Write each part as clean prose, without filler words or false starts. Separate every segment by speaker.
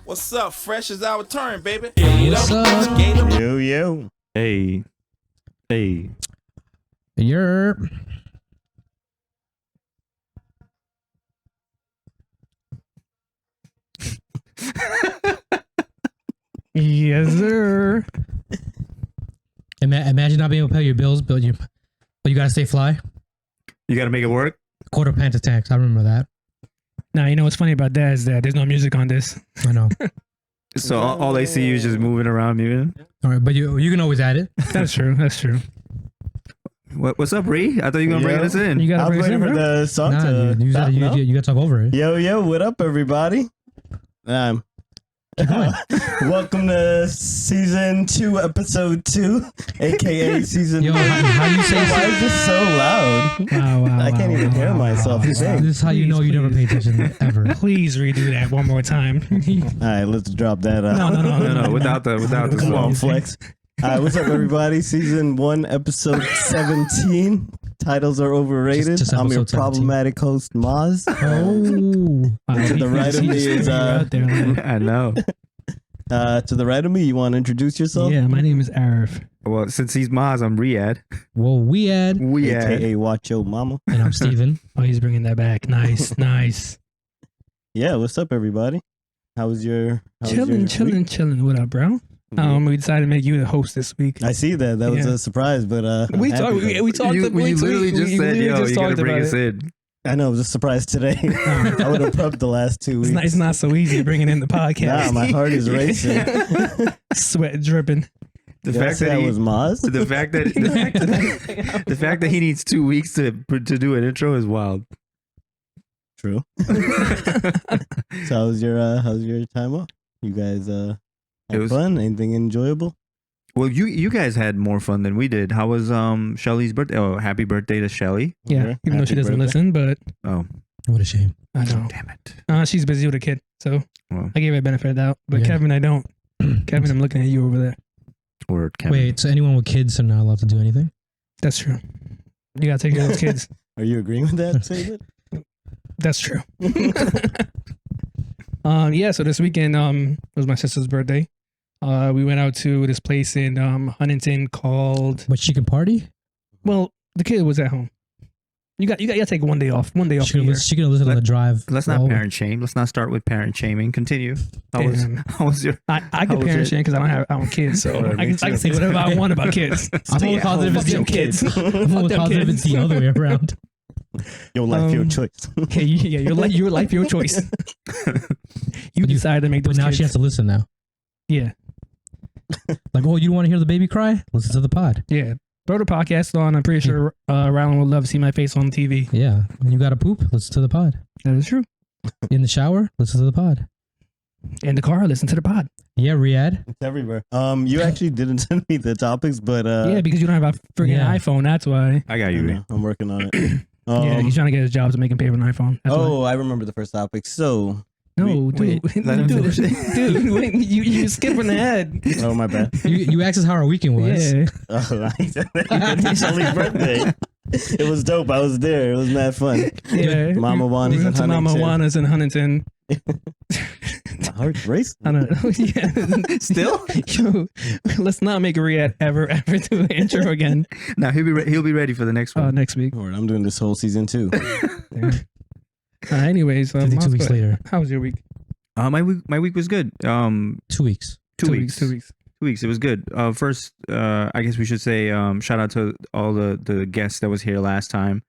Speaker 1: What's up? Fresh is our turn, baby.
Speaker 2: What's up?
Speaker 3: Yo.
Speaker 4: Hey.
Speaker 2: You're. Yes, sir. Imagine not being able to pay your bills, but you gotta stay fly.
Speaker 4: You gotta make it work?
Speaker 2: Quarter pants tax. I remember that.
Speaker 5: Now, you know what's funny about that is that there's no music on this.
Speaker 2: I know.
Speaker 4: So all they see you is just moving around, moving.
Speaker 2: All right, but you can always add it.
Speaker 5: That's true. That's true.
Speaker 4: What's up, Ree? I thought you were gonna bring us in.
Speaker 5: You
Speaker 3: I
Speaker 5: gotta
Speaker 3: was
Speaker 5: bring us
Speaker 3: waiting
Speaker 5: in,
Speaker 3: for
Speaker 5: bro.
Speaker 3: the song
Speaker 2: Nah,
Speaker 3: to
Speaker 2: dude,
Speaker 3: stop, no?
Speaker 2: you gotta talk over it.
Speaker 3: Yo, what up, everybody? Welcome to season 2, episode 2, aka season.
Speaker 2: Yo, how do you say?
Speaker 3: Why is this so loud?
Speaker 5: Wow,
Speaker 3: I can't even hear myself.
Speaker 2: This is how you know you never pay attention ever.
Speaker 5: Please redo that one more time.
Speaker 3: All right, let's drop that.
Speaker 5: No.
Speaker 4: Without the
Speaker 3: Come on,
Speaker 4: song.
Speaker 3: flex. All right, what's up, everybody? Season 1, episode 17. Titles are overrated.
Speaker 2: Just
Speaker 3: I'm your
Speaker 2: episode 17.
Speaker 3: problematic host, Maz.
Speaker 2: Oh,
Speaker 3: To the right of me is
Speaker 4: I know.
Speaker 3: to the right of me. You want to introduce yourself?
Speaker 5: Yeah, my name is Arif.
Speaker 4: Well, since he's Maz, I'm Riyadh.
Speaker 2: well, we add,
Speaker 3: AKA Watch Yo Mama.
Speaker 2: and I'm Steven.
Speaker 5: Oh, he's bringing that back. Nice.
Speaker 3: Yeah, what's up, everybody? How was your
Speaker 5: Chilling. What up, bro? We decided to make you the host this week.
Speaker 3: I see that. That was
Speaker 5: Yeah.
Speaker 3: a surprise, but I'm
Speaker 5: We
Speaker 3: happy
Speaker 5: talked.
Speaker 3: about it.
Speaker 5: We talked.
Speaker 4: You
Speaker 5: we
Speaker 4: literally just said,
Speaker 5: literally
Speaker 4: yo,
Speaker 5: just
Speaker 4: you gotta
Speaker 5: talked
Speaker 4: bring
Speaker 5: about
Speaker 4: us
Speaker 5: it.
Speaker 4: in.
Speaker 3: I know it was a surprise today. I would have prepped the last 2 weeks.
Speaker 5: It's not so easy bringing in the
Speaker 3: Nah,
Speaker 5: podcast.
Speaker 3: my heart is racing.
Speaker 5: Sweat dripping.
Speaker 4: The
Speaker 3: Did I
Speaker 4: fact
Speaker 3: say
Speaker 4: that
Speaker 3: I
Speaker 4: he,
Speaker 3: was Maz.
Speaker 4: the fact that he needs 2 weeks to do an intro is wild.
Speaker 3: True. So how's your time off? You guys had
Speaker 4: was-
Speaker 3: fun? Anything enjoyable?
Speaker 4: Well, you guys had more fun than we did. How was Shelly's birthday? Oh, happy birthday to Shelly.
Speaker 5: Yeah,
Speaker 3: Okay.
Speaker 5: even though she
Speaker 3: Happy
Speaker 5: doesn't
Speaker 3: birthday.
Speaker 5: listen, but
Speaker 4: Oh,
Speaker 2: What a shame.
Speaker 5: I know.
Speaker 4: damn it.
Speaker 5: She's busy with a kid, so
Speaker 4: Well,
Speaker 5: I gave her a benefit of the doubt. But
Speaker 2: Yeah.
Speaker 5: Kevin, I don't. Kevin, I'm looking at you over there.
Speaker 4: word, Kevin.
Speaker 2: Wait, so anyone with kids are not allowed to do anything?
Speaker 5: That's true. You gotta take care of those kids.
Speaker 3: Are you agreeing with that statement?
Speaker 5: That's true. Yeah. So this weekend, was my sister's birthday. We went out to this place in Huntington called.
Speaker 2: But she can party?
Speaker 5: Well, the kid was at home. You got to take one day off. One day off.
Speaker 2: She
Speaker 5: a
Speaker 2: can
Speaker 5: year.
Speaker 2: listen on the drive.
Speaker 4: Let's not
Speaker 2: all-
Speaker 4: parent shame. Let's not start with parent shaming. Continue.
Speaker 5: Damn.
Speaker 4: How was your?
Speaker 5: I
Speaker 4: How
Speaker 5: could
Speaker 4: was
Speaker 5: parent
Speaker 4: it?
Speaker 5: shame because I don't have kids, so
Speaker 3: Or
Speaker 5: I
Speaker 3: me
Speaker 5: can
Speaker 3: too.
Speaker 5: say whatever I want about kids.
Speaker 2: I'm only positive
Speaker 5: Fuck
Speaker 2: it's
Speaker 5: them
Speaker 2: the
Speaker 5: kids.
Speaker 2: I'm only
Speaker 5: Fuck them
Speaker 2: positive
Speaker 5: kids.
Speaker 2: it's the other way around.
Speaker 3: Your life, your choice.
Speaker 5: Yeah, your life, your choice. You decided to make
Speaker 2: But
Speaker 5: those
Speaker 2: now
Speaker 5: kids.
Speaker 2: she has to listen now.
Speaker 5: Yeah,
Speaker 2: Like, oh, you want to hear the baby cry? Listen to the pod.
Speaker 5: yeah. Throw the podcast on. I'm pretty sure Rylan would love to see my face on TV.
Speaker 2: Yeah. When you got to poop, listen to the pod.
Speaker 5: That is true.
Speaker 2: In the shower, listen to the pod.
Speaker 5: In the car, listen to the pod.
Speaker 2: Yeah, Riyadh.
Speaker 3: It's everywhere. You actually didn't send me the topics, but
Speaker 5: Yeah, because you don't have a freaking
Speaker 2: yeah.
Speaker 5: iPhone. That's why.
Speaker 4: I got
Speaker 3: I
Speaker 4: you. Ree.
Speaker 3: know, I'm working on it.
Speaker 5: Yeah, he's trying to get his job to make him pay with an iPhone. That's why.
Speaker 3: I remember the first topic. So,
Speaker 5: No,
Speaker 3: wait,
Speaker 5: dude,
Speaker 4: let him
Speaker 5: dude,
Speaker 4: finish.
Speaker 5: dude, wait, you skipping ahead.
Speaker 3: oh my bad.
Speaker 2: You asked us how our weekend was.
Speaker 5: Yeah,
Speaker 3: Oh, Shelly's birthday. It was dope. I was there. It was mad fun.
Speaker 5: yeah.
Speaker 3: Mama
Speaker 5: We
Speaker 3: Juana's in
Speaker 5: went to Mama
Speaker 3: Huntington.
Speaker 5: Juana's in Huntington.
Speaker 3: My heart's racing.
Speaker 5: I don't know. Yeah.
Speaker 4: Still?
Speaker 5: Yo, let's not make Riyadh ever do the intro again.
Speaker 4: No, he'll be ready for the next one.
Speaker 5: Next week.
Speaker 3: Lord, I'm doing this whole season too.
Speaker 5: Anyways,
Speaker 2: 52
Speaker 5: Mom,
Speaker 2: weeks later.
Speaker 5: How was your week?
Speaker 4: My week was good.
Speaker 2: 2 weeks.
Speaker 4: 2 weeks.
Speaker 5: 2 weeks.
Speaker 4: 2 weeks. It was good. First, I guess we should say shout out to all the guests that was here last time.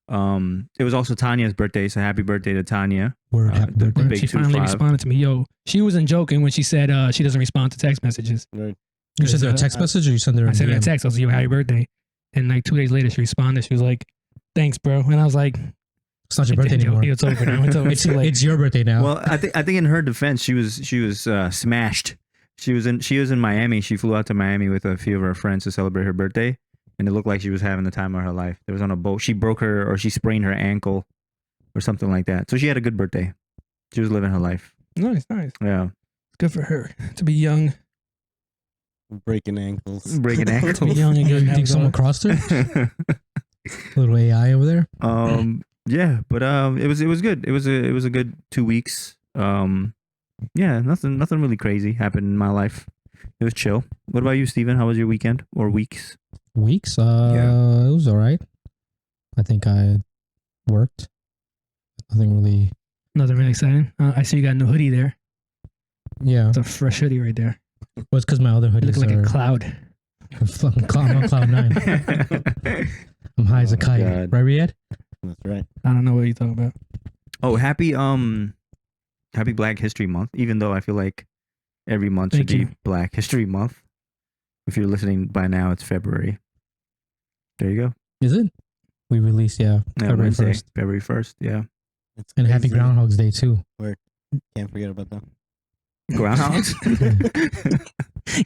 Speaker 4: It was also Tanya's birthday, so happy birthday to Tanya.
Speaker 2: Word, happy
Speaker 4: the
Speaker 2: birthday.
Speaker 4: big
Speaker 5: She finally
Speaker 4: 2-5.
Speaker 5: responded to me. Yo, she wasn't joking when she said she doesn't respond to text messages.
Speaker 3: Right.
Speaker 2: You sent her a text message or you sent her a
Speaker 5: I sent her a
Speaker 2: DM?
Speaker 5: text. I was like, yo, happy birthday. And like 2 days later, she responded. She was like, thanks, bro. And I was like,
Speaker 2: It's not your birthday anymore.
Speaker 5: It's over now. It's over. It's too late.
Speaker 2: It's your birthday now.
Speaker 4: Well, I think in her defense, she was smashed. She was in Miami. She flew out to Miami with a few of her friends to celebrate her birthday, and it looked like she was having the time of her life. There was on a boat. She sprained her ankle, or something like that. So she had a good birthday. She was living her life.
Speaker 5: Nice.
Speaker 4: Yeah,
Speaker 5: Good for her to be young.
Speaker 3: Breaking ankles.
Speaker 4: breaking
Speaker 5: To be
Speaker 4: ankles.
Speaker 5: young and
Speaker 2: you
Speaker 5: good.
Speaker 2: think someone crossed her? Little AI over there.
Speaker 4: Yeah, but it was good. It was a good 2 weeks. Yeah, nothing really crazy happened in my life. It was chill. What about you, Steven? How was your weekend or weeks?
Speaker 2: Weeks?
Speaker 4: Yeah.
Speaker 2: It was all right. I think I worked. Nothing really.
Speaker 5: Nothing really exciting. I see you got a new hoodie there.
Speaker 2: Yeah.
Speaker 5: It's a fresh hoodie right there.
Speaker 2: Well, it's because my other
Speaker 5: You
Speaker 2: hoodies
Speaker 5: look like
Speaker 2: are
Speaker 5: a cloud.
Speaker 2: I'm on cloud 9. I'm high as a
Speaker 4: Oh,
Speaker 2: kite.
Speaker 4: God.
Speaker 2: Right, Riyadh?
Speaker 3: That's right.
Speaker 5: I don't know what you're talking about.
Speaker 4: Oh, happy Black History Month. Even though I feel like every month
Speaker 5: Thank
Speaker 4: should
Speaker 5: you.
Speaker 4: be Black History Month. If you're listening by now, it's February. There you go.
Speaker 2: Is it? We released,
Speaker 4: Yeah,
Speaker 2: February
Speaker 4: Wednesday,
Speaker 2: 1st.
Speaker 4: February 1st. Yeah.
Speaker 3: It's
Speaker 2: And happy
Speaker 3: crazy.
Speaker 2: Groundhog's Day, too.
Speaker 3: Can't forget about that.
Speaker 4: Groundhogs.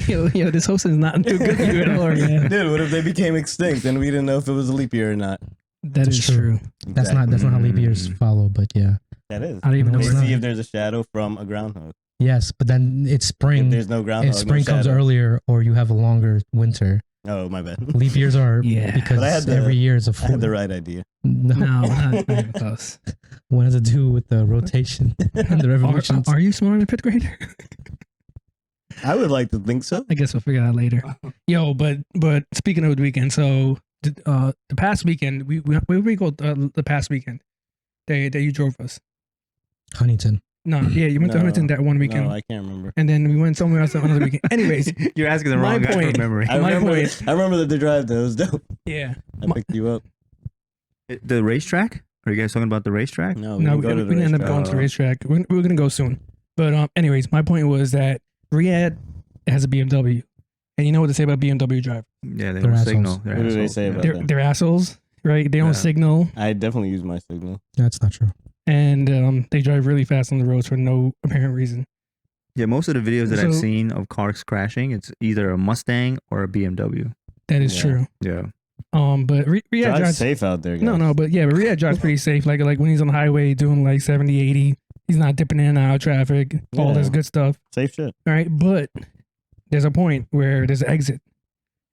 Speaker 5: Yo, this host is not too good for you at all, man.
Speaker 3: Dude, what if they became extinct and we didn't know if it was a leap year or not?
Speaker 5: That
Speaker 2: That's
Speaker 5: is
Speaker 2: true.
Speaker 5: true.
Speaker 2: That's not how leap years follow, but yeah.
Speaker 3: That is.
Speaker 5: I don't even know
Speaker 2: No,
Speaker 3: They
Speaker 2: it's
Speaker 5: what
Speaker 2: not.
Speaker 3: see if there's a shadow from a groundhog.
Speaker 2: Yes, but then it's
Speaker 3: If
Speaker 2: spring.
Speaker 3: there's no groundhog,
Speaker 2: If spring
Speaker 3: no
Speaker 2: comes
Speaker 3: shadow.
Speaker 2: earlier or you have a longer winter,
Speaker 3: Oh, my bad.
Speaker 2: leap years are
Speaker 5: Yeah.
Speaker 2: because
Speaker 3: But I had the-
Speaker 2: every year is a
Speaker 3: I
Speaker 2: full.
Speaker 3: had the right idea.
Speaker 2: No,
Speaker 5: No, not even close.
Speaker 2: what does it do with the rotation and the revolutions?
Speaker 5: Are you smarter than fifth grader?
Speaker 3: I would like to think so.
Speaker 5: I guess we'll figure that out later. Yo, but speaking of the weekend, so the past weekend where we go the past weekend that you drove us.
Speaker 2: Huntington.
Speaker 5: No, yeah, you went to
Speaker 3: No,
Speaker 5: Huntington that one weekend,
Speaker 3: No, I can't remember.
Speaker 5: and then we went somewhere else another weekend. Anyways,
Speaker 4: You're asking the
Speaker 5: My
Speaker 4: wrong guy
Speaker 5: point-
Speaker 4: from memory.
Speaker 3: I
Speaker 5: My
Speaker 3: remember.
Speaker 5: point-
Speaker 3: I remember the drive. That was dope.
Speaker 5: yeah,
Speaker 3: I
Speaker 5: My-
Speaker 3: picked you up.
Speaker 4: The racetrack? Are you guys talking about the racetrack?
Speaker 3: No,
Speaker 5: no, we
Speaker 3: didn't go to the
Speaker 5: didn't end up
Speaker 3: racetrack.
Speaker 5: going to the racetrack. We're gonna go soon. But anyways, my point was that Riyadh has a BMW, and you know what they say about BMW drivers?
Speaker 4: Yeah, they
Speaker 2: They're
Speaker 4: don't signal.
Speaker 2: assholes.
Speaker 4: They're
Speaker 3: What do they
Speaker 4: assholes.
Speaker 3: say about
Speaker 4: Yeah.
Speaker 3: that?
Speaker 5: They're assholes, right? They don't
Speaker 4: Yeah.
Speaker 5: signal,
Speaker 3: I definitely use my signal.
Speaker 2: That's not true.
Speaker 5: and they drive really fast on the roads for no apparent reason.
Speaker 4: Yeah, most of the videos that I've
Speaker 5: So-
Speaker 4: seen of cars crashing, it's either a Mustang or a BMW.
Speaker 5: That is
Speaker 3: Yeah.
Speaker 5: true.
Speaker 4: Yeah.
Speaker 5: But Riyadh
Speaker 3: Drive
Speaker 5: drives
Speaker 3: safe out there, guys.
Speaker 5: no, but yeah, but Riyadh drives pretty safe. Like when he's on the highway doing like 70, 80, he's not dipping in and out of traffic, all this
Speaker 3: Yeah.
Speaker 5: good stuff.
Speaker 3: Safe shit.
Speaker 5: All right, but there's a point where there's an exit,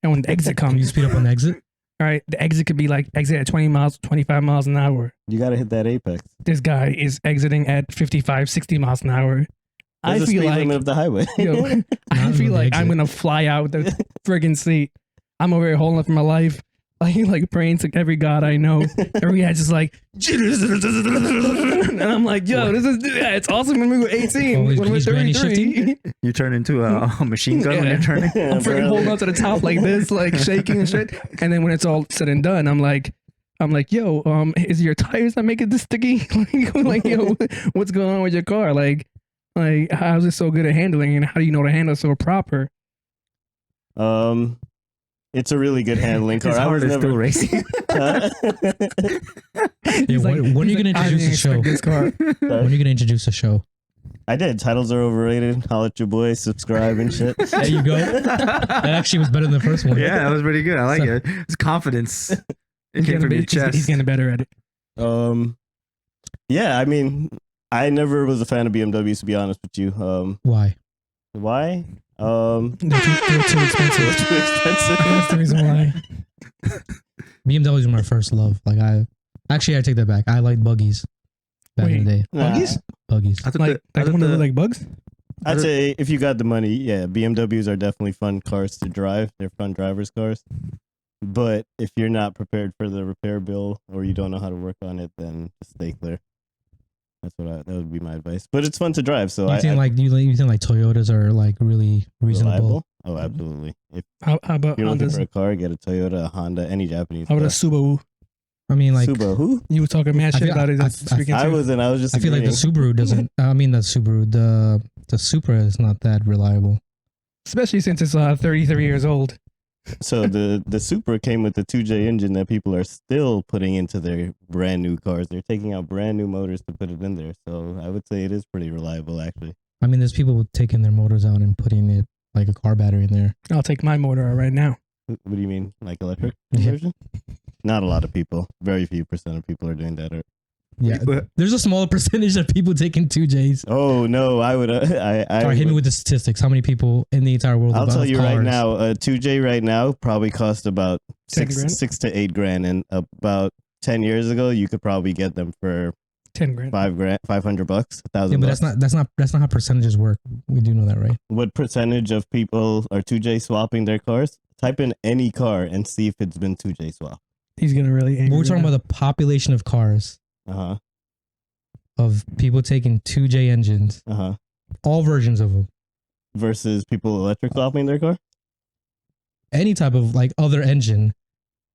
Speaker 5: and when the exit
Speaker 2: Can you
Speaker 5: comes,
Speaker 2: speed up on the exit?
Speaker 5: all right, the exit could be like exit at 20 miles, 25 miles an hour.
Speaker 3: You got to hit that apex.
Speaker 5: This guy is exiting at 55, 60 miles an hour. I
Speaker 3: There's a
Speaker 5: feel
Speaker 3: speed
Speaker 5: like,
Speaker 3: limit of the highway.
Speaker 5: yo, I
Speaker 2: Not
Speaker 5: feel
Speaker 2: on the
Speaker 5: like I'm
Speaker 2: exit.
Speaker 5: gonna fly out the friggin' seat. I'm over here holding up for my life, like praying to every god I know. Every guy's just like, and I'm like, yo, this is it's awesome when we were 18.
Speaker 2: Oh,
Speaker 5: when we're
Speaker 2: he's granny
Speaker 5: 33.
Speaker 4: You turn into a machine gun when
Speaker 5: Yeah.
Speaker 4: you're turning.
Speaker 5: I'm freaking holding on to the top like this, like shaking and shit. And then when it's all said and done, I'm like, yo, is your tires not making this sticky? like, yo, what's going on with your car? Like, how's it so good at handling, and how do you know to handle it so proper?
Speaker 3: It's a really good handling car.
Speaker 4: His
Speaker 3: I
Speaker 4: heart
Speaker 3: was
Speaker 4: is
Speaker 3: never
Speaker 4: still racing.
Speaker 3: Huh?
Speaker 5: He's
Speaker 2: when are you
Speaker 5: he's
Speaker 2: gonna
Speaker 5: I
Speaker 2: introduce
Speaker 5: didn't
Speaker 2: the
Speaker 5: expect
Speaker 2: show?
Speaker 5: This car.
Speaker 2: When are you gonna introduce a show?
Speaker 3: I did. Titles are overrated. Holla at your boy. Subscribe and shit.
Speaker 2: There you go. That actually was better than the first one.
Speaker 4: Yeah, that was pretty good. I like
Speaker 2: So-
Speaker 4: it. It's confidence. It
Speaker 5: He's
Speaker 4: came
Speaker 5: getting,
Speaker 4: from your
Speaker 5: he's
Speaker 4: chest.
Speaker 5: getting better at it.
Speaker 3: Yeah. I mean, I never was a fan of BMWs, to be honest with you.
Speaker 2: Why?
Speaker 3: Why?
Speaker 5: They're too expensive.
Speaker 3: Too expensive.
Speaker 5: That's the reason why.
Speaker 2: BMW was my first love. Like I take that back. I liked buggies back in the day.
Speaker 3: Nah.
Speaker 5: Buggies?
Speaker 2: Buggies.
Speaker 4: I thought
Speaker 5: Like
Speaker 4: I
Speaker 5: the
Speaker 4: thought
Speaker 5: one that
Speaker 4: the-
Speaker 5: look like bugs?
Speaker 3: I'd say if you got the money, yeah, BMWs are definitely fun cars to drive. They're fun drivers' cars. But if you're not prepared for the repair bill or you don't know how to work on it, then just stay clear. That would be my advice. But it's fun to drive. So
Speaker 2: You think like Toyotas are like really reasonable?
Speaker 3: reliable? Oh, absolutely. If
Speaker 5: How about
Speaker 3: you're looking
Speaker 5: Hondas?
Speaker 3: for a car, get a Toyota, a Honda, any Japanese
Speaker 5: How about a
Speaker 3: car.
Speaker 5: Subaru?
Speaker 2: I mean, like
Speaker 3: Subaru.
Speaker 5: You were talking mad
Speaker 2: I
Speaker 5: shit
Speaker 2: feel-
Speaker 5: about it.
Speaker 2: I-
Speaker 5: This
Speaker 2: I-
Speaker 5: weekend
Speaker 3: I
Speaker 5: too.
Speaker 3: wasn't. I was just.
Speaker 2: I feel like the
Speaker 3: agreeing.
Speaker 2: Subaru doesn't. I mean, the Subaru, the Supra is not that reliable.
Speaker 5: Especially since it's 33 years old.
Speaker 3: So the Supra came with the 2J engine that people are still putting into their brand new cars. They're taking out brand new motors to put it in there. So I would say it is pretty reliable, actually.
Speaker 2: I mean, there's people taking their motors out and putting it like a car battery in there.
Speaker 5: I'll take my motor out right now.
Speaker 3: What do you mean, like electric
Speaker 2: Yeah.
Speaker 3: conversion? Not a lot of people. Very few percent of people are doing that.
Speaker 2: Yeah, there's a smaller percentage of people taking 2Js.
Speaker 3: Oh no, I would. I
Speaker 2: Sorry, hit me
Speaker 3: would-
Speaker 2: with the statistics. How many people in the entire world?
Speaker 3: I'll
Speaker 2: of
Speaker 3: tell you
Speaker 2: cars?
Speaker 3: right now, a 2J right now probably costs about
Speaker 5: 10 grand?
Speaker 3: $6 to $8 grand, and about 10 years ago, you could probably get them for
Speaker 5: 10 grand.
Speaker 3: $500, $1,000.
Speaker 2: Yeah, but that's not how percentages work. We do know that, right?
Speaker 3: What percentage of people are 2J swapping their cars? Type in any car and see if it's been 2J swapped.
Speaker 5: He's gonna really angry.
Speaker 2: We're talking about the population of cars, of people taking 2J engines, all versions of them,
Speaker 3: versus people electric swapping their car.
Speaker 2: any type of like other engine.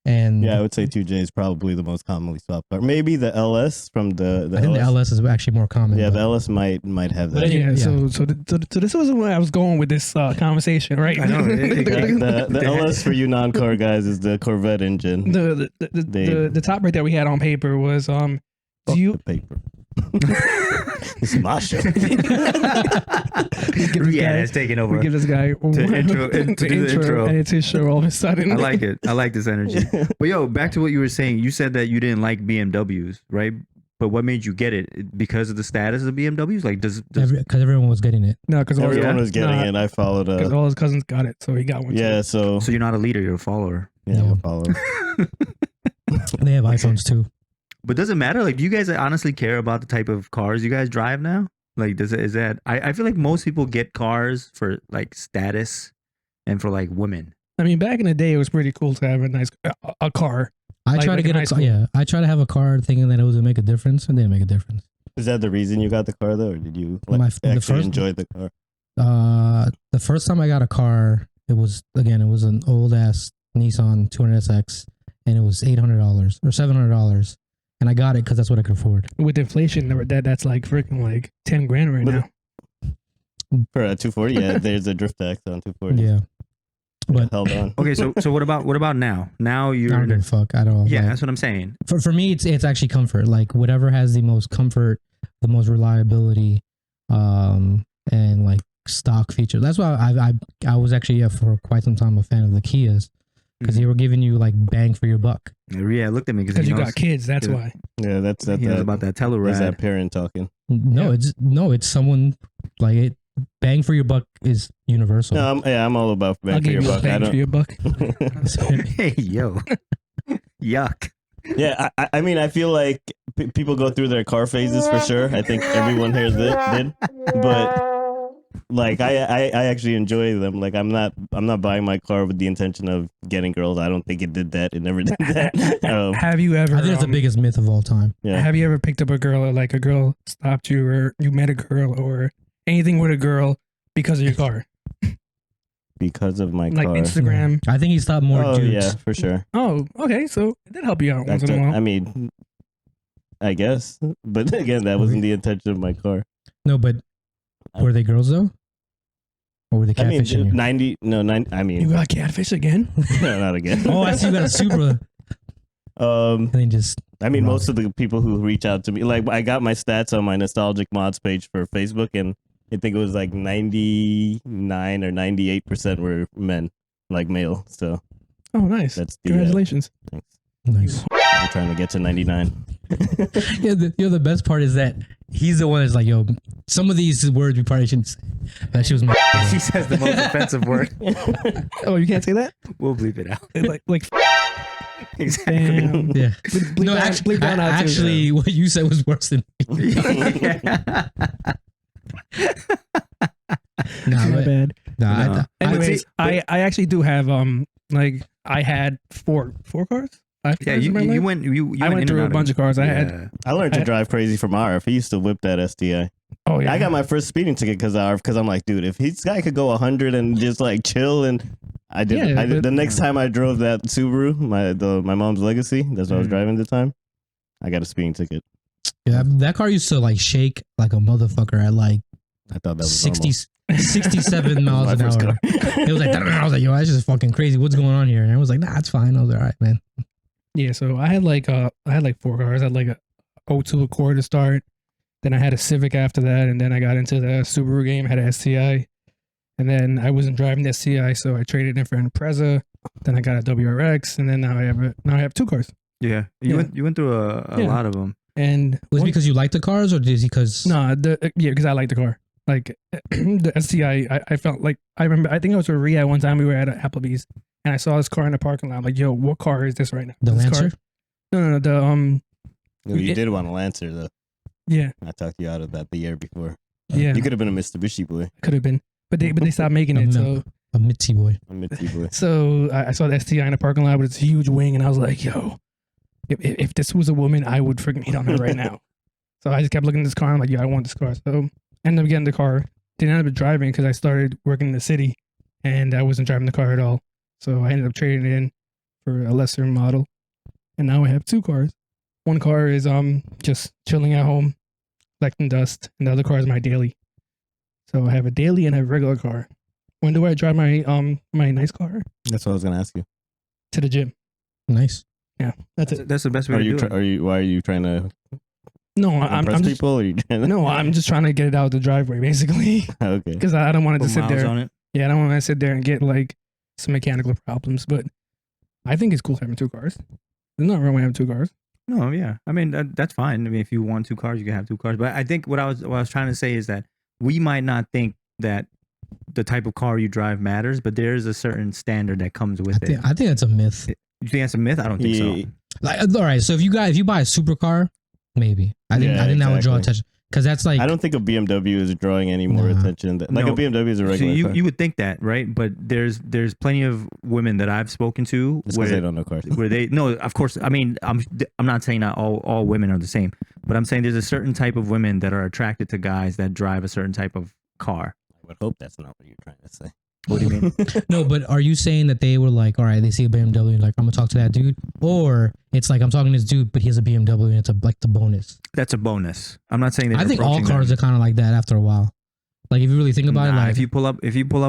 Speaker 2: And
Speaker 3: Yeah, I would say 2J is probably the most commonly swapped car. Maybe the LS from the
Speaker 2: I think the LS is actually more common.
Speaker 3: Yeah,
Speaker 2: but-
Speaker 3: the LS might have that.
Speaker 5: Yeah, so this was where I was going with this conversation, right?
Speaker 4: I know.
Speaker 3: The LS for you non-car guys is the Corvette engine.
Speaker 5: The top rate that we had on paper was do you
Speaker 3: The paper. It's my show.
Speaker 4: It's taking over.
Speaker 5: we give this guy
Speaker 4: to do the intro.
Speaker 5: and it's his show all of a sudden.
Speaker 4: I like it. I like this energy. But yo, back to what you were saying. You said that you didn't like BMWs, right? But what made you get it? Because of the status of BMWs? Like, does
Speaker 2: because everyone was getting it.
Speaker 5: No, because
Speaker 3: Everyone was getting it. I followed
Speaker 5: because
Speaker 3: up.
Speaker 5: all his cousins got it, so he got one.
Speaker 3: Yeah,
Speaker 5: too.
Speaker 3: so
Speaker 4: you're not a leader, you're a follower.
Speaker 3: yeah,
Speaker 2: No.
Speaker 3: I followed.
Speaker 2: They have iPhones too.
Speaker 4: But does it matter? Like, do you guys honestly care about the type of cars you guys drive now? Like, is that? I feel like most people get cars for like status and for like women.
Speaker 5: I mean, back in the day, it was pretty cool to have a nice a car.
Speaker 2: I
Speaker 5: Like-
Speaker 2: try
Speaker 5: like
Speaker 2: to
Speaker 5: in
Speaker 2: get
Speaker 5: high
Speaker 2: a car.
Speaker 5: school.
Speaker 2: Yeah, I try to have a car thinking that it was gonna make a difference, and it didn't make a difference.
Speaker 3: Is that the reason you got the car though, or did you like,
Speaker 2: The
Speaker 3: actually
Speaker 2: first-
Speaker 3: enjoy the car?
Speaker 2: The first time I got a car, it was an old ass Nissan 200SX, and it was $800 or $700, and I got it because that's what I could afford.
Speaker 5: With inflation, that's like freaking like 10 grand right
Speaker 3: But
Speaker 5: now.
Speaker 3: For a 240, yeah, there's a drift tax on 240.
Speaker 2: Yeah, but
Speaker 3: Held on.
Speaker 4: Okay, so what about now? Now
Speaker 2: I
Speaker 4: you're
Speaker 2: don't give a fuck. I don't.
Speaker 4: yeah,
Speaker 2: like,
Speaker 4: that's what I'm saying.
Speaker 2: for me, it's actually comfort. Like whatever has the most comfort, the most reliability, and like stock features. That's why I was actually for quite some time a fan of the Kias because they were giving you like bang for your buck.
Speaker 4: Yeah, look at me
Speaker 5: Because you got kids, that's
Speaker 4: Yeah.
Speaker 5: why.
Speaker 3: Yeah, that's
Speaker 4: He knows about that
Speaker 3: Is that
Speaker 4: Telluride.
Speaker 3: parent talking?
Speaker 2: No, it's someone like it. Bang for your buck is universal.
Speaker 3: No, I'm all about
Speaker 5: I'll
Speaker 3: bang for
Speaker 5: give
Speaker 3: your
Speaker 5: you a
Speaker 3: buck. I
Speaker 5: bang for
Speaker 3: don't.
Speaker 5: your buck.
Speaker 4: Hey yo, yuck.
Speaker 3: Yeah, I mean, I feel like people go through their car phases for sure. I think everyone here did, but like I actually enjoy them. Like I'm not buying my car with the intention of getting girls. I don't think it did that. It never did that.
Speaker 5: Have you ever?
Speaker 2: I think it's the biggest myth of all time.
Speaker 3: Yeah.
Speaker 5: Have you ever picked up a girl, or like a girl stopped you, or you met a girl, or anything with a girl because of your car,
Speaker 3: Because of my
Speaker 5: like
Speaker 3: car.
Speaker 5: Instagram?
Speaker 2: I think he stopped more
Speaker 3: Oh
Speaker 2: dudes.
Speaker 3: yeah, for sure.
Speaker 5: Oh, okay, so that help you out once in a while.
Speaker 3: I mean, I guess, but again, that wasn't the intention of my car.
Speaker 2: No, but were they girls though? Or were they
Speaker 3: I mean,
Speaker 2: catfishing you?
Speaker 3: 90. No, 90. I mean,
Speaker 5: You got catfish again?
Speaker 3: no, not again.
Speaker 2: Oh, I see you got a Supra.
Speaker 3: Um,
Speaker 2: And they just
Speaker 3: I mean,
Speaker 2: Wrong.
Speaker 3: most of the people who reach out to me, like I got my stats on my nostalgic mods page for Facebook, and I think it was like 99 or 98% were men, like male. So
Speaker 5: Oh, nice.
Speaker 3: that's the.
Speaker 5: Congratulations.
Speaker 3: Thanks.
Speaker 2: nice.
Speaker 3: I'm trying to get to 99.
Speaker 2: Yeah, the best part is that he's the one that's like, yo, some of these words we probably shouldn't say. That she was my
Speaker 4: He says the most offensive word.
Speaker 5: Oh, you can't say that?
Speaker 4: We'll bleep it out.
Speaker 5: Like
Speaker 4: Exactly.
Speaker 5: damn.
Speaker 2: yeah.
Speaker 5: Bleep
Speaker 2: No,
Speaker 5: down-
Speaker 2: actually,
Speaker 5: bleep down out too.
Speaker 2: actually, what you said was worse than me. Nah,
Speaker 5: My
Speaker 2: but,
Speaker 5: bad.
Speaker 2: nah,
Speaker 4: No.
Speaker 5: Anyways,
Speaker 4: see-
Speaker 5: I actually do have like I had four cars. Five
Speaker 4: Yeah,
Speaker 5: cars in my life.
Speaker 4: you went
Speaker 5: I went through a bunch of cars. I had.
Speaker 3: I learned to drive crazy from Arif. He used to whip that STI.
Speaker 5: Oh yeah.
Speaker 3: I got my first speeding ticket because of Arif, because I'm like, dude, if this guy could go 100 and just like chill, and I did.
Speaker 5: Yeah, but-
Speaker 3: the next time I drove that Subaru, my mom's Legacy, that's what I was
Speaker 4: Mhm.
Speaker 3: driving at the time, I got a speeding ticket.
Speaker 2: yeah, that car used to like shake like a motherfucker at like
Speaker 3: I thought that was
Speaker 2: 60, 67 miles
Speaker 3: My
Speaker 2: an
Speaker 3: first
Speaker 2: hour.
Speaker 3: car.
Speaker 2: It was like, I was like, yo, that's just fucking crazy. What's going on here? And I was like, nah, it's fine. I was like, all right, man.
Speaker 5: Yeah, so I had like four cars. I had like a 02 Accord to start. Then I had a Civic after that, and then I got into the Subaru game. Had a STI, and then I wasn't driving the STI, so I traded in for an Impreza. Then I got a WRX, and then now I have two cars.
Speaker 4: Yeah,
Speaker 5: Yeah.
Speaker 4: you went through a
Speaker 5: Yeah.
Speaker 4: lot of them.
Speaker 5: And
Speaker 2: Was it because you liked the cars or just because?
Speaker 5: no, because I like the car. Like the STI, I felt like I remember. I think I was with Rhea one time. We were at a Applebee's, and I saw this car in the parking lot. I'm like, yo, what car is this right now?
Speaker 2: The
Speaker 5: This
Speaker 2: Lancer?
Speaker 5: Car? No, the
Speaker 3: You did want a Lancer though.
Speaker 5: Yeah,
Speaker 3: I talked you out of that the year before.
Speaker 5: yeah,
Speaker 3: You could have been a Mitsubishi boy,
Speaker 5: could have been, but they stopped making it. So
Speaker 2: A Mitzi boy.
Speaker 3: a Mitzi boy.
Speaker 5: I saw the STI in the parking lot with its huge wing, and I was like, yo, if this was a woman, I would freaking hit on her right now. So I just kept looking at this car. I'm like, yeah, I want this car. So I ended up getting the car. Didn't end up driving because I started working in the city, and I wasn't driving the car at all. So I ended up trading it in for a lesser model, and now I have 2 cars. One car is just chilling at home, collecting dust, and the other car is my daily. So I have a daily and a regular car. When do I drive my my nice car?
Speaker 3: That's what I was gonna ask you.
Speaker 5: To the gym.
Speaker 2: Nice.
Speaker 5: Yeah, that's it.
Speaker 4: That's the best way to do it.
Speaker 3: Why are you trying to
Speaker 5: No,
Speaker 3: impress
Speaker 5: I'm just,
Speaker 3: people? Or are you trying to,
Speaker 5: no, I'm just trying to get it out of the driveway, basically,
Speaker 3: okay.
Speaker 5: because I don't want it to
Speaker 4: Put
Speaker 5: sit
Speaker 4: miles
Speaker 5: there.
Speaker 4: on it.
Speaker 5: Yeah, I don't want to sit there and get like some mechanical problems. But I think it's cool having 2 cars. There's nothing wrong with having 2 cars.
Speaker 4: No, yeah. I mean, that's fine. I mean, if you want 2 cars, you can have 2 cars. But I think what I was trying to say is that we might not think that the type of car you drive matters, but there is a certain standard that comes with it.
Speaker 2: I think that's a myth.
Speaker 4: You think that's a myth? I don't think so.
Speaker 2: Like, all right, so if you buy a supercar, maybe I think that would draw
Speaker 3: exactly.
Speaker 2: attention because that's like
Speaker 3: I don't think a BMW is drawing any more attention. Like
Speaker 4: No.
Speaker 3: a BMW is a
Speaker 4: So
Speaker 3: regular car.
Speaker 4: you would think that, right? But there's plenty of women that I've spoken to
Speaker 3: Just 'cause they don't know cars.
Speaker 4: where they no, of course. I mean, I'm not saying that all women are the same, but I'm saying there's a certain type of women that are attracted to guys that drive a certain type of car.
Speaker 3: I would hope that's not what you're trying to say.
Speaker 4: What do you mean?
Speaker 2: no. But are you saying that they were like, all right, they see a BMW, like I'm gonna talk to that dude, or it's like I'm talking to this dude, but he has a BMW and it's like the bonus?
Speaker 4: That's a bonus. I'm not saying that.
Speaker 2: I think all cars are kind of like that after a while. Like if you really think about it, like
Speaker 4: if you pull up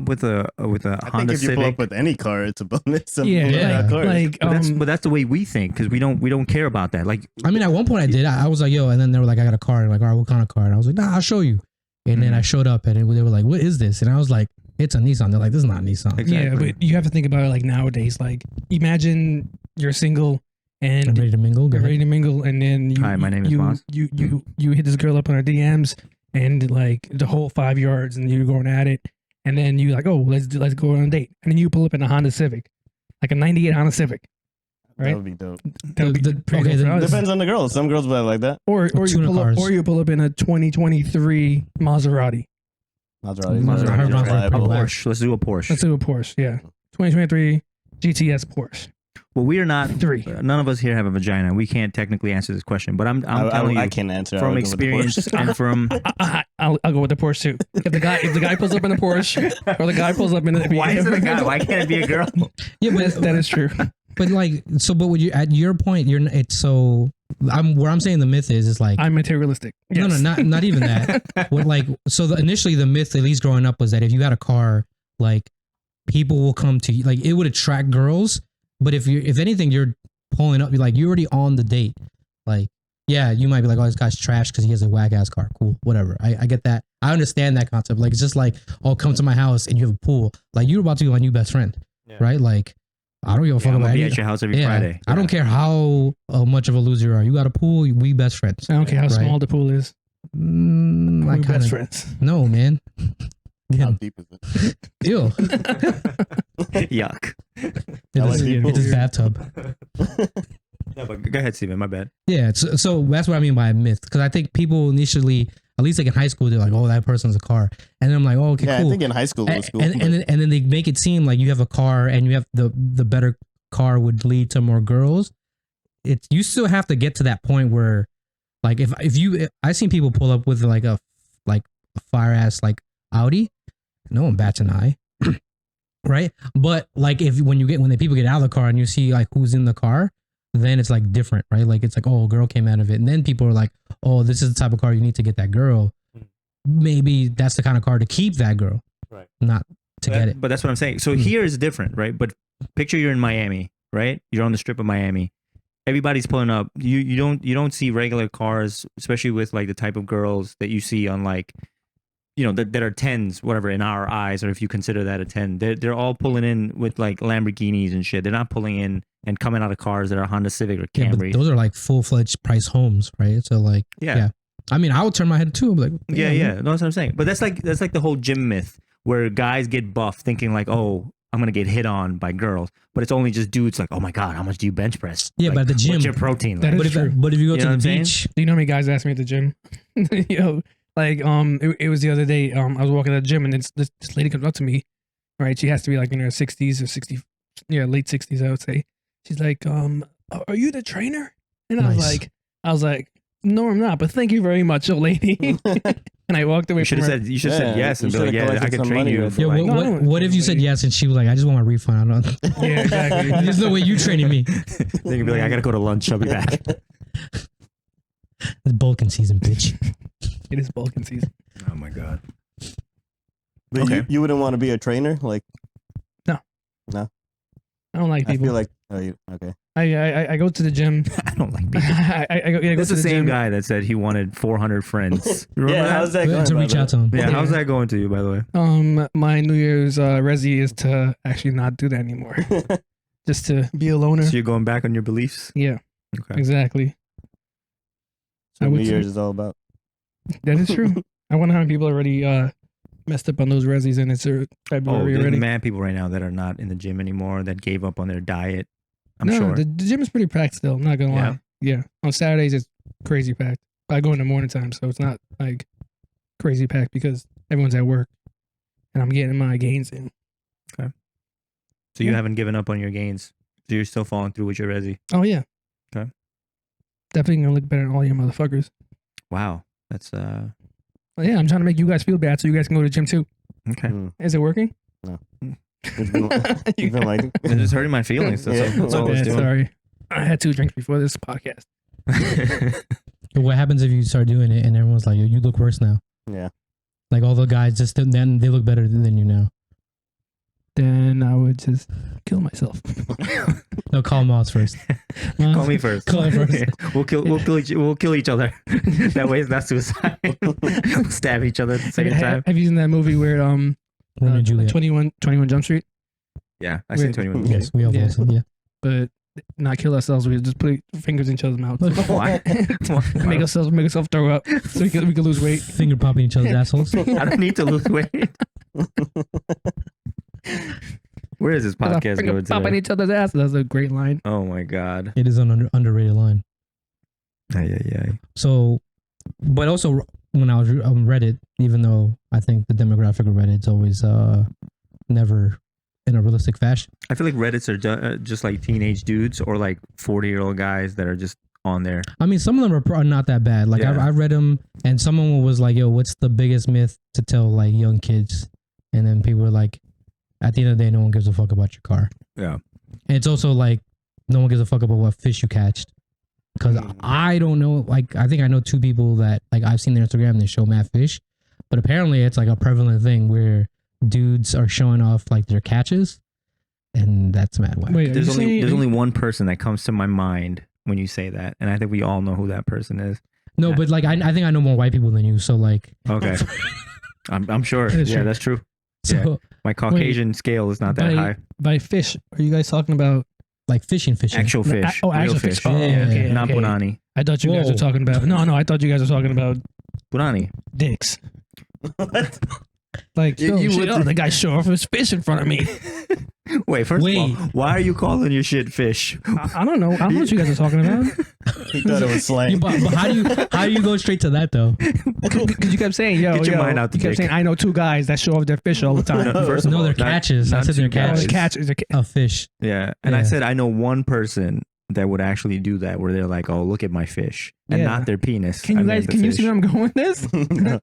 Speaker 4: with a
Speaker 3: I
Speaker 4: Honda
Speaker 3: think if you pull
Speaker 4: Civic,
Speaker 3: up with any car, it's a bonus. Some
Speaker 5: Yeah,
Speaker 3: people are not cars.
Speaker 5: like
Speaker 4: but that's the way we think because we don't care about that. Like
Speaker 2: I mean, at one point I did. I was like, yo, and then they were like, I got a car. And like, all right, what kind of car? And I was like, nah, I'll show you. And then I showed up and they were like, what is this? And I was like, it's a Nissan. They're like, this is not a Nissan.
Speaker 4: Exactly.
Speaker 5: yeah, but you have to think about it like nowadays. Like imagine you're single and
Speaker 2: I'm ready to mingle. Go
Speaker 5: you're
Speaker 2: ahead.
Speaker 5: ready to mingle, and then you
Speaker 4: Hi, my name is Moss.
Speaker 5: you hit this girl up on her DMs and like the whole 5 yards, and you're going at it, and then you like, oh, let's go on a date, and then you pull up in a Honda Civic, like a '98 Honda Civic,
Speaker 3: That
Speaker 5: right?
Speaker 3: would be dope.
Speaker 5: That would be pretty
Speaker 2: okay,
Speaker 5: dope for
Speaker 2: then
Speaker 5: us.
Speaker 3: Depends on the girl. Some girls will like that.
Speaker 5: Or you
Speaker 2: tuner
Speaker 5: pull
Speaker 2: cars.
Speaker 5: up, or you pull up in a 2023 Maserati.
Speaker 3: Maserati.
Speaker 2: Maserati.
Speaker 3: is
Speaker 2: Maserati.
Speaker 4: A
Speaker 3: reliable.
Speaker 4: Porsche. Let's do a Porsche.
Speaker 5: Let's do a Porsche, yeah. 2023 GTS Porsche.
Speaker 4: Well, we are not.
Speaker 5: 3.
Speaker 4: None of us here have a vagina. We can't technically answer this question, but I'm telling
Speaker 3: I
Speaker 4: you
Speaker 3: can't answer. I
Speaker 4: from
Speaker 3: would go with the
Speaker 4: experience
Speaker 3: Porsche.
Speaker 4: and from.
Speaker 5: I'll go with the Porsche too. If the guy pulls up in a Porsche, or the guy pulls up in a
Speaker 4: Why is it a guy? Why can't it be a girl?
Speaker 2: Yeah, but
Speaker 5: that is true.
Speaker 2: but like, so, but would you, at your point, it's so, where I'm saying the myth is like,
Speaker 5: I'm materialistic.
Speaker 2: no,
Speaker 5: Yes.
Speaker 2: not even that. What like, so initially the myth, at least growing up, was that if you had a car, like people will come to you, like it would attract girls. But if anything, you're pulling up, you're already on the date. Like, yeah, you might be like, oh, this guy's trash because he has a whack ass car. Cool, whatever. I get that. I understand that concept. Like, it's just like, oh, come to my house and you have a pool. Like, you're about to be my new best friend, right? Like, I don't give a fuck
Speaker 4: I'm
Speaker 2: about
Speaker 4: gonna be
Speaker 2: any-
Speaker 4: at your house every Friday.
Speaker 2: I don't care how much of a loser you are. You got a pool, we best friends.
Speaker 5: I don't care how
Speaker 2: Right.
Speaker 5: small the pool is.
Speaker 2: I
Speaker 5: We're
Speaker 2: kind
Speaker 5: best
Speaker 2: of
Speaker 5: friends.
Speaker 2: no, man.
Speaker 3: How
Speaker 2: Yeah,
Speaker 3: deep is it?
Speaker 2: ew.
Speaker 4: Yuck.
Speaker 2: It's his bathtub.
Speaker 4: No, but go ahead, Steven. My bad.
Speaker 2: Yeah, so that's what I mean by myth. Because I think people initially, at least like in high school, they're like, "Oh, that person's a car," and then I'm like, "Oh, okay,
Speaker 3: Yeah,
Speaker 2: cool."
Speaker 3: I think in high school it was cool.
Speaker 2: and then they make it seem like you have a car, and you have the better car would lead to more girls. It's you still have to get to that point where, like, if I've seen people pull up with like a fire ass like Audi, no one bats an eye. Right, but like when the people get out of the car and you see like who's in the car, then it's like different, right? Like it's like, oh, a girl came out of it, and then people are like, oh, this is the type of car you need to get that girl. Maybe that's the kind of car to keep that girl,
Speaker 4: Right?
Speaker 2: Not to get it.
Speaker 4: But that's what I'm saying. So here is different, right? But picture you're in Miami, right? You're on the strip of Miami. Everybody's pulling up. You don't see regular cars, especially with like the type of girls that you see on like, you know, that are tens, whatever, in our eyes, or if you consider that a 10, they're all pulling in with like Lamborghinis and shit. They're not pulling in and coming out of cars that are Honda Civic or
Speaker 2: Yeah, but
Speaker 4: Camry.
Speaker 2: those are like full-fledged price homes, right? So like,
Speaker 4: Yeah.
Speaker 2: I mean, I would turn my head too. I'm like,
Speaker 4: Yeah. No, that's what I'm saying. But that's like the whole gym myth where guys get buff thinking like, oh, I'm gonna get hit on by girls, but it's only just dudes. Like, oh my god, how much do you bench press?
Speaker 2: Yeah,
Speaker 4: Like,
Speaker 2: but at the gym,
Speaker 4: what's your protein?
Speaker 5: That
Speaker 4: Like?
Speaker 5: is true.
Speaker 2: but if you go
Speaker 4: You
Speaker 2: to
Speaker 4: know
Speaker 2: the
Speaker 4: what I'm saying?
Speaker 2: beach,
Speaker 5: Do you know how many guys asked me at the gym? Like it was the other day. I was walking at the gym and this lady comes up to me. Right, she has to be like in her 60s or 60, late 60s, I would say. She's like, are you the trainer? And I was like, no, I'm not, but thank you very much, old lady. And I walked away
Speaker 4: You should
Speaker 5: from
Speaker 4: have
Speaker 5: her.
Speaker 4: said yes and
Speaker 3: you
Speaker 4: be like,
Speaker 3: should've
Speaker 4: yeah,
Speaker 3: collected
Speaker 4: I can
Speaker 3: some
Speaker 4: train
Speaker 3: money
Speaker 4: you.
Speaker 3: right
Speaker 4: For
Speaker 2: yeah,
Speaker 3: there.
Speaker 4: like,
Speaker 5: No, I
Speaker 2: what,
Speaker 5: don't
Speaker 2: what if you said
Speaker 5: lady.
Speaker 2: yes and she was like, I just want a refund? I don't.
Speaker 5: Yeah, exactly.
Speaker 2: There's no way you training me.
Speaker 4: they can be like, I gotta go to lunch. I'll be back.
Speaker 2: It's bulking season, bitch.
Speaker 5: It is bulking season.
Speaker 4: Oh my god.
Speaker 3: But
Speaker 4: Okay.
Speaker 3: you wouldn't want to be a trainer? Like,
Speaker 5: I don't like
Speaker 3: I
Speaker 5: people.
Speaker 3: feel like, oh, you, okay.
Speaker 5: I go to the gym.
Speaker 4: I don't like people.
Speaker 5: I go
Speaker 4: That's
Speaker 5: to
Speaker 4: the
Speaker 5: the
Speaker 4: same
Speaker 5: gym.
Speaker 4: guy that said he wanted 400 friends. Remember
Speaker 3: Yeah,
Speaker 4: that?
Speaker 3: how's that going?
Speaker 2: To
Speaker 3: by
Speaker 2: reach
Speaker 3: the
Speaker 2: out to him.
Speaker 4: Yeah, how's
Speaker 5: Yeah.
Speaker 4: that going to you, by the way?
Speaker 5: My New Year's resi is to actually not do that anymore.
Speaker 3: way?
Speaker 5: Just to be a loner.
Speaker 4: So you're going back on your beliefs?
Speaker 5: Yeah,
Speaker 4: Okay.
Speaker 5: exactly.
Speaker 3: So
Speaker 5: I would
Speaker 3: New
Speaker 5: say-
Speaker 3: Year's is all about.
Speaker 5: That is true. I wonder how many people already messed up on those resis and it's
Speaker 4: Oh,
Speaker 5: February
Speaker 4: there's
Speaker 5: already.
Speaker 4: mad people right now that are not in the gym anymore that gave up on their diet. I'm
Speaker 5: no,
Speaker 4: sure.
Speaker 5: the gym is pretty packed still. I'm not gonna
Speaker 4: Yeah.
Speaker 5: lie. Yeah, on Saturdays it's crazy packed. I go in the morning time, so it's not like crazy packed because everyone's at work, and I'm getting my gains in.
Speaker 4: So you
Speaker 5: Yeah.
Speaker 4: haven't given up on your gains. So you're still following through with your resi.
Speaker 5: Oh yeah.
Speaker 4: Okay.
Speaker 5: Definitely gonna look better than all you motherfuckers.
Speaker 4: Wow. That's
Speaker 5: Well, yeah, I'm trying to make you guys feel bad so you guys can go to the gym too.
Speaker 4: okay.
Speaker 3: Mm.
Speaker 5: Is it working?
Speaker 3: It's been, it's been like,
Speaker 4: It's just hurting my feelings. That's,
Speaker 3: Yeah.
Speaker 4: that's all
Speaker 5: My
Speaker 4: it's
Speaker 5: bad,
Speaker 4: doing.
Speaker 5: sorry. I had 2 drinks before this podcast.
Speaker 2: What happens if you start doing it and everyone's like, yo, you look worse now?
Speaker 3: yeah.
Speaker 2: Like all the guys just then they look better than you now.
Speaker 5: Then I would just kill myself.
Speaker 2: No, call Moss first.
Speaker 4: Call me first.
Speaker 2: Call him first.
Speaker 4: We'll kill each other. That way it's not suicide. We'll stab each other at the same time.
Speaker 5: Have you seen that movie where
Speaker 2: Romeo and Juliet.
Speaker 5: 21 Jump Street?
Speaker 4: Yeah, I seen
Speaker 5: Wait.
Speaker 4: 21.
Speaker 2: Yes, we all
Speaker 5: Yeah.
Speaker 2: listen. Yeah.
Speaker 5: But not kill ourselves. We just put fingers in each other's mouths.
Speaker 4: Why?
Speaker 5: make ourselves throw up so we could lose weight.
Speaker 2: Finger popping each other's assholes.
Speaker 4: I don't need to lose weight. Where is this podcast
Speaker 5: Finger
Speaker 4: going
Speaker 5: popping
Speaker 4: today?
Speaker 5: each other's ass. That's a great line.
Speaker 4: Oh my god.
Speaker 2: It is an underrated line.
Speaker 4: Yeah.
Speaker 2: So, but also when I was on Reddit, even though I think the demographic of Reddit's always never in a realistic fashion.
Speaker 4: I feel like Reddits are just like teenage dudes or like 40-year-old guys that are just on there.
Speaker 2: I mean, some of them are not that bad. Like
Speaker 4: Yeah.
Speaker 2: I read them, and someone was like, "Yo, what's the biggest myth to tell like young kids?" And then people were like, "At the end of the day, no one gives a fuck about your car."
Speaker 4: Yeah.
Speaker 2: And it's also like, no one gives a fuck about what fish you catched. Because I don't know, like, I think I know 2 people that, like, I've seen their Instagram, they show mad fish. But apparently it's like a prevalent thing where dudes are showing off, like, their catches. And that's mad whack.
Speaker 5: Wait,
Speaker 4: There's only one person that comes to my mind when you say that, and I think we all know who that person is.
Speaker 2: No, but, like, I think I know more white people than you. So, like,
Speaker 4: Okay. I'm sure.
Speaker 5: That is
Speaker 4: Yeah,
Speaker 5: true.
Speaker 4: that's true.
Speaker 2: so,
Speaker 4: Yeah. My Caucasian scale is not that high.
Speaker 5: By fish, are you guys talking about?
Speaker 2: like, fishing.
Speaker 4: Actual fish.
Speaker 5: Oh,
Speaker 4: Real
Speaker 5: actual fish. Oh,
Speaker 2: Yeah.
Speaker 5: okay,
Speaker 4: Not
Speaker 5: okay.
Speaker 4: punani.
Speaker 5: I thought you guys were
Speaker 2: Whoa.
Speaker 5: talking about. No, I thought you guys were talking about
Speaker 4: Punani.
Speaker 5: dicks.
Speaker 3: What?
Speaker 5: Like,
Speaker 4: You- you would-
Speaker 5: the guy show off his fish in front of me.
Speaker 4: Wait, first of all,
Speaker 2: Wait.
Speaker 4: why are you calling your shit fish?
Speaker 5: I don't know. I don't know what you guys are talking about.
Speaker 3: He thought it was
Speaker 2: Yeah,
Speaker 3: slang.
Speaker 2: but how do you go straight to that, though?
Speaker 5: Because you kept saying, yo,
Speaker 4: Get your mind out the
Speaker 5: you kept
Speaker 4: dick.
Speaker 5: saying, I know 2 guys that show off their fish all the time.
Speaker 4: First of
Speaker 2: No,
Speaker 4: all,
Speaker 2: they're
Speaker 4: not-
Speaker 2: catches. I
Speaker 4: not
Speaker 2: said they're
Speaker 4: two guys.
Speaker 5: Oh,
Speaker 2: catches.
Speaker 5: catch.
Speaker 2: A fish.
Speaker 4: Yeah, and I
Speaker 2: Yeah.
Speaker 4: said I know one person that would actually do that, where they're like, "Oh, look at my fish," and
Speaker 5: Yeah.
Speaker 4: not their penis.
Speaker 5: Can
Speaker 4: I
Speaker 5: you
Speaker 4: meant
Speaker 5: guys?
Speaker 4: the
Speaker 5: Can you
Speaker 4: fish.
Speaker 5: see where I'm going with this?
Speaker 3: No.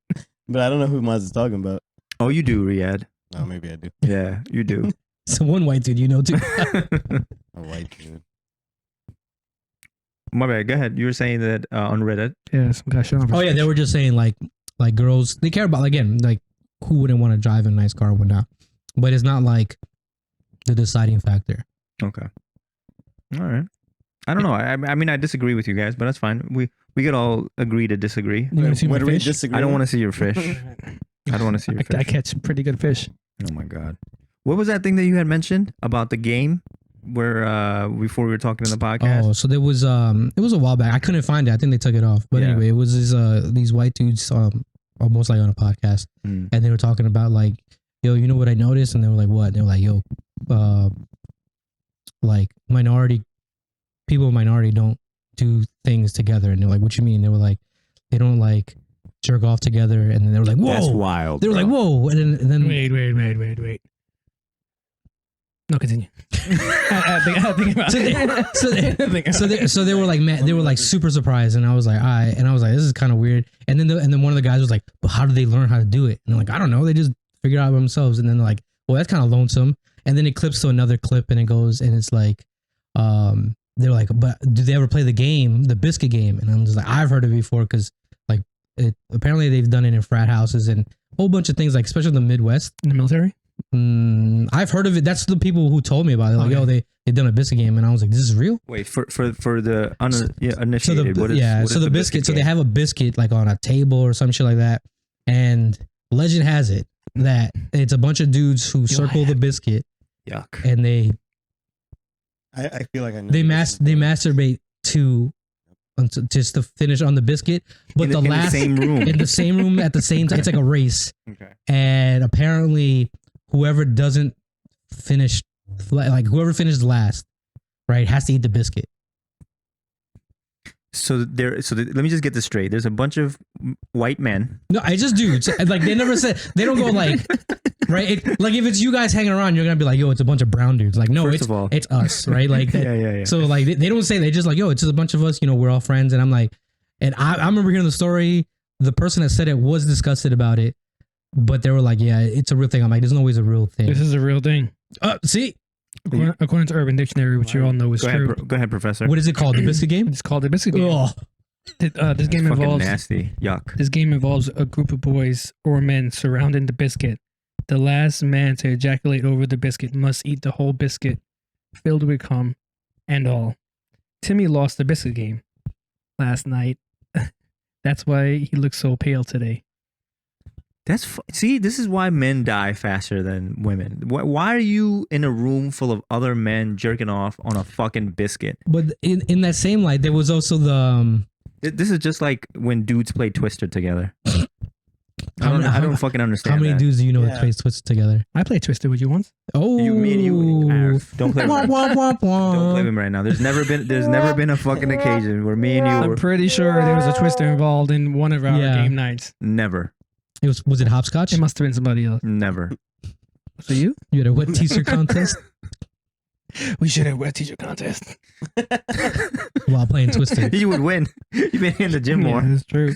Speaker 3: But I don't know who Maz is talking about.
Speaker 4: Oh, you do, Riyadh.
Speaker 3: No, maybe I do.
Speaker 4: Yeah, you do.
Speaker 2: So one white dude, you know, too.
Speaker 3: A white dude.
Speaker 4: My bad. Go ahead. You were saying that on Reddit.
Speaker 5: Yeah, some guy showing off.
Speaker 2: Oh yeah, they were just saying like girls, they care about, again, like who wouldn't want to drive a nice car or whatnot, but it's not like the deciding factor.
Speaker 4: Okay. All right. I don't know. I mean, I disagree with you guys, but that's fine. We could all agree to disagree.
Speaker 5: You want to see
Speaker 3: What
Speaker 5: my
Speaker 3: do we
Speaker 5: fish?
Speaker 3: disagree?
Speaker 4: I don't want
Speaker 3: with?
Speaker 4: to see your fish. I don't want to see your
Speaker 5: I
Speaker 4: fish.
Speaker 5: catch pretty good fish.
Speaker 4: Oh my god. What was that thing that you had mentioned about the game where before we were talking in the podcast?
Speaker 2: Oh, so there was it was a while back. I couldn't find it. I think they took it off. But
Speaker 4: Yeah.
Speaker 2: anyway, it was these white dudes almost like on a podcast,
Speaker 4: Mm.
Speaker 2: and they were talking about like, yo, you know what I noticed? And they were like, what? They were like, yo, like minority people of minority don't do things together, and they're like, what you mean? They were like, they don't like jerk off together, and then they were like, whoa,
Speaker 4: That's wild.
Speaker 2: they were like, whoa, and then
Speaker 5: Wait. No, continue. I think about
Speaker 2: so they were like, man, they were like super surprised, and I was like, this is kind of weird. And then one of the guys was like, but how did they learn how to do it? And they're like, I don't know, they just figured it out by themselves. And then they're like, well, that's kind of lonesome. And then it clips to another clip, and it goes, and it's like, they're like, but do they ever play the biscuit game? And I'm just like, I've heard of it before, because like apparently they've done it in frat houses and a whole bunch of things, like especially in the Midwest.
Speaker 5: in the military.
Speaker 2: I've heard of it. That's the people who told me about it. Like,
Speaker 5: Okay.
Speaker 2: they done a biscuit game, and I was like, this is real.
Speaker 4: Wait, for the uninitiated.
Speaker 2: So the biscuit. So they have a biscuit like on a table or some shit like that, and legend has it that it's a bunch of dudes who circle the biscuit,
Speaker 4: Yuck.
Speaker 2: and they
Speaker 3: I feel like I know.
Speaker 2: masturbate just to finish on the biscuit, but
Speaker 4: in
Speaker 2: the
Speaker 4: the same room.
Speaker 2: in the same room at the same time. It's like a race,
Speaker 4: Okay.
Speaker 2: and apparently whoever doesn't finish, like whoever finishes last, right, has to eat the biscuit.
Speaker 4: So let me just get this straight. There's a bunch of white men.
Speaker 2: No, I just dudes. Like they never said, they don't go like, right? Like if it's you guys hanging around, you're gonna be like, yo, it's a bunch of brown dudes. Like no,
Speaker 4: First of all.
Speaker 2: it's us, right? Like
Speaker 4: Yeah.
Speaker 2: So like they don't say, they just like, yo, it's just a bunch of us. You know, we're all friends. And I'm like, and I remember hearing the story. The person that said it was disgusted about it, but they were like, yeah, it's a real thing. I'm like, there's no way it's a real thing.
Speaker 5: This is a real thing.
Speaker 2: See,
Speaker 5: According to Urban Dictionary, which you all know is true.
Speaker 4: Go ahead, Professor.
Speaker 2: what is it called? The biscuit game?
Speaker 5: It's called the biscuit game.
Speaker 2: Oh,
Speaker 5: This game
Speaker 4: Fucking
Speaker 5: involves
Speaker 4: nasty. Yuck.
Speaker 5: This game involves a group of boys or men surrounding the biscuit. The last man to ejaculate over the biscuit must eat the whole biscuit, filled with cum and all. Timmy lost the biscuit game last night. That's why he looks so pale today.
Speaker 4: See, this is why men die faster than women. Why are you in a room full of other men jerking off on a fucking biscuit?
Speaker 2: but in that same light, there was also the
Speaker 4: This is just like when dudes play Twister together.
Speaker 2: How many-
Speaker 4: I don't fucking understand.
Speaker 2: how many
Speaker 4: that.
Speaker 2: dudes do you know that
Speaker 3: Yeah.
Speaker 2: plays Twisted together?
Speaker 5: I played Twister with you once.
Speaker 2: Oh,
Speaker 4: Me and you, Arif. Don't play with
Speaker 2: Wah,
Speaker 4: him.
Speaker 2: wah, wah, wah.
Speaker 4: Don't play with him right now. There's never been a fucking occasion where me and you
Speaker 5: I'm
Speaker 4: were
Speaker 5: pretty sure there was a Twister involved in one of our
Speaker 2: Yeah.
Speaker 5: game nights.
Speaker 4: never.
Speaker 2: Was it hopscotch?
Speaker 5: It must have been somebody else.
Speaker 4: Never.
Speaker 5: So you?
Speaker 2: You had a wet t-shirt contest
Speaker 5: We should have a teacher contest.
Speaker 2: while playing Twisted.
Speaker 4: You would win. You've been in the gym more.
Speaker 5: Yeah, that's true.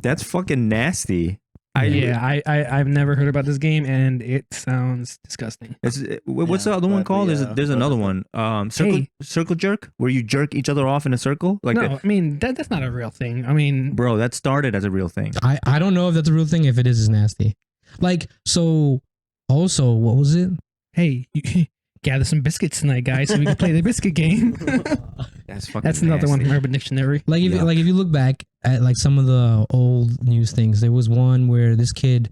Speaker 4: That's fucking nasty.
Speaker 5: I've never heard about this game, and it sounds disgusting.
Speaker 4: What's the
Speaker 3: Yeah,
Speaker 4: other one
Speaker 3: but
Speaker 4: called?
Speaker 3: the,
Speaker 4: There's another one. Circle jerk, where you jerk each other off in a circle. Like
Speaker 5: No,
Speaker 4: that.
Speaker 5: I mean that's not a real thing. I mean,
Speaker 4: Bro, that started as a real thing.
Speaker 2: I don't know if that's a real thing. If it is, it's nasty. Like, so also, what was it?
Speaker 5: hey, you gather some biscuits tonight, guys, so we can play the biscuit game.
Speaker 4: That's fucking.
Speaker 5: That's another one
Speaker 4: nasty.
Speaker 5: from Urban Dictionary.
Speaker 2: Like if
Speaker 4: Yeah.
Speaker 2: like if you look back at like some of the old news things, there was one where this kid,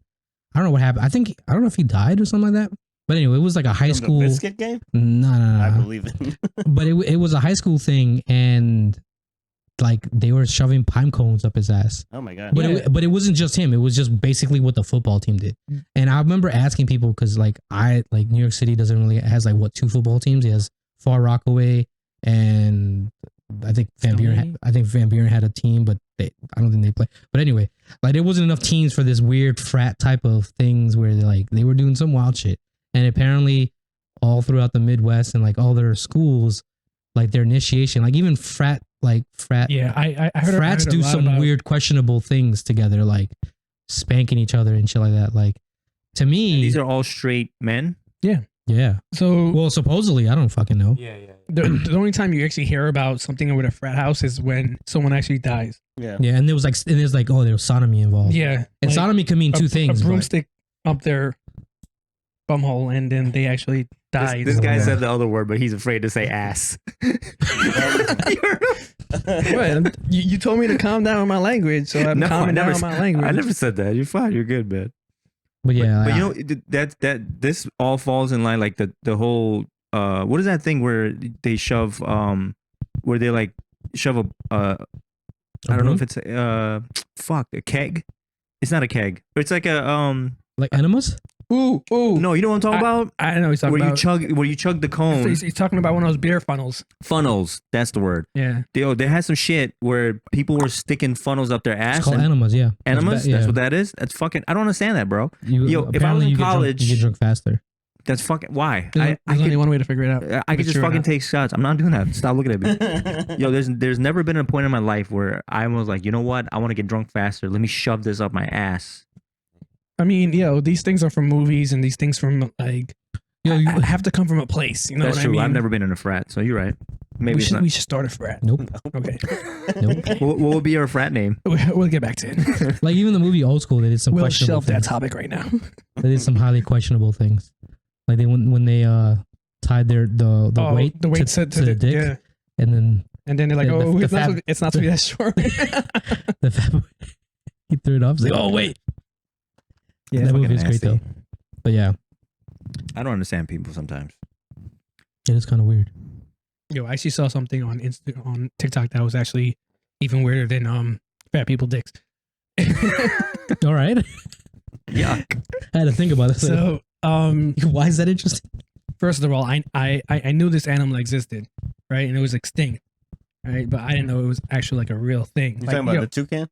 Speaker 2: I don't know what happened. I don't know if he died or something like that. But anyway, it was like a high
Speaker 3: From
Speaker 2: school.
Speaker 3: the biscuit game?
Speaker 2: No.
Speaker 3: I believe it.
Speaker 2: But it was a high school thing, and like they were shoving pine cones up his ass.
Speaker 3: Oh my god.
Speaker 2: But it wasn't just him. It was just basically what the football team did. And I remember asking people, because like New York City doesn't really has like what, 2 football teams. It has Far Rockaway and I think Van Buren had a team, but I don't think they play. But anyway, like there wasn't enough teams for this weird frat type of things where they were doing some wild shit. And apparently all throughout the Midwest and like all their schools, like their initiation, like even frat.
Speaker 5: Yeah, I heard
Speaker 2: Frats
Speaker 5: I heard a
Speaker 2: do
Speaker 5: lot
Speaker 2: some
Speaker 5: about-
Speaker 2: weird, questionable things together, like spanking each other and shit like that. Like to me,
Speaker 4: And these are all straight men.
Speaker 2: yeah.
Speaker 5: So
Speaker 2: Well, supposedly, I don't fucking know.
Speaker 4: Yeah.
Speaker 5: the only time you actually hear about something with a frat house is when someone actually dies.
Speaker 3: Yeah.
Speaker 2: Yeah, and there was oh, there was sodomy involved.
Speaker 5: Yeah,
Speaker 2: and
Speaker 5: like
Speaker 2: sodomy can mean two things.
Speaker 5: A
Speaker 2: but-
Speaker 5: broomstick up their bumhole, and then they actually died.
Speaker 4: This guy
Speaker 2: Yeah.
Speaker 4: said the other word, but he's afraid to say ass.
Speaker 5: What? You told me to calm down on my language, so I'm
Speaker 4: No,
Speaker 5: calming
Speaker 4: I never
Speaker 5: down on
Speaker 4: s-
Speaker 5: my language.
Speaker 4: I never said that. You're fine. You're good, man.
Speaker 2: But yeah,
Speaker 4: But you know that this all falls in line, like the whole what is that thing where they shove where they like shove a I don't know if it's a keg. It's not a keg. It's like a
Speaker 2: like enemas.
Speaker 5: Ooh.
Speaker 4: No, you know what I'm talking about?
Speaker 5: I know he's talking
Speaker 4: Where
Speaker 5: about.
Speaker 4: you chug the cone.
Speaker 5: He's talking about one of those beer funnels.
Speaker 4: Funnels. That's the word.
Speaker 5: Yeah.
Speaker 4: They had some shit where people were sticking funnels up their ass.
Speaker 2: It's called
Speaker 4: and-
Speaker 2: enemas, yeah.
Speaker 4: Enemas?
Speaker 2: Yeah.
Speaker 4: That's what that is? That's fucking... I don't understand that, bro. Yo, if I was
Speaker 2: apparently
Speaker 4: in
Speaker 2: you get drunk-
Speaker 4: college...
Speaker 2: you get drunk faster.
Speaker 4: That's fucking... Why?
Speaker 5: There's only one way to figure it out.
Speaker 4: I could just
Speaker 5: True or
Speaker 4: fucking
Speaker 5: not.
Speaker 4: take shots. I'm not doing that. Stop looking at me. Yo, there's never been a point in my life where I was like, you know what? I want to get drunk faster. Let me shove this up my ass.
Speaker 5: I mean, these things are from movies, and these things from like
Speaker 2: You
Speaker 5: have to come from a place. You know
Speaker 4: That's
Speaker 5: what
Speaker 4: true.
Speaker 5: I mean?
Speaker 4: I've never been in a frat, so you're right. Maybe
Speaker 5: We
Speaker 4: it's not.
Speaker 5: should start a frat.
Speaker 2: nope,
Speaker 5: Okay,
Speaker 2: nope.
Speaker 4: What would be your frat name?
Speaker 5: we'll get back to it.
Speaker 2: Like even the movie Old School, they did some
Speaker 5: We'll
Speaker 2: questionable
Speaker 5: shelve that
Speaker 2: things.
Speaker 5: topic right now.
Speaker 2: They did some highly questionable things. Like they when they tied the weight
Speaker 5: the weight
Speaker 2: to the dick,
Speaker 5: yeah.
Speaker 2: and then
Speaker 5: And then they're like,
Speaker 2: The- the fab-
Speaker 5: it's not to be that short.
Speaker 2: the fat he threw it up. It's like, oh wait,
Speaker 4: Yeah,
Speaker 2: that movie is great though. But yeah,
Speaker 4: I don't understand people sometimes.
Speaker 2: it is kind of weird.
Speaker 5: Yo, I actually saw something on on TikTok that was actually even weirder than fat people dicks.
Speaker 2: All right,
Speaker 4: Yuck.
Speaker 2: I had to think about it.
Speaker 5: So
Speaker 2: Why is that interesting?
Speaker 5: first of all, I knew this animal existed, right? And it was extinct, right? But I didn't know it was actually like a real thing.
Speaker 3: You
Speaker 5: Like,
Speaker 3: talking about the toucan?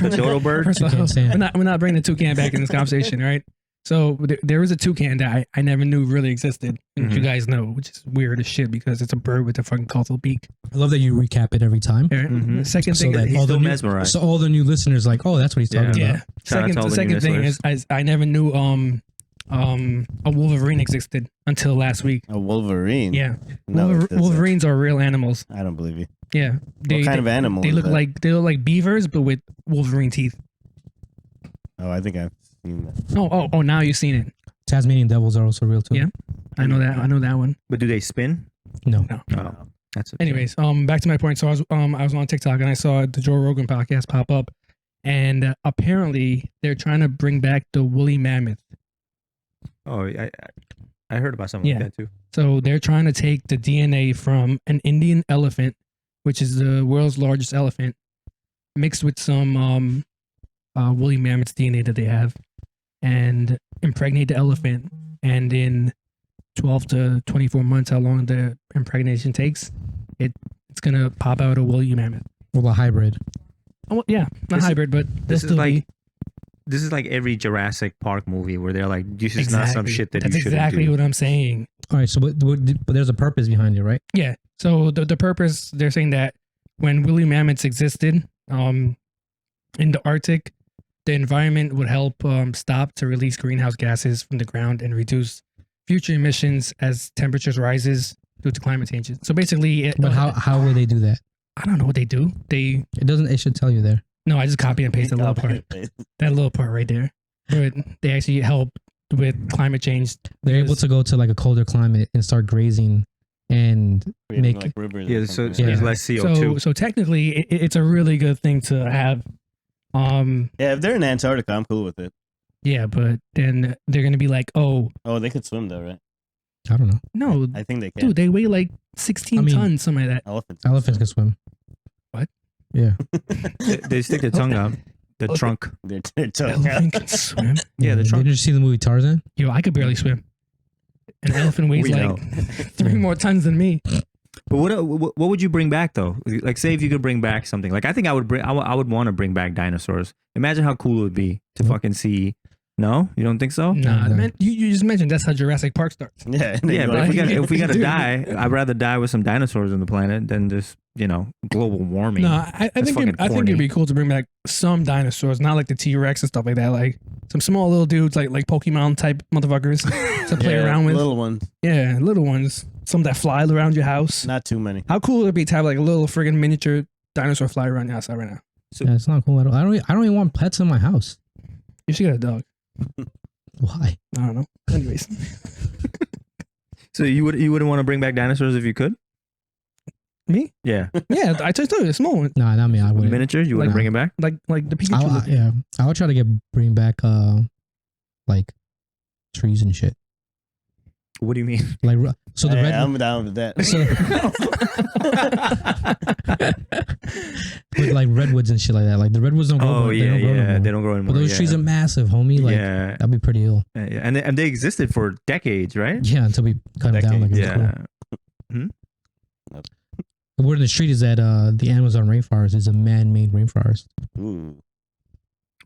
Speaker 4: Dodo bird?
Speaker 5: First of all,
Speaker 2: Toucan Sam.
Speaker 5: we're not bringing the toucan back in this conversation, right? So there was a toucan that I never knew really existed, and you
Speaker 4: Mhm.
Speaker 5: guys know, which is weird as shit because it's a bird with a fucking colorful beak.
Speaker 2: I love that you recap it every time.
Speaker 5: Right?
Speaker 4: Mhm.
Speaker 5: The second
Speaker 2: So
Speaker 5: thing,
Speaker 2: that
Speaker 4: He's
Speaker 2: all the
Speaker 4: still
Speaker 2: new,
Speaker 4: mesmerized.
Speaker 2: so all the new listeners like, oh, that's what he's talking
Speaker 5: yeah.
Speaker 2: about.
Speaker 4: Shout out to all
Speaker 5: The
Speaker 4: the new
Speaker 5: second thing
Speaker 4: listeners.
Speaker 5: is I never knew a Wolverine existed until last week.
Speaker 3: A wolverine?
Speaker 5: Yeah,
Speaker 3: No, it doesn't.
Speaker 5: Wolverines are real animals.
Speaker 3: I don't believe you.
Speaker 5: Yeah,
Speaker 3: What kind of animal?
Speaker 5: They
Speaker 3: is
Speaker 5: look
Speaker 3: that?
Speaker 5: like beavers, but with Wolverine teeth.
Speaker 3: Oh, I think I've seen that.
Speaker 5: Oh! Now you've seen it.
Speaker 2: Tasmanian devils are also real too.
Speaker 5: Yeah. I know that one.
Speaker 4: But do they spin?
Speaker 2: No.
Speaker 5: No.
Speaker 4: Oh, that's okay.
Speaker 5: Anyways, back to my point. So I was on TikTok and I saw the Joe Rogan podcast pop up, and apparently they're trying to bring back the woolly mammoth.
Speaker 4: Oh, I heard about something
Speaker 5: Yeah.
Speaker 4: like that too.
Speaker 5: So they're trying to take the DNA from an Indian elephant, which is the world's largest elephant, mixed with some woolly mammoth's DNA that they have, and impregnate the elephant. And in 12 to 24 months, how long the impregnation takes, it's gonna pop out a woolly mammoth.
Speaker 2: Well, a hybrid.
Speaker 5: Oh yeah, not
Speaker 4: This-
Speaker 5: hybrid, but they'll
Speaker 4: This is
Speaker 5: still
Speaker 4: like
Speaker 5: be
Speaker 4: this is like every Jurassic Park movie where they're like, this is not some shit that
Speaker 5: That's
Speaker 4: you shouldn't
Speaker 5: exactly
Speaker 4: do.
Speaker 5: what I'm saying.
Speaker 2: All right, so but there's a purpose behind it, right?
Speaker 5: Yeah. So the purpose, they're saying that when woolly mammoths existed in the Arctic, the environment would help stop to release greenhouse gases from the ground and reduce future emissions as temperatures rises due to climate changes. So basically,
Speaker 2: But how will they do that?
Speaker 5: I don't know what they do. They
Speaker 2: It doesn't. It should tell you there.
Speaker 5: no, I just copy and paste that little part. That little part right there. But they actually help with climate change.
Speaker 2: They're able to go to like a colder climate and start grazing and
Speaker 3: Creating,
Speaker 2: make
Speaker 3: like rivers.
Speaker 4: Yeah,
Speaker 3: or
Speaker 4: so
Speaker 3: something.
Speaker 4: there's
Speaker 2: Yeah.
Speaker 4: less CO2.
Speaker 5: So technically, it's a really good thing to have.
Speaker 3: Yeah, if they're in Antarctica, I'm cool with it.
Speaker 5: Yeah, but then they're gonna be like, oh
Speaker 3: Oh, they could swim though, right?
Speaker 2: I don't know.
Speaker 5: no,
Speaker 3: I think they can.
Speaker 5: dude, they weigh like 16
Speaker 2: I mean-
Speaker 5: tons, something like that.
Speaker 3: Elephants.
Speaker 2: Elephants can swim.
Speaker 5: What?
Speaker 2: Yeah.
Speaker 4: They stick their tongue out. The
Speaker 5: Okay.
Speaker 4: trunk.
Speaker 3: They're tongue
Speaker 5: Elephant can swim.
Speaker 4: Yeah, the trunk.
Speaker 2: Did you see the movie Tarzan?
Speaker 5: Yo, I could barely swim. An elephant weighs
Speaker 4: We
Speaker 5: like
Speaker 4: know.
Speaker 5: 3 more tons than me.
Speaker 4: But what would you bring back though? Like, say if you could bring back something. Like, I think I would bring. I would want to bring back dinosaurs. Imagine how cool it would be to
Speaker 2: Nope.
Speaker 4: fucking see. No, you don't think so?
Speaker 5: Nah,
Speaker 2: no.
Speaker 5: man, you just mentioned that's how Jurassic Park starts.
Speaker 3: Yeah, and then
Speaker 4: Yeah,
Speaker 3: you
Speaker 4: but
Speaker 3: go,
Speaker 4: if we gotta
Speaker 5: Dude.
Speaker 4: die, I'd rather die with some dinosaurs on the planet than just global warming.
Speaker 5: No, I
Speaker 4: That's
Speaker 5: think
Speaker 4: fucking
Speaker 5: I think
Speaker 4: corny.
Speaker 5: it'd be cool to bring back some dinosaurs, not like the T-Rex and stuff like that. Like some small little dudes, like Pokemon type motherfuckers to play
Speaker 3: yeah,
Speaker 5: around with.
Speaker 3: little ones,
Speaker 5: Yeah, little ones. Some that fly around your house.
Speaker 3: not too many.
Speaker 5: How cool would it be to have like a little friggin' miniature dinosaur fly around your house right now?
Speaker 2: Yeah, it's not cool at all. I don't even want pets in my house.
Speaker 5: You should get a dog.
Speaker 2: Why?
Speaker 5: I don't know. Anyways,
Speaker 4: So you wouldn't want to bring back dinosaurs if you could?
Speaker 5: me?
Speaker 4: Yeah,
Speaker 5: Yeah, I told you, a small one,
Speaker 2: Nah, not me. I wouldn't.
Speaker 4: miniatures. You wouldn't
Speaker 2: Like-
Speaker 4: bring it back?
Speaker 5: like the Pikachu.
Speaker 2: Yeah, I would try to bring back like trees and shit.
Speaker 4: What do you mean?
Speaker 2: Like, so the red.
Speaker 3: I'm down with that.
Speaker 2: With like redwoods and shit like that. Like the redwoods don't grow.
Speaker 4: Oh
Speaker 2: they
Speaker 4: yeah,
Speaker 2: don't grow
Speaker 4: yeah.
Speaker 2: anymore.
Speaker 4: They don't grow anymore.
Speaker 2: But those
Speaker 4: yeah.
Speaker 2: trees are massive, homie. Like
Speaker 4: yeah.
Speaker 2: that'd be pretty ill.
Speaker 4: Yeah, yeah. And they existed for decades, right?
Speaker 2: Yeah, until we cut them down. Like it was
Speaker 4: Yeah.
Speaker 2: cool. The word in the street is that the Amazon rainforest is a man-made rainforest.
Speaker 3: Ooh.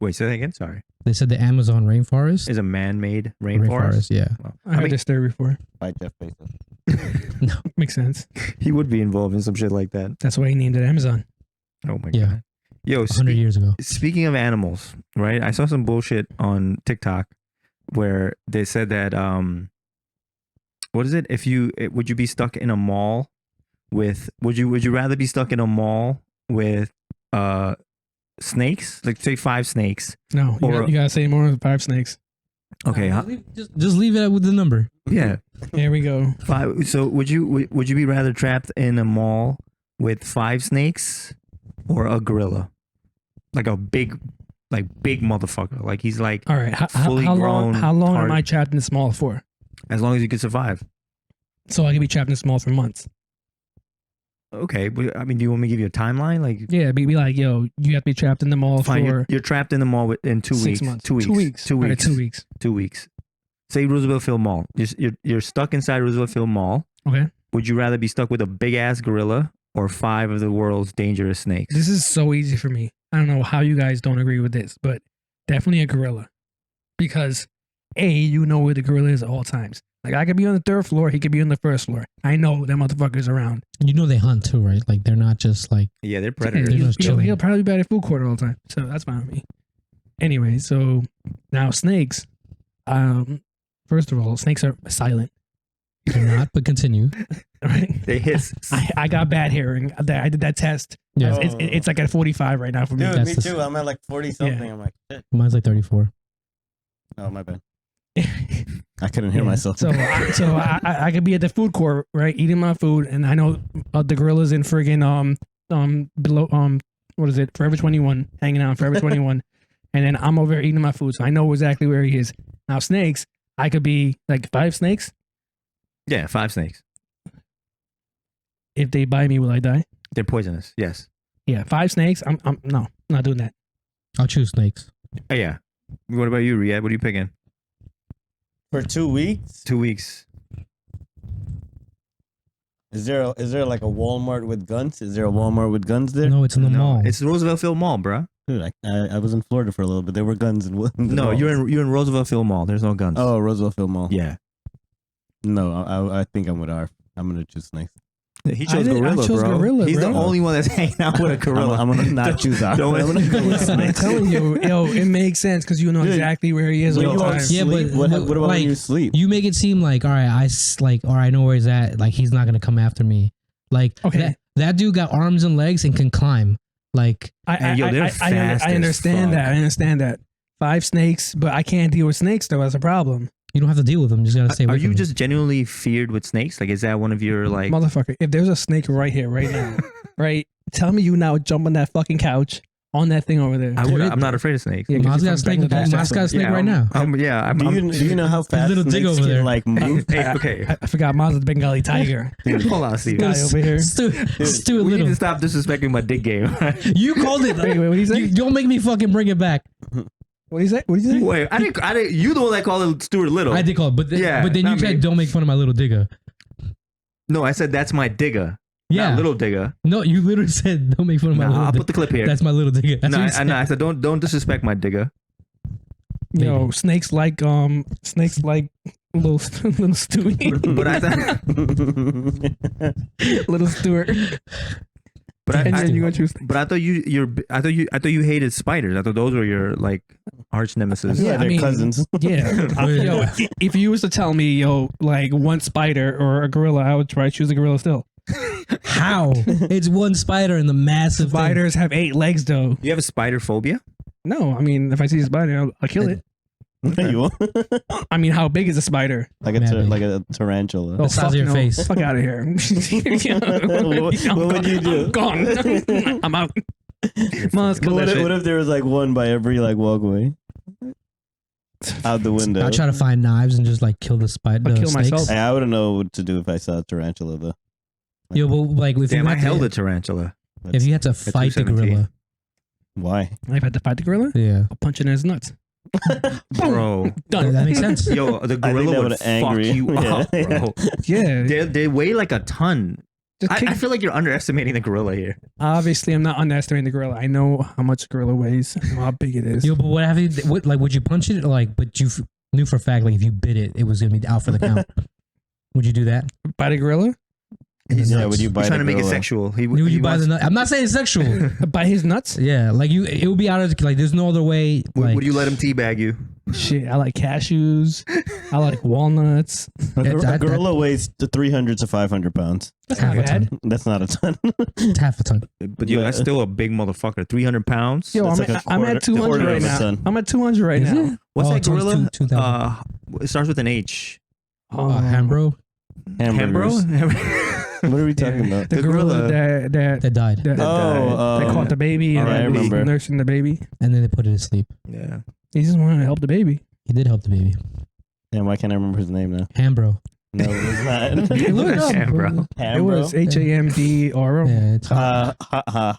Speaker 4: Wait, say that again. Sorry.
Speaker 2: They said the Amazon rainforest
Speaker 4: Is a man-made rainforest.
Speaker 2: Yeah.
Speaker 4: Well,
Speaker 5: I heard this theory before.
Speaker 3: By Jeff Bezos.
Speaker 5: Makes sense.
Speaker 4: he would be involved in some shit like that.
Speaker 5: That's why he named it Amazon.
Speaker 4: Oh my
Speaker 2: Yeah.
Speaker 4: god. Yo,
Speaker 2: 100 years ago.
Speaker 4: speaking of animals, right? I saw some bullshit on TikTok where they said that what is it? Would you be stuck in a mall with would you rather be stuck in a mall with snakes? Like say 5 snakes.
Speaker 5: No, you gotta say more than 5 snakes.
Speaker 4: Okay.
Speaker 2: Just leave it with the number.
Speaker 4: Yeah.
Speaker 5: Here we go.
Speaker 4: 5. So would you be rather trapped in a mall with 5 snakes or a gorilla? Like a big motherfucker. Like he's like
Speaker 5: All right.
Speaker 4: fully grown.
Speaker 5: How long
Speaker 4: hard-
Speaker 5: am I trapped in the small for?
Speaker 4: As long as you can survive.
Speaker 5: So I can be trapped in the small for months.
Speaker 4: Okay, but I mean, do you want me to give you a timeline? Like,
Speaker 5: Yeah, be like, yo, you have to be trapped in the mall
Speaker 4: fine,
Speaker 5: for
Speaker 4: you're trapped in the mall in 2
Speaker 5: 6
Speaker 4: weeks.
Speaker 5: months.
Speaker 4: 2 weeks.
Speaker 5: 2 weeks.
Speaker 4: 2
Speaker 5: All right,
Speaker 4: weeks.
Speaker 5: 2 weeks.
Speaker 4: 2 weeks. Say Roosevelt Field Mall. You're stuck inside Roosevelt Field Mall.
Speaker 5: Okay.
Speaker 4: Would you rather be stuck with a big ass gorilla or 5 of the world's dangerous snakes?
Speaker 5: This is so easy for me. I don't know how you guys don't agree with this, but definitely a gorilla. Because you know where the gorilla is at all times. Like I could be on the 3rd floor, he could be on the 1st floor. I know that motherfucker's around.
Speaker 2: You know they hunt too, right? Like they're not just like
Speaker 4: Yeah, they're
Speaker 5: Yeah,
Speaker 4: predators.
Speaker 2: They're just chilling.
Speaker 5: he'll probably be at a food court all the time. So that's fine with me. Anyway, so now snakes. First of all, snakes are silent.
Speaker 2: they're not, but continue.
Speaker 5: Right?
Speaker 4: They hiss.
Speaker 5: I got bad hearing. I did that test.
Speaker 2: Yeah.
Speaker 5: It's like at 45 right now for me.
Speaker 3: Dude,
Speaker 2: That's
Speaker 3: me
Speaker 2: the-
Speaker 3: too. I'm at like 40 something.
Speaker 5: Yeah.
Speaker 3: I'm like, shit.
Speaker 2: Mine's like 34.
Speaker 3: Oh, my bad. I couldn't hear
Speaker 5: Yeah.
Speaker 3: myself.
Speaker 5: So I could be at the food court, right, eating my food, and I know the gorilla's in friggin' below what is it, Forever 21, hanging out in Forever 21, and then I'm over here eating my food, so I know exactly where he is. Now snakes, I could be like 5 snakes.
Speaker 4: Yeah, 5 snakes.
Speaker 5: If they bite me, will I die?
Speaker 4: They're poisonous. Yes.
Speaker 5: Yeah, 5 snakes. I'm no, not doing that.
Speaker 2: I'll choose snakes.
Speaker 4: Oh, yeah. What about you, Riyadh? What are you picking?
Speaker 3: For 2 weeks?
Speaker 4: 2 weeks.
Speaker 3: Is there like a Walmart with guns? Is there a Walmart with guns there?
Speaker 2: No, it's in the mall.
Speaker 4: It's Roosevelt Field Mall, bruh.
Speaker 3: Dude, I was in Florida for a little bit. There were guns in the
Speaker 4: No,
Speaker 3: malls.
Speaker 4: you're in Roosevelt Field Mall. There's no guns.
Speaker 3: Oh, Roosevelt Field Mall.
Speaker 4: Yeah.
Speaker 3: No, I think I'm with Arf. I'm gonna choose snakes.
Speaker 4: He chose
Speaker 5: I
Speaker 4: gorilla,
Speaker 5: chose
Speaker 4: bro.
Speaker 5: gorilla,
Speaker 4: He's
Speaker 5: bro.
Speaker 4: the only one that's hanging out with a gorilla.
Speaker 3: I'm gonna not choose Arf.
Speaker 4: Don't-
Speaker 3: I'm gonna go with
Speaker 5: I'm
Speaker 3: snakes.
Speaker 5: telling you, it makes sense because you know
Speaker 3: Dude,
Speaker 5: exactly where he is
Speaker 3: When
Speaker 5: all
Speaker 3: you
Speaker 5: the
Speaker 3: on
Speaker 5: time.
Speaker 2: Yeah,
Speaker 3: sleep,
Speaker 2: but-
Speaker 3: what about
Speaker 2: like,
Speaker 3: when you sleep?
Speaker 2: You make it seem like, all right, or I know where he's at. Like he's not gonna come after me. Like
Speaker 5: Okay.
Speaker 2: that dude got arms and legs and can climb. Like
Speaker 4: And yo, they're fast
Speaker 5: I
Speaker 4: as
Speaker 5: understand
Speaker 4: fuck.
Speaker 5: that. I understand that. 5 snakes, but I can't deal with snakes though. That's a problem.
Speaker 2: you don't have to deal with them. You just gotta stay
Speaker 4: Are
Speaker 2: away
Speaker 4: you
Speaker 2: from them.
Speaker 4: just genuinely feared with snakes? Like, is that one of your like?
Speaker 5: Motherfucker, if there's a snake right here, right now, right? Tell me you now jump on that fucking couch on that thing over there.
Speaker 4: I'm not afraid of snakes.
Speaker 5: Yeah,
Speaker 2: Maz
Speaker 5: you're
Speaker 2: got a snake.
Speaker 5: from Bangladesh.
Speaker 2: Maz got a snake right now.
Speaker 3: Do you know how fast
Speaker 2: little dig
Speaker 3: snakes
Speaker 2: over there.
Speaker 3: can like move?
Speaker 4: Hey, okay.
Speaker 5: I forgot Maz's the Bengali tiger.
Speaker 4: Hold on, Steve.
Speaker 5: Guy over here.
Speaker 2: Stu
Speaker 4: We need
Speaker 2: little.
Speaker 4: to stop disrespecting my dick game.
Speaker 2: You called it.
Speaker 5: Wait, what do you say?
Speaker 2: You don't make me fucking bring it back.
Speaker 5: What do you say? What do you say?
Speaker 4: Wait, I didn't. You the one that called it Stuart Little.
Speaker 2: I did call it, but then,
Speaker 4: Yeah,
Speaker 2: but then you
Speaker 4: not
Speaker 2: said
Speaker 4: me.
Speaker 2: don't make fun of my little digger.
Speaker 4: No, I said that's my digger.
Speaker 2: Yeah,
Speaker 4: Not little digger.
Speaker 2: no, you literally said don't make fun of my
Speaker 4: Nah,
Speaker 2: little
Speaker 4: I'll
Speaker 2: digger.
Speaker 4: put the clip here.
Speaker 2: That's my little digger. That's
Speaker 4: No,
Speaker 2: what you said.
Speaker 4: I said don't disrespect my digger.
Speaker 5: Yo, snakes like little little Stewie,
Speaker 4: But I thought,
Speaker 5: little Stuart,
Speaker 4: but
Speaker 5: and
Speaker 4: I,
Speaker 5: then you gonna choose.
Speaker 4: but I thought you hated spiders. I thought those were your like arch nemesis.
Speaker 5: Yeah,
Speaker 3: Yeah,
Speaker 5: I
Speaker 3: they're
Speaker 5: mean-
Speaker 3: cousins.
Speaker 5: Yeah, yo, if you was to tell me, yo, like one spider or a gorilla, I would try to choose a gorilla still.
Speaker 2: How? It's one spider and the massive thing.
Speaker 5: Spiders have 8 legs though.
Speaker 4: You have a spider phobia?
Speaker 5: No, I mean if I see a spider, I'll kill it.
Speaker 3: You want?
Speaker 5: I mean, how big is a spider?
Speaker 3: like a tarantula.
Speaker 2: The size of your
Speaker 5: no.
Speaker 2: face.
Speaker 5: Fuck out of here.
Speaker 3: What would you do?
Speaker 5: I'm gone. I'm out. Mom, let's kill
Speaker 3: What
Speaker 5: that
Speaker 3: if,
Speaker 5: shit.
Speaker 3: what if there was like one by every like walkway? out the window.
Speaker 2: I try to find knives and just like kill the spider.
Speaker 5: I'll kill
Speaker 2: snakes.
Speaker 5: myself.
Speaker 3: Hey, I wouldn't know what to do if I saw a tarantula though.
Speaker 2: Yo, but like if
Speaker 4: Damn,
Speaker 2: you
Speaker 4: I
Speaker 2: had
Speaker 4: held
Speaker 2: to,
Speaker 4: a tarantula.
Speaker 2: if you had to fight the
Speaker 4: 217.
Speaker 2: gorilla,
Speaker 3: Why?
Speaker 5: I've had to fight the gorilla.
Speaker 2: yeah,
Speaker 5: I'll punch it in his nuts.
Speaker 4: Bro.
Speaker 2: that, that makes sense.
Speaker 4: Yo, the
Speaker 3: I think
Speaker 4: gorilla
Speaker 3: that
Speaker 4: would
Speaker 3: would
Speaker 4: fuck
Speaker 3: angry.
Speaker 4: you
Speaker 3: Yeah.
Speaker 4: up, bro.
Speaker 5: Yeah.
Speaker 4: They weigh like a ton.
Speaker 5: Just kick
Speaker 4: I feel like you're underestimating the gorilla here.
Speaker 5: Obviously, I'm not underestimating the gorilla. I know how much a gorilla weighs, and how big it is.
Speaker 2: Yo, but what have you? What like would you punch it? Or like, but you knew for a fact like if you bit it, it was gonna be out for the count. Would you do that?
Speaker 5: Bite a gorilla?
Speaker 3: Yeah, would you
Speaker 4: He's
Speaker 3: bite
Speaker 4: trying
Speaker 3: a
Speaker 4: to make it
Speaker 3: gorilla?
Speaker 4: sexual. He
Speaker 2: Would you buy
Speaker 4: wants-
Speaker 2: the nut? I'm not saying sexual.
Speaker 5: Bite his nuts?
Speaker 2: Yeah, like it would be out of like. There's no other way. Like,
Speaker 4: would you let him teabag you?
Speaker 5: Shit, I like cashews. I like walnuts.
Speaker 3: A gorilla weighs 300 to 500 pounds.
Speaker 5: That's
Speaker 2: half
Speaker 5: not
Speaker 2: a ton?
Speaker 5: bad.
Speaker 3: That's not a ton.
Speaker 2: It's half a ton.
Speaker 4: But yo, that's still a big motherfucker. 300 pounds.
Speaker 5: Yo,
Speaker 3: That's
Speaker 5: I'm,
Speaker 3: like
Speaker 5: at, I'm at 200
Speaker 3: quarter
Speaker 5: right
Speaker 3: of a
Speaker 5: now.
Speaker 3: ton.
Speaker 5: I'm at 200 right
Speaker 2: Is
Speaker 5: now.
Speaker 2: it?
Speaker 4: What's
Speaker 2: Oh,
Speaker 4: that
Speaker 2: it's almost
Speaker 4: gorilla?
Speaker 2: 2,000.
Speaker 4: It starts with an H.
Speaker 2: Hambro
Speaker 3: Hamburgers.
Speaker 4: Hambro?
Speaker 3: What are we talking about?
Speaker 5: The gorilla that
Speaker 2: that died,
Speaker 5: that
Speaker 3: Oh,
Speaker 5: they caught the baby and
Speaker 3: I
Speaker 5: then he's
Speaker 3: remember.
Speaker 5: nursing the baby.
Speaker 2: and then they put it to sleep.
Speaker 4: Yeah.
Speaker 5: He just wanted to help the baby.
Speaker 2: He did help the baby.
Speaker 3: Damn, why can't I remember his name now?
Speaker 2: Hambro.
Speaker 3: No, it was not.
Speaker 5: It was.
Speaker 4: Hambro.
Speaker 5: It was HAMDRO.
Speaker 2: Yeah, it's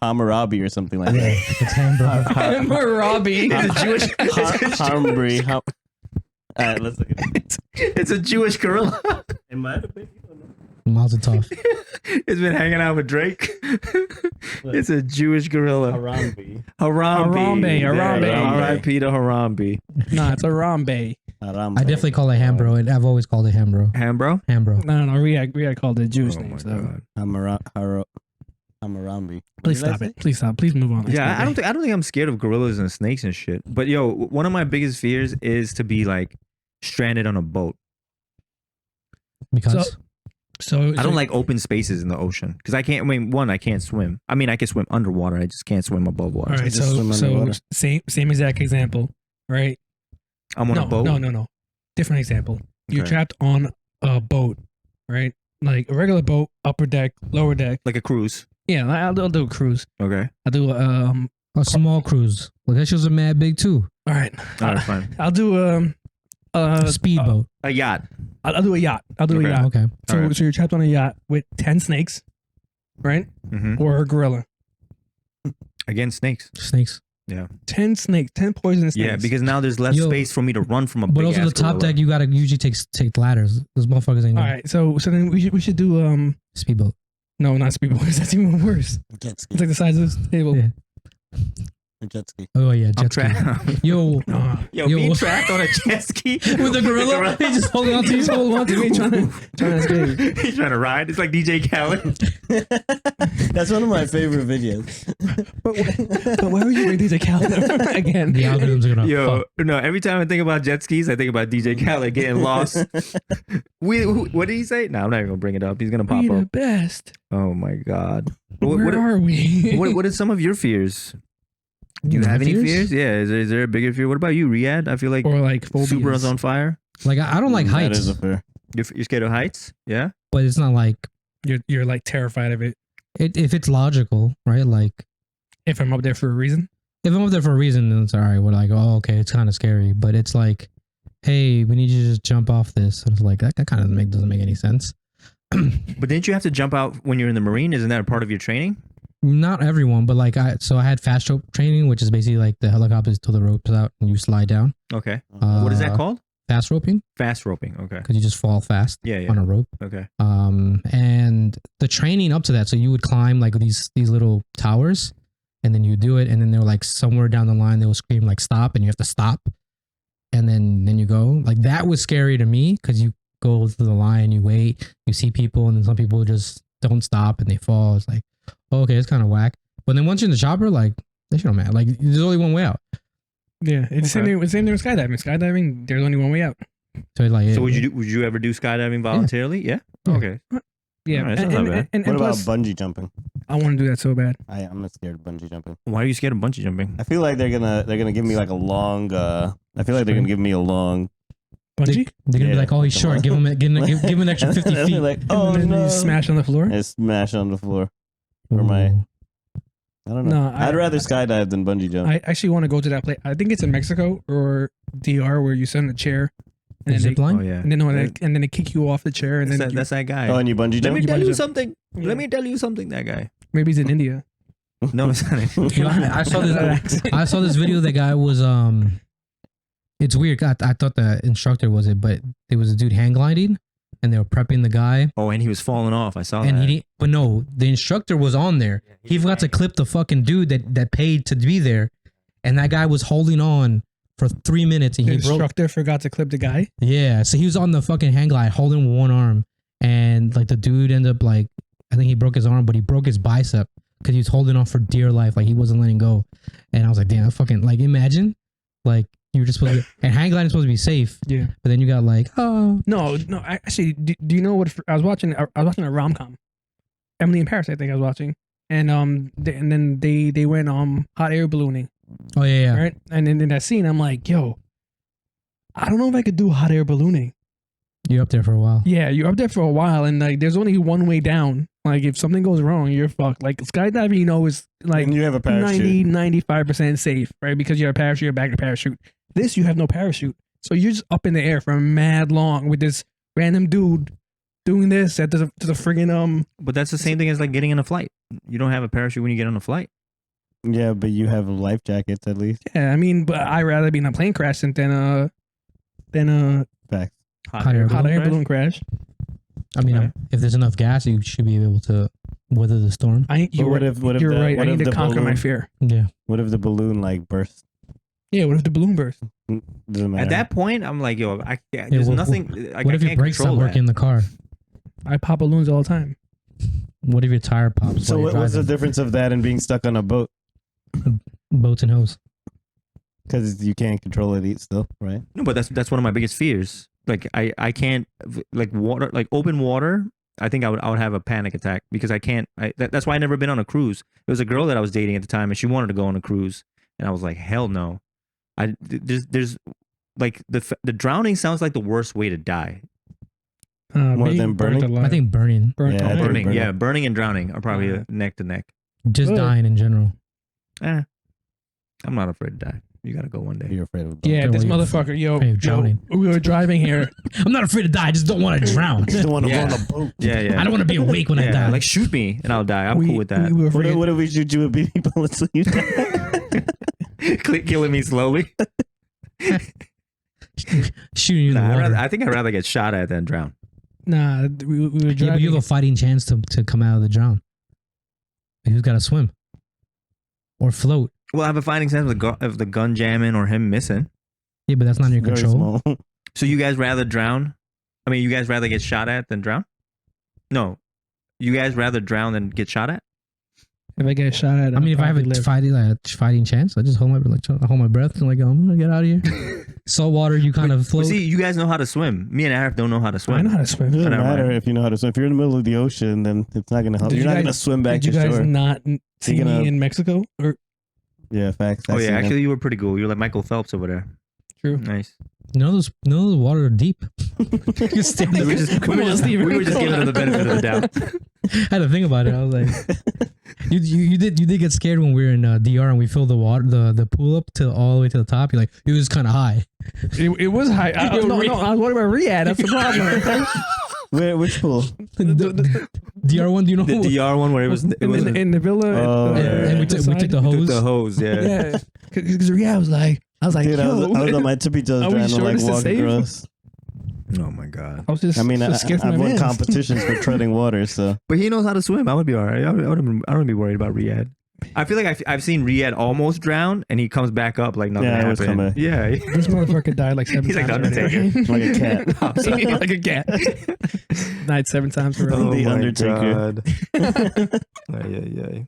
Speaker 3: Hammurabi or something like
Speaker 2: yeah,
Speaker 3: that.
Speaker 2: it's Hambro.
Speaker 5: Robbie.
Speaker 4: It's a Jewish.
Speaker 3: Hambri. All right, let's look at it.
Speaker 4: It's a Jewish gorilla.
Speaker 3: It might have been.
Speaker 2: Mazel tov.
Speaker 4: It's been hanging out with Drake. It's a Jewish gorilla.
Speaker 3: Harambe.
Speaker 4: Harambe.
Speaker 5: Harambe.
Speaker 4: R.I.P. to Harambe.
Speaker 5: Nah, it's a Rambe.
Speaker 3: Harambe.
Speaker 2: I definitely call it Hambro, and I've always called it Hambro.
Speaker 4: Hambro?
Speaker 2: Hambro.
Speaker 5: No, Riyad called it Jewish
Speaker 4: Oh my
Speaker 5: names. So
Speaker 4: God.
Speaker 3: Hammurabi.
Speaker 5: please
Speaker 3: What did I
Speaker 5: stop
Speaker 3: say?
Speaker 5: it. Please stop. Please move on.
Speaker 4: Yeah, I don't think I'm scared of gorillas and snakes and shit. But yo, one of my biggest fears is to be like stranded on a boat.
Speaker 2: Because
Speaker 5: So
Speaker 4: I don't like open spaces in the ocean because I can't. I mean, one, I can't swim. I mean, I can swim underwater. I just can't swim above water.
Speaker 5: All right.
Speaker 3: just swim underwater.
Speaker 5: Same exact example, right?
Speaker 4: I'm on a boat.
Speaker 5: No. Different example. You're
Speaker 4: Okay.
Speaker 5: trapped on a boat, right? Like a regular boat, upper deck, lower deck.
Speaker 4: Like a cruise.
Speaker 5: Yeah, I'll do a cruise.
Speaker 4: Okay.
Speaker 5: I'll do
Speaker 2: a small cruise. Well, that shit's a mad big too.
Speaker 5: all right.
Speaker 4: All right, fine.
Speaker 5: I'll do
Speaker 2: A speedboat.
Speaker 4: A yacht.
Speaker 5: I'll do a yacht. I'll do
Speaker 4: Okay.
Speaker 5: a yacht.
Speaker 2: Okay.
Speaker 5: So,
Speaker 4: All right.
Speaker 5: so you're trapped on a yacht with 10 snakes, right?
Speaker 4: Mm-hmm.
Speaker 5: Or a gorilla.
Speaker 4: Again, snakes.
Speaker 2: Snakes.
Speaker 5: 10 snakes, 10 poisonous snakes.
Speaker 4: Yeah, because now there's less
Speaker 2: Yo,
Speaker 4: space for me to run from a
Speaker 2: But
Speaker 4: big
Speaker 2: also the
Speaker 4: ass
Speaker 2: top
Speaker 4: gorilla.
Speaker 2: deck, you gotta usually take ladders. Those motherfuckers ain't.
Speaker 5: All
Speaker 2: gonna-
Speaker 5: right. So then we should do
Speaker 2: Speedboat.
Speaker 5: no, not speedboats. That's even worse.
Speaker 3: Jet ski.
Speaker 5: It's like the size of this table.
Speaker 2: Yeah.
Speaker 3: A jet ski.
Speaker 2: Oh yeah,
Speaker 4: I'm
Speaker 2: jet ski.
Speaker 4: trapped.
Speaker 2: Yo,
Speaker 4: Yo,
Speaker 2: Yo,
Speaker 4: being
Speaker 2: what-
Speaker 4: trapped on a jet ski
Speaker 2: with the gorilla, he just holding on to you.
Speaker 5: He's holding on to me, trying to escape.
Speaker 4: He's trying to ride. It's like DJ Khaled.
Speaker 3: That's one of my favorite videos.
Speaker 5: But where would you bring DJ Khaled again?
Speaker 2: The algorithms are gonna
Speaker 4: Yo,
Speaker 2: fuck.
Speaker 4: no. Every time I think about jet skis, I think about DJ Khaled getting lost. What did he say? No, I'm not even gonna bring it up. He's gonna pop
Speaker 5: We the
Speaker 4: up.
Speaker 5: best.
Speaker 4: Oh my god.
Speaker 5: Where are we?
Speaker 4: What are some of your fears? Do you
Speaker 2: My
Speaker 4: have any
Speaker 2: fears?
Speaker 4: fears? Yeah. Is there a bigger fear? What about you, Riyadh? I feel like
Speaker 5: Or like phobias.
Speaker 4: Subaru's on fire.
Speaker 2: Like I don't like
Speaker 3: That is
Speaker 2: heights,
Speaker 3: a fair.
Speaker 4: You're scared of heights? Yeah.
Speaker 2: but it's not like
Speaker 5: You're like terrified of it.
Speaker 2: if it's logical, right? Like
Speaker 5: If I'm up there for a reason.
Speaker 2: if I'm up there for a reason, then it's all right. We're like, oh, okay, it's kind of scary, but it's like, hey, we need you to just jump off this. And it's like that kind of doesn't make any sense.
Speaker 4: But didn't you have to jump out when you're in the Marine? Isn't that a part of your training?
Speaker 2: Not everyone, but like I had fast rope training, which is basically like the helicopters till the rope's out and you slide down.
Speaker 4: Okay. What is that
Speaker 2: Uh,
Speaker 4: called?
Speaker 2: Fast roping,
Speaker 4: Fast roping. Okay.
Speaker 2: because you just fall fast
Speaker 4: Yeah.
Speaker 2: on
Speaker 4: Yeah.
Speaker 2: a rope.
Speaker 4: Okay.
Speaker 2: And the training up to that, so you would climb like these little towers, and then you do it, and then they're like somewhere down the line they will scream like stop, and you have to stop, and then you go. Like that was scary to me because you go through the line, you wait, you see people, and then some people just don't stop and they fall. It's like, oh, okay, it's kind of whack. But then once you're in the chopper, like they shit don't matter. Like there's only one way out.
Speaker 5: Yeah. It's the same thing with skydiving. Skydiving, there's only one way out.
Speaker 2: So it's like,
Speaker 4: So would you ever do skydiving voluntarily? Yeah.
Speaker 2: Yeah.
Speaker 4: Okay.
Speaker 5: Yeah.
Speaker 4: All right, that's not bad.
Speaker 5: And
Speaker 3: What about
Speaker 5: plus,
Speaker 3: bungee jumping?
Speaker 5: I want to do that so bad.
Speaker 3: I'm not scared of bungee jumping.
Speaker 4: Why are you scared of bungee jumping?
Speaker 3: I feel like they're gonna give me like a long. I feel like they're gonna give me a long.
Speaker 5: Bungee?
Speaker 2: they're gonna be
Speaker 3: Yeah.
Speaker 2: like, oh, he's short. Give him an extra 50
Speaker 3: They'll be
Speaker 2: feet.
Speaker 3: like, oh
Speaker 5: and then
Speaker 3: no!
Speaker 5: you smash on the floor.
Speaker 3: I smash on the floor. Or my-
Speaker 2: Ooh.
Speaker 3: I don't know.
Speaker 5: No,
Speaker 3: I'd rather skydive than bungee jump.
Speaker 5: I actually want to go to that place. I think it's in Mexico or DR where you sit in a chair and then
Speaker 2: Zip
Speaker 5: they,
Speaker 2: line?
Speaker 4: Oh yeah.
Speaker 5: and then, and then they kick you off the chair and
Speaker 4: That's
Speaker 5: then
Speaker 4: that, that's that guy.
Speaker 3: Oh, and you bungee
Speaker 4: Let
Speaker 3: jump?
Speaker 4: me tell you
Speaker 5: jump.
Speaker 4: something.
Speaker 5: Yeah.
Speaker 4: Let me tell you something. That guy.
Speaker 5: maybe it's in India.
Speaker 4: No, it's not.
Speaker 2: You know, I saw this. I saw this video. The guy was It's weird. I thought the instructor was it, but there was a dude hang gliding, and they were prepping the guy,
Speaker 4: Oh, and he was falling off. I saw
Speaker 2: and
Speaker 4: that.
Speaker 2: he didn't. But no, the instructor was on there. He forgot to clip the fucking dude that paid to be there, and that guy was holding on for 3 minutes, and
Speaker 5: The
Speaker 2: he broke.
Speaker 5: instructor forgot to clip the guy.
Speaker 2: Yeah, so he was on the fucking hang glide holding with one arm, and like the dude ended up like, I think he broke his arm, but he broke his bicep because he was holding on for dear life, like he wasn't letting go. And I was like, damn, fucking like imagine, like you were just supposed to, and hang gliding is supposed to be safe,
Speaker 5: Yeah.
Speaker 2: but then you got like, oh,
Speaker 5: No. Actually, do you know what I was watching? I was watching a rom com. Emily in Paris, I think I was watching, and and then they went hot air ballooning,
Speaker 2: oh yeah,
Speaker 5: right? And then in that scene, I'm like, yo, I don't know if I could do hot air ballooning.
Speaker 2: you're up there for a while.
Speaker 5: Yeah, you're up there for a while, and like, there's only one way down. Like, if something goes wrong, you're fucked. Like skydiving, you know, is like
Speaker 3: And you have a parachute.
Speaker 5: 95% safe, right? Because you have a parachute, you're back to parachute. This, you have no parachute, so you're just up in the air for mad long with this random dude doing this to the friggin'
Speaker 4: But that's the same thing as like getting in a flight. You don't have a parachute when you get on a flight.
Speaker 3: Yeah, but you have life jackets at least.
Speaker 5: Yeah, I mean, but I'd rather be in a plane crash than a
Speaker 3: Facts.
Speaker 2: Hot air
Speaker 5: hot air
Speaker 4: crash?
Speaker 5: balloon crash.
Speaker 2: I mean,
Speaker 4: Okay.
Speaker 2: if there's enough gas, you should be able to weather the storm.
Speaker 5: I
Speaker 3: But what if
Speaker 5: you're
Speaker 3: the,
Speaker 5: right. I
Speaker 3: what
Speaker 5: need
Speaker 3: if
Speaker 5: to
Speaker 3: the
Speaker 5: conquer my
Speaker 3: balloon,
Speaker 5: fear.
Speaker 2: Yeah,
Speaker 3: what if the balloon like bursts?
Speaker 5: Yeah, what if the balloon bursts?
Speaker 3: Doesn't matter.
Speaker 4: At that point, I'm like, yo, there's
Speaker 2: what-
Speaker 4: nothing. Like,
Speaker 2: what
Speaker 4: I
Speaker 2: if your
Speaker 4: can't
Speaker 2: brakes stop
Speaker 4: control
Speaker 2: working in the car?
Speaker 5: I pop balloons all the time.
Speaker 2: What if your tire pops?
Speaker 3: So
Speaker 2: while you're
Speaker 3: what's the
Speaker 2: driving?
Speaker 3: difference of that and being stuck on a boat?
Speaker 2: Boats and hose.
Speaker 3: Because you can't control it still, right?
Speaker 4: No, but that's one of my biggest fears. Like I can't like water, like open water. I think I would have a panic attack because I can't. That's why I never been on a cruise. There was a girl that I was dating at the time, and she wanted to go on a cruise, and I was like, hell no. There's like the drowning sounds like the worst way to die.
Speaker 3: More
Speaker 5: Being
Speaker 3: than
Speaker 5: burnt
Speaker 3: burning?
Speaker 2: I think burning,
Speaker 5: burnt
Speaker 3: Yeah, I
Speaker 5: alive.
Speaker 3: think
Speaker 4: Burning,
Speaker 3: burning.
Speaker 4: yeah, burning and drowning are probably
Speaker 5: Yeah.
Speaker 4: neck to neck.
Speaker 2: just
Speaker 5: Good.
Speaker 2: dying in general.
Speaker 4: I'm not afraid to die. You gotta go one day.
Speaker 3: You're afraid of
Speaker 5: Yeah,
Speaker 2: Don't
Speaker 5: this
Speaker 2: worry.
Speaker 5: motherfucker, yo,
Speaker 2: Afraid of drowning.
Speaker 5: we were driving here.
Speaker 2: I'm not afraid to die. I just don't want to drown.
Speaker 3: You don't want to
Speaker 4: Yeah.
Speaker 3: go on a boat.
Speaker 4: Yeah.
Speaker 2: I don't want to be awake when I
Speaker 4: Yeah,
Speaker 2: die.
Speaker 4: like shoot me and I'll die. I'm
Speaker 5: we,
Speaker 4: cool with that.
Speaker 5: We were
Speaker 3: What if,
Speaker 5: friggin-
Speaker 3: what if we shoot you with BB bullets so you die?
Speaker 4: Killing me slowly.
Speaker 2: shooting you in the
Speaker 4: Nah,
Speaker 2: water.
Speaker 4: I think I'd rather get shot at than drown.
Speaker 5: Nah, we were
Speaker 2: Yeah,
Speaker 5: driving.
Speaker 2: but you have a fighting chance to come out of the drown. Like, who's got to swim or float?
Speaker 4: Well, I have a fighting sense of the gun jamming or him missing.
Speaker 2: Yeah, but that's not in your
Speaker 3: Very
Speaker 2: control.
Speaker 3: small.
Speaker 4: So you guys rather drown? I mean, you guys rather get shot at than drown? No. You guys rather drown than get shot at?
Speaker 5: If I get shot at,
Speaker 2: I mean, if I have a fighting chance, I just hold my breath and like, I'm gonna get out of here. Salt water, you kind of
Speaker 4: But
Speaker 2: float.
Speaker 4: see, you guys know how to swim. Me and Arif don't know how to swim.
Speaker 5: I know how to
Speaker 3: It
Speaker 5: swim.
Speaker 3: doesn't
Speaker 4: Never
Speaker 3: matter
Speaker 4: mind.
Speaker 3: if you know how to swim. If you're in the middle of the ocean, then it's not gonna help.
Speaker 5: Did
Speaker 3: You're
Speaker 5: you
Speaker 3: not
Speaker 5: guys-
Speaker 3: gonna swim back
Speaker 5: Did you
Speaker 3: to
Speaker 5: guys
Speaker 3: shore.
Speaker 5: not see
Speaker 3: You're gonna-
Speaker 5: me in Mexico? Or
Speaker 3: Yeah, facts.
Speaker 4: Oh
Speaker 3: I've
Speaker 4: yeah,
Speaker 3: seen them.
Speaker 4: actually, you were pretty cool. You're like Michael Phelps over there.
Speaker 5: true?
Speaker 4: Nice.
Speaker 2: none of those water are deep. You stand
Speaker 4: We
Speaker 2: there.
Speaker 4: were just,
Speaker 5: Come on, Steven.
Speaker 4: we were just giving him the benefit of the doubt.
Speaker 2: I had to think about it. I was like, you did get scared when we were in DR and we filled the water the pool up to all the way to the top. You're like, it was kind of high.
Speaker 5: It was high. I was worried about Riyadh. That's the problem.
Speaker 3: Which pool?
Speaker 2: The DR one, do you know?
Speaker 4: The DR one where it was
Speaker 5: in the villa.
Speaker 3: Oh,
Speaker 5: at
Speaker 3: yeah.
Speaker 2: and we took the hose.
Speaker 4: the hose. Yeah.
Speaker 5: Yeah, because I was like,
Speaker 3: Dude, I
Speaker 5: yo,
Speaker 3: was on my tippy toes
Speaker 5: Are we
Speaker 3: trying to
Speaker 5: sure
Speaker 3: like
Speaker 5: this is
Speaker 3: walk
Speaker 5: safe?
Speaker 3: across.
Speaker 4: Oh my god.
Speaker 5: I was just.
Speaker 3: I mean,
Speaker 5: just scared for
Speaker 3: I've
Speaker 5: my
Speaker 3: won
Speaker 5: mans.
Speaker 3: competitions for treading water, so
Speaker 4: But he knows how to swim. I would be all right. I wouldn't be worried about Riyadh. I feel like I've seen Riyadh almost drown, and he comes back up like nothing
Speaker 3: Yeah, I was
Speaker 4: happened.
Speaker 3: coming.
Speaker 4: Yeah.
Speaker 5: This motherfucker died like 7
Speaker 4: He's like
Speaker 5: times.
Speaker 4: the Undertaker.
Speaker 3: like a cat.
Speaker 5: like a cat. Died 7 times
Speaker 3: Oh,
Speaker 5: already.
Speaker 3: The Undertaker.
Speaker 4: Yeah.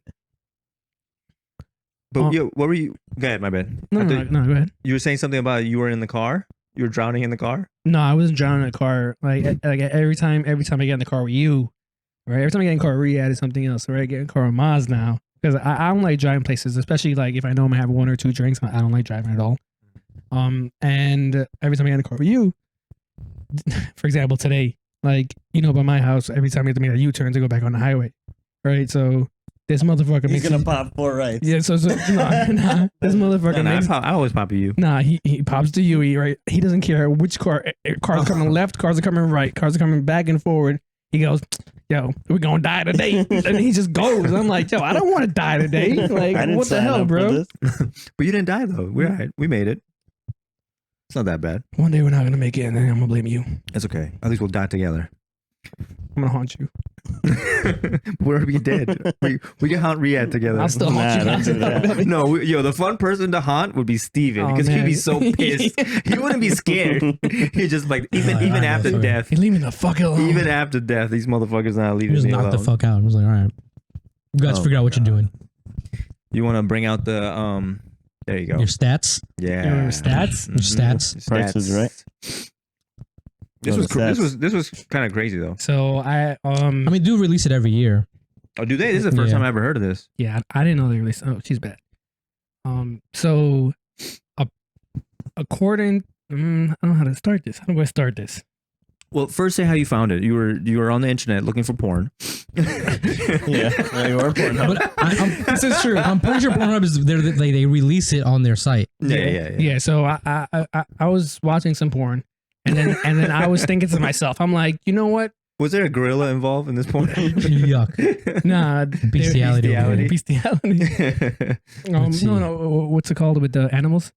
Speaker 4: But yo, what were you? Go ahead, my bad.
Speaker 5: No,
Speaker 4: I
Speaker 5: no,
Speaker 4: thought
Speaker 5: no, go ahead.
Speaker 4: You were saying something about you were in the car. You were drowning in the car.
Speaker 5: No, I wasn't drowning in a car. Like every time I get in the car with you, right? Every time I get in the car with Riyadh, it's something else. Right? I get in the car with Maz now because I don't like driving places, especially like if I know I'm gonna have 1 or 2 drinks. I don't like driving at all. And every time I get in the car with you, for example, today, like by my house, every time I have to make a U-turn to go back on the highway, right? So This motherfucker
Speaker 3: He's
Speaker 5: makes
Speaker 3: gonna
Speaker 5: it-
Speaker 3: pop 4 rights.
Speaker 5: Yeah, so nah, this motherfucker
Speaker 4: No,
Speaker 5: makes.
Speaker 4: I always pop you.
Speaker 5: Nah, he pops to Yui, right? He doesn't care which car. Cars are coming left, cars are coming right, cars are coming back and forward. He goes, "Yo, we're gonna die today," and he just goes. I'm like, "Yo, I don't want to die today. Like,
Speaker 3: I didn't
Speaker 5: what the
Speaker 3: sign
Speaker 5: hell,
Speaker 3: up for
Speaker 5: bro?"
Speaker 3: this.
Speaker 4: But you didn't die though. We're all right. We made it. It's not that bad.
Speaker 5: One day we're not gonna make it, and then I'm gonna blame you.
Speaker 4: It's okay. At least we'll die together.
Speaker 5: I'm gonna haunt you.
Speaker 4: We're already dead. We can haunt Riyadh together.
Speaker 5: I'll still haunt
Speaker 3: Nah,
Speaker 5: you.
Speaker 3: don't do that.
Speaker 4: No, the fun person to haunt would be Steven
Speaker 5: Oh,
Speaker 4: because he'd be
Speaker 5: man.
Speaker 4: so pissed. He wouldn't be scared. He'd just like even
Speaker 2: I
Speaker 4: after
Speaker 2: know.
Speaker 4: death,
Speaker 5: You leave me the fuck alone.
Speaker 4: even after death, these motherfuckers not
Speaker 2: You
Speaker 4: leaving
Speaker 2: just
Speaker 4: me
Speaker 2: knocked the
Speaker 4: alone.
Speaker 2: fuck out. I was like, all right, you guys
Speaker 4: Oh,
Speaker 2: figure out what you're doing.
Speaker 4: You want to bring out the There you go.
Speaker 2: Your stats.
Speaker 4: Yeah.
Speaker 5: You remember stats?
Speaker 2: Your stats.
Speaker 3: Price is right.
Speaker 4: This
Speaker 3: Oh,
Speaker 4: was
Speaker 3: the stats.
Speaker 4: this was kind of crazy though.
Speaker 5: So I
Speaker 2: I mean, do release it every year.
Speaker 4: Oh, do they? This is the first
Speaker 2: Yeah.
Speaker 4: time I ever heard of this.
Speaker 5: yeah, I didn't know they released. Oh, she's bad. So, according, I don't know how to start this. How do I start this?
Speaker 4: Well, first say how you found it. You were on the internet looking for porn.
Speaker 3: Yeah, you are Pornhub.
Speaker 2: But
Speaker 5: This is true.
Speaker 2: I'm pretty sure Pornhub is they release it on their site.
Speaker 4: Yeah.
Speaker 5: So I was watching some porn, and then I was thinking to myself, I'm like, you know what?
Speaker 4: Was there a gorilla involved in this porn?
Speaker 2: Yuck.
Speaker 5: Nah,
Speaker 2: Bestiality.
Speaker 5: bestiality.
Speaker 2: Let's see.
Speaker 5: No. What's it called with the animals?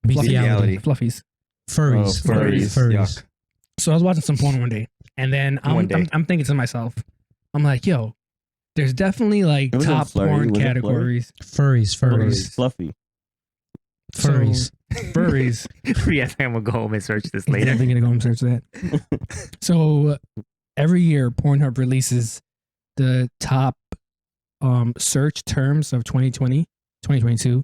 Speaker 2: Bestiality.
Speaker 5: Fluffies.
Speaker 2: Furries.
Speaker 3: Oh, furries.
Speaker 4: Yuck.
Speaker 5: So I was watching some porn one day, and then
Speaker 4: One day.
Speaker 5: I'm thinking to myself, I'm like, yo, there's definitely like
Speaker 3: It wasn't
Speaker 5: top
Speaker 3: flurry,
Speaker 5: porn
Speaker 3: was it
Speaker 5: categories.
Speaker 2: Furries.
Speaker 3: Furries. Fluffy.
Speaker 2: Furries.
Speaker 5: Furries.
Speaker 4: Yeah, I'm gonna go home and search this
Speaker 5: I'm
Speaker 4: later.
Speaker 5: definitely gonna go and search that. So every year, Pornhub releases the top search terms of 2020, 2022.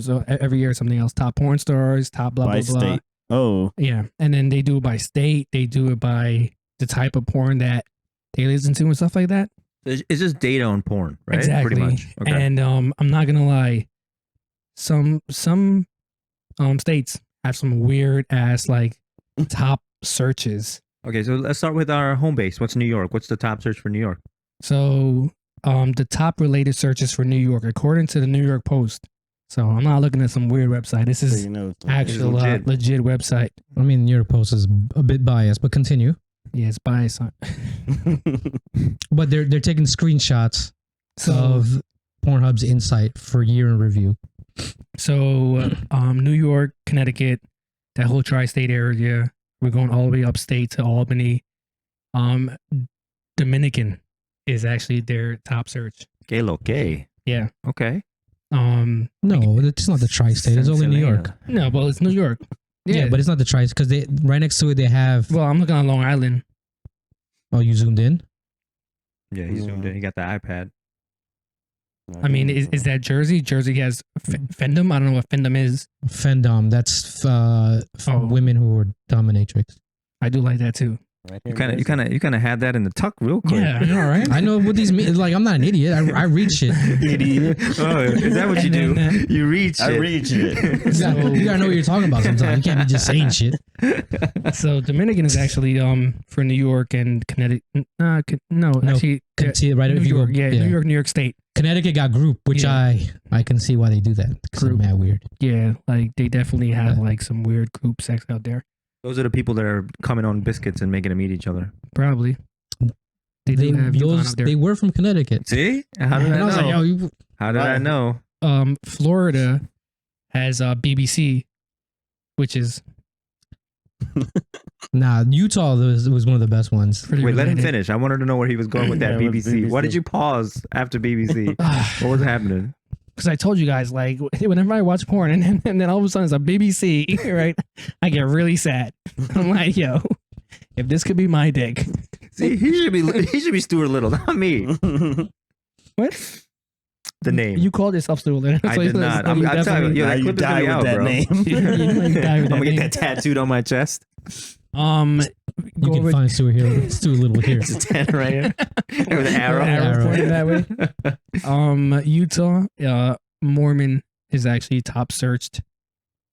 Speaker 5: So every year something else. Top porn stars, top blah
Speaker 3: By
Speaker 5: blah blah.
Speaker 3: state. Oh,
Speaker 5: Yeah, and then they do it by state. They do it by the type of porn that they listen to and stuff like that.
Speaker 4: It's just data on porn, right?
Speaker 5: Exactly.
Speaker 4: Pretty much. Okay.
Speaker 5: And I'm not gonna lie, some states have some weird ass like top searches.
Speaker 4: Okay, so let's start with our home base. What's New York? What's the top search for New York?
Speaker 5: So the top related searches for New York, according to the New York Post. So I'm not looking at some weird website. This
Speaker 3: so
Speaker 5: is
Speaker 3: you know. It's
Speaker 5: actual
Speaker 4: legit.
Speaker 5: legit website.
Speaker 2: I mean, New York Post is a bit biased, but continue.
Speaker 5: Yeah, it's biased.
Speaker 2: But they're taking screenshots
Speaker 5: So
Speaker 2: of Pornhub's insight for year in review.
Speaker 5: So, New York, Connecticut, that whole tri-state area. We're going all the way upstate to Albany. Dominican is actually their top search.
Speaker 4: Que lo que.
Speaker 5: Yeah.
Speaker 4: Okay.
Speaker 2: No, it's not the tri-state. It's only New York.
Speaker 5: No, well, it's New York.
Speaker 2: Yeah, but it's not the tri because they right next to it they have.
Speaker 5: well, I'm looking on Long Island.
Speaker 2: Oh, you zoomed in.
Speaker 4: Yeah, he zoomed in. He got the iPad.
Speaker 5: I mean, is that Jersey? Jersey has Fendom. I don't know what Fendom is.
Speaker 2: Fendom. That's
Speaker 5: Oh.
Speaker 2: women who are dominatrix.
Speaker 5: I do like that too.
Speaker 3: Right
Speaker 4: You
Speaker 3: here,
Speaker 4: kind of had that in the tuck real quick.
Speaker 5: Yeah, I know, right?
Speaker 2: I know what these mean. Like, I'm not an idiot. I read shit.
Speaker 3: Idiot.
Speaker 4: Oh, is that what you do?
Speaker 5: And then,
Speaker 4: You read shit.
Speaker 3: I read it.
Speaker 2: You gotta know what you're talking about sometimes. You can't be just saying shit.
Speaker 5: So Dominican is actually for New York and Connecticut. No, actually,
Speaker 2: Can see it right
Speaker 5: New
Speaker 2: if you
Speaker 5: York.
Speaker 2: go.
Speaker 5: Yeah, New York State.
Speaker 2: Connecticut got group, which
Speaker 5: Yeah.
Speaker 2: I can see why they do that. Because they're
Speaker 5: Group.
Speaker 2: mad weird.
Speaker 5: Yeah, like they definitely have
Speaker 2: Yeah.
Speaker 5: like some weird group sex out there.
Speaker 4: Those are the people that are coming on biscuits and making them eat each other.
Speaker 5: Probably. They do have Yukon up there.
Speaker 2: They were from Connecticut.
Speaker 4: See? How did
Speaker 2: And
Speaker 4: I
Speaker 2: I was
Speaker 4: know?
Speaker 2: like, yo, you,
Speaker 4: How did I know?
Speaker 5: Florida has BBC, which is
Speaker 2: nah, Utah was one of the best ones.
Speaker 5: pretty
Speaker 4: Wait, let him
Speaker 5: related.
Speaker 4: finish. I wanted to know where he was going with that
Speaker 3: Yeah, with
Speaker 4: BBC. Why
Speaker 3: BBC.
Speaker 4: did you pause after BBC? What was happening?
Speaker 5: Because I told you guys, like, whenever I watch porn and then all of a sudden it's a BBC, right? I get really sad. I'm like, yo, if this could be my dick.
Speaker 4: See, he should be Stuart Little, not me.
Speaker 5: What?
Speaker 4: The name.
Speaker 5: You called yourself Stuart Little.
Speaker 4: I did not. I'm telling you,
Speaker 3: Now
Speaker 4: that
Speaker 3: you
Speaker 4: clip is
Speaker 3: die
Speaker 4: gonna be
Speaker 3: with
Speaker 4: out,
Speaker 3: that
Speaker 4: bro.
Speaker 3: name.
Speaker 5: You die
Speaker 4: I'm
Speaker 5: with
Speaker 4: gonna
Speaker 5: that
Speaker 4: get
Speaker 5: name.
Speaker 4: that tattooed on my chest.
Speaker 2: You
Speaker 5: Go
Speaker 2: can
Speaker 5: over
Speaker 2: find Stuart Little here.
Speaker 4: It's a 10 right here. With an arrow.
Speaker 5: arrow pointing that way. Utah, Mormon is actually top searched,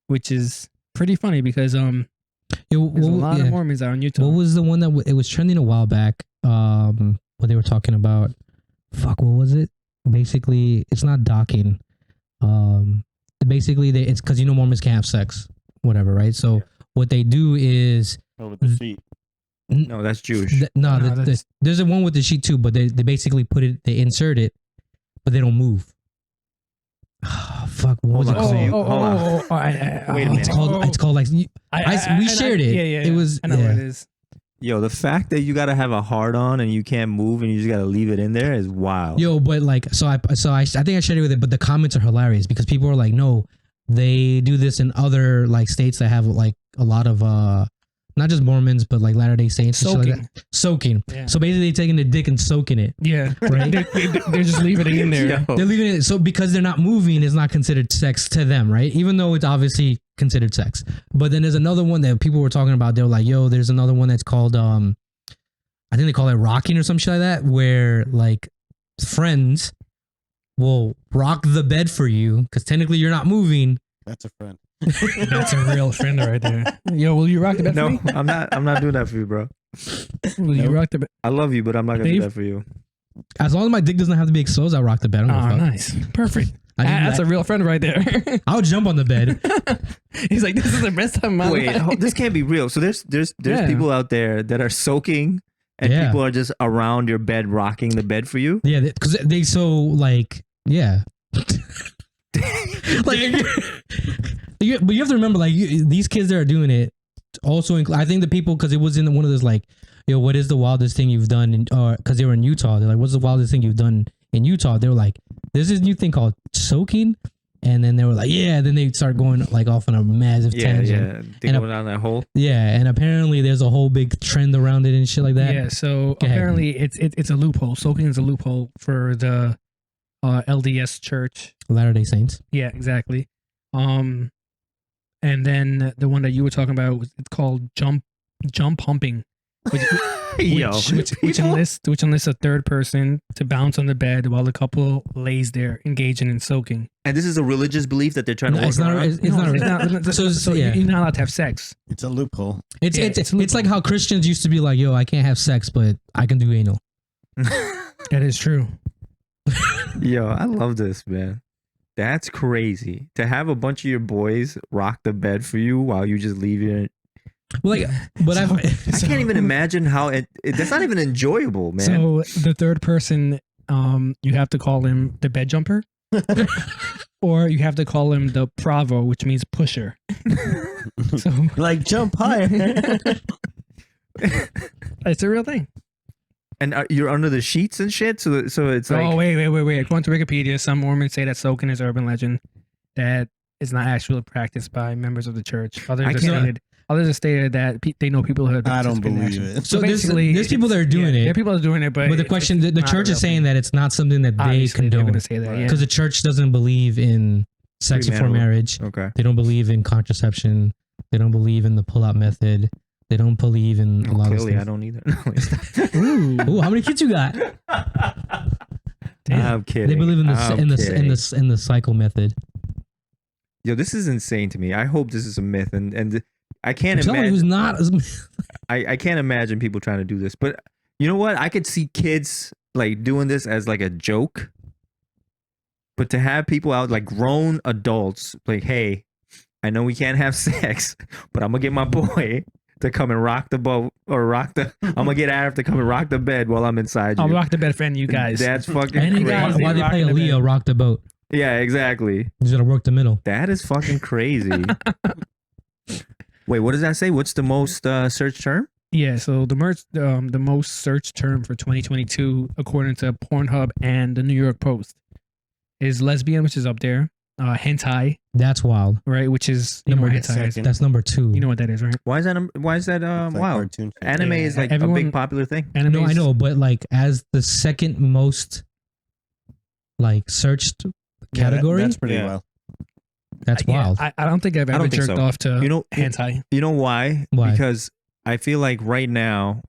Speaker 5: which is pretty funny because there's a lot of Mormons out in Utah.
Speaker 2: What was the one that it was trending a while back? What they were talking about? Fuck, what was it? basically it's not docking. Basically it's because Mormons can't have sex, whatever, right? So what they do is
Speaker 3: Over the sheet.
Speaker 4: No, that's Jewish.
Speaker 2: There's a one with the sheet too, but they basically they insert it, but they don't move. Oh, fuck, what was it called?
Speaker 4: Wait a minute.
Speaker 2: It's called like we shared it.
Speaker 5: Yeah.
Speaker 2: It was.
Speaker 5: I know what it is.
Speaker 4: Yo, the fact that you gotta have a hard on and you can't move and you just gotta leave it in there is wild.
Speaker 2: Yo, but like, I think I shared it with it, but the comments are hilarious because people are like, no, they do this in other like states that have like a lot of not just Mormons but like Latter-day Saints and shit like that. Soaking. Yeah. So basically, taking the dick and soaking it.
Speaker 5: Yeah,
Speaker 2: right.
Speaker 5: they're just leaving it in there.
Speaker 4: Yo.
Speaker 2: They're leaving it so because they're not moving, it's not considered sex to them, right? Even though it's obviously considered sex. But then there's another one that people were talking about. They were like, yo, there's another one that's called I think they call it rocking or some shit like that, where like friends will rock the bed for you because technically you're not moving.
Speaker 3: That's a friend.
Speaker 5: That's a real friend right there. Yo, will you rock the bed for me?
Speaker 4: No, I'm not doing that for you, bro.
Speaker 5: Will you rock the bed?
Speaker 4: I love you, but I'm not gonna do that for you.
Speaker 2: As long as my dick doesn't have to be exposed, I'll rock the bed.
Speaker 5: Oh, nice. Perfect. That's a real friend right there.
Speaker 2: I'll jump on the bed.
Speaker 5: He's like, this is the best time of my life.
Speaker 4: Wait, this can't be real. So there's people out there that are soaking and people are just around your bed rocking the bed for you.
Speaker 2: Yeah, because they so like like but you have to remember like these kids that are doing it also I think the people because it was in one of those like what is the wildest thing you've done because they were in Utah, they're like, what's the wildest thing you've done in Utah? They were like, there's this new thing called soaking, and then they were like, then they start going like off on a massive tangent.
Speaker 4: They go down that hole.
Speaker 2: And apparently there's a whole big trend around it and shit like that.
Speaker 5: So apparently it's a loophole. Soaking is a loophole for the LDS Church,
Speaker 2: Latter-day Saints.
Speaker 5: Yeah, exactly. And then the one that you were talking about, it's called jump humping, which enlists a third person to bounce on the bed while the couple lays there engaging in soaking.
Speaker 4: And this is a religious belief that they're trying to work around?
Speaker 5: So you're not allowed to have sex.
Speaker 3: It's a loophole.
Speaker 2: It's like how Christians used to be like, yo, I can't have sex, but I can do anal.
Speaker 5: That is true.
Speaker 4: Yo, I love this, man. That's crazy. To have a bunch of your boys rock the bed for you while you just leave it.
Speaker 2: Well, like, but I
Speaker 4: can't even imagine how that's not even enjoyable, man.
Speaker 5: So the third person, you have to call him the bed jumper, or you have to call him the Bravo, which means pusher. So
Speaker 3: like jump higher.
Speaker 5: It's a real thing.
Speaker 4: And you're under the sheets and shit, so it's like.
Speaker 5: Oh wait! According to Wikipedia, some Mormons say that soaking is urban legend that is not actually practiced by members of the church. Others have stated that they know people who have.
Speaker 3: I don't believe it.
Speaker 2: So basically, there's people that are doing it.
Speaker 5: There are people that are doing it, but
Speaker 2: the question, the church is saying that it's not something that they condone. Because the church doesn't believe in sex before marriage.
Speaker 4: Okay.
Speaker 2: They don't believe in contraception. They don't believe in the pull-out method. They don't believe in a lot of things.
Speaker 4: I don't either.
Speaker 2: Ooh, how many kids you got?
Speaker 4: Damn. I'm kidding.
Speaker 2: They believe in the cycle method.
Speaker 4: Yo, this is insane to me. I hope this is a myth, and I can't imagine.
Speaker 2: Who's not?
Speaker 4: I can't imagine people trying to do this, but you know what? I could see kids like doing this as like a joke, but to have people out like grown adults like, hey, I know we can't have sex, but I'm gonna get my boy to come and rock the boat or I'm gonna get Arif to come and rock the bed while I'm inside you.
Speaker 5: I'll rock the bed for any of you guys.
Speaker 4: That's fucking
Speaker 2: crazy. Why they play a Leo rock the boat?
Speaker 4: Yeah, exactly.
Speaker 2: You just gotta work the middle.
Speaker 4: That is fucking crazy. Wait, what does that say? What's the most searched term?
Speaker 5: Yeah, so the most searched term for 2022, according to Pornhub and the New York Post, is lesbian, which is up there. Hentai.
Speaker 2: That's wild,
Speaker 5: right? Which is number
Speaker 2: hentai. That's number 2.
Speaker 5: You know what that is, right?
Speaker 4: Why is that wild? Anime is like a big popular thing.
Speaker 2: No, I know, but like as the second most like searched category,
Speaker 3: that's pretty wild.
Speaker 2: That's wild.
Speaker 5: I don't think I've ever jerked off to hentai.
Speaker 4: You know why? Because I feel like right now,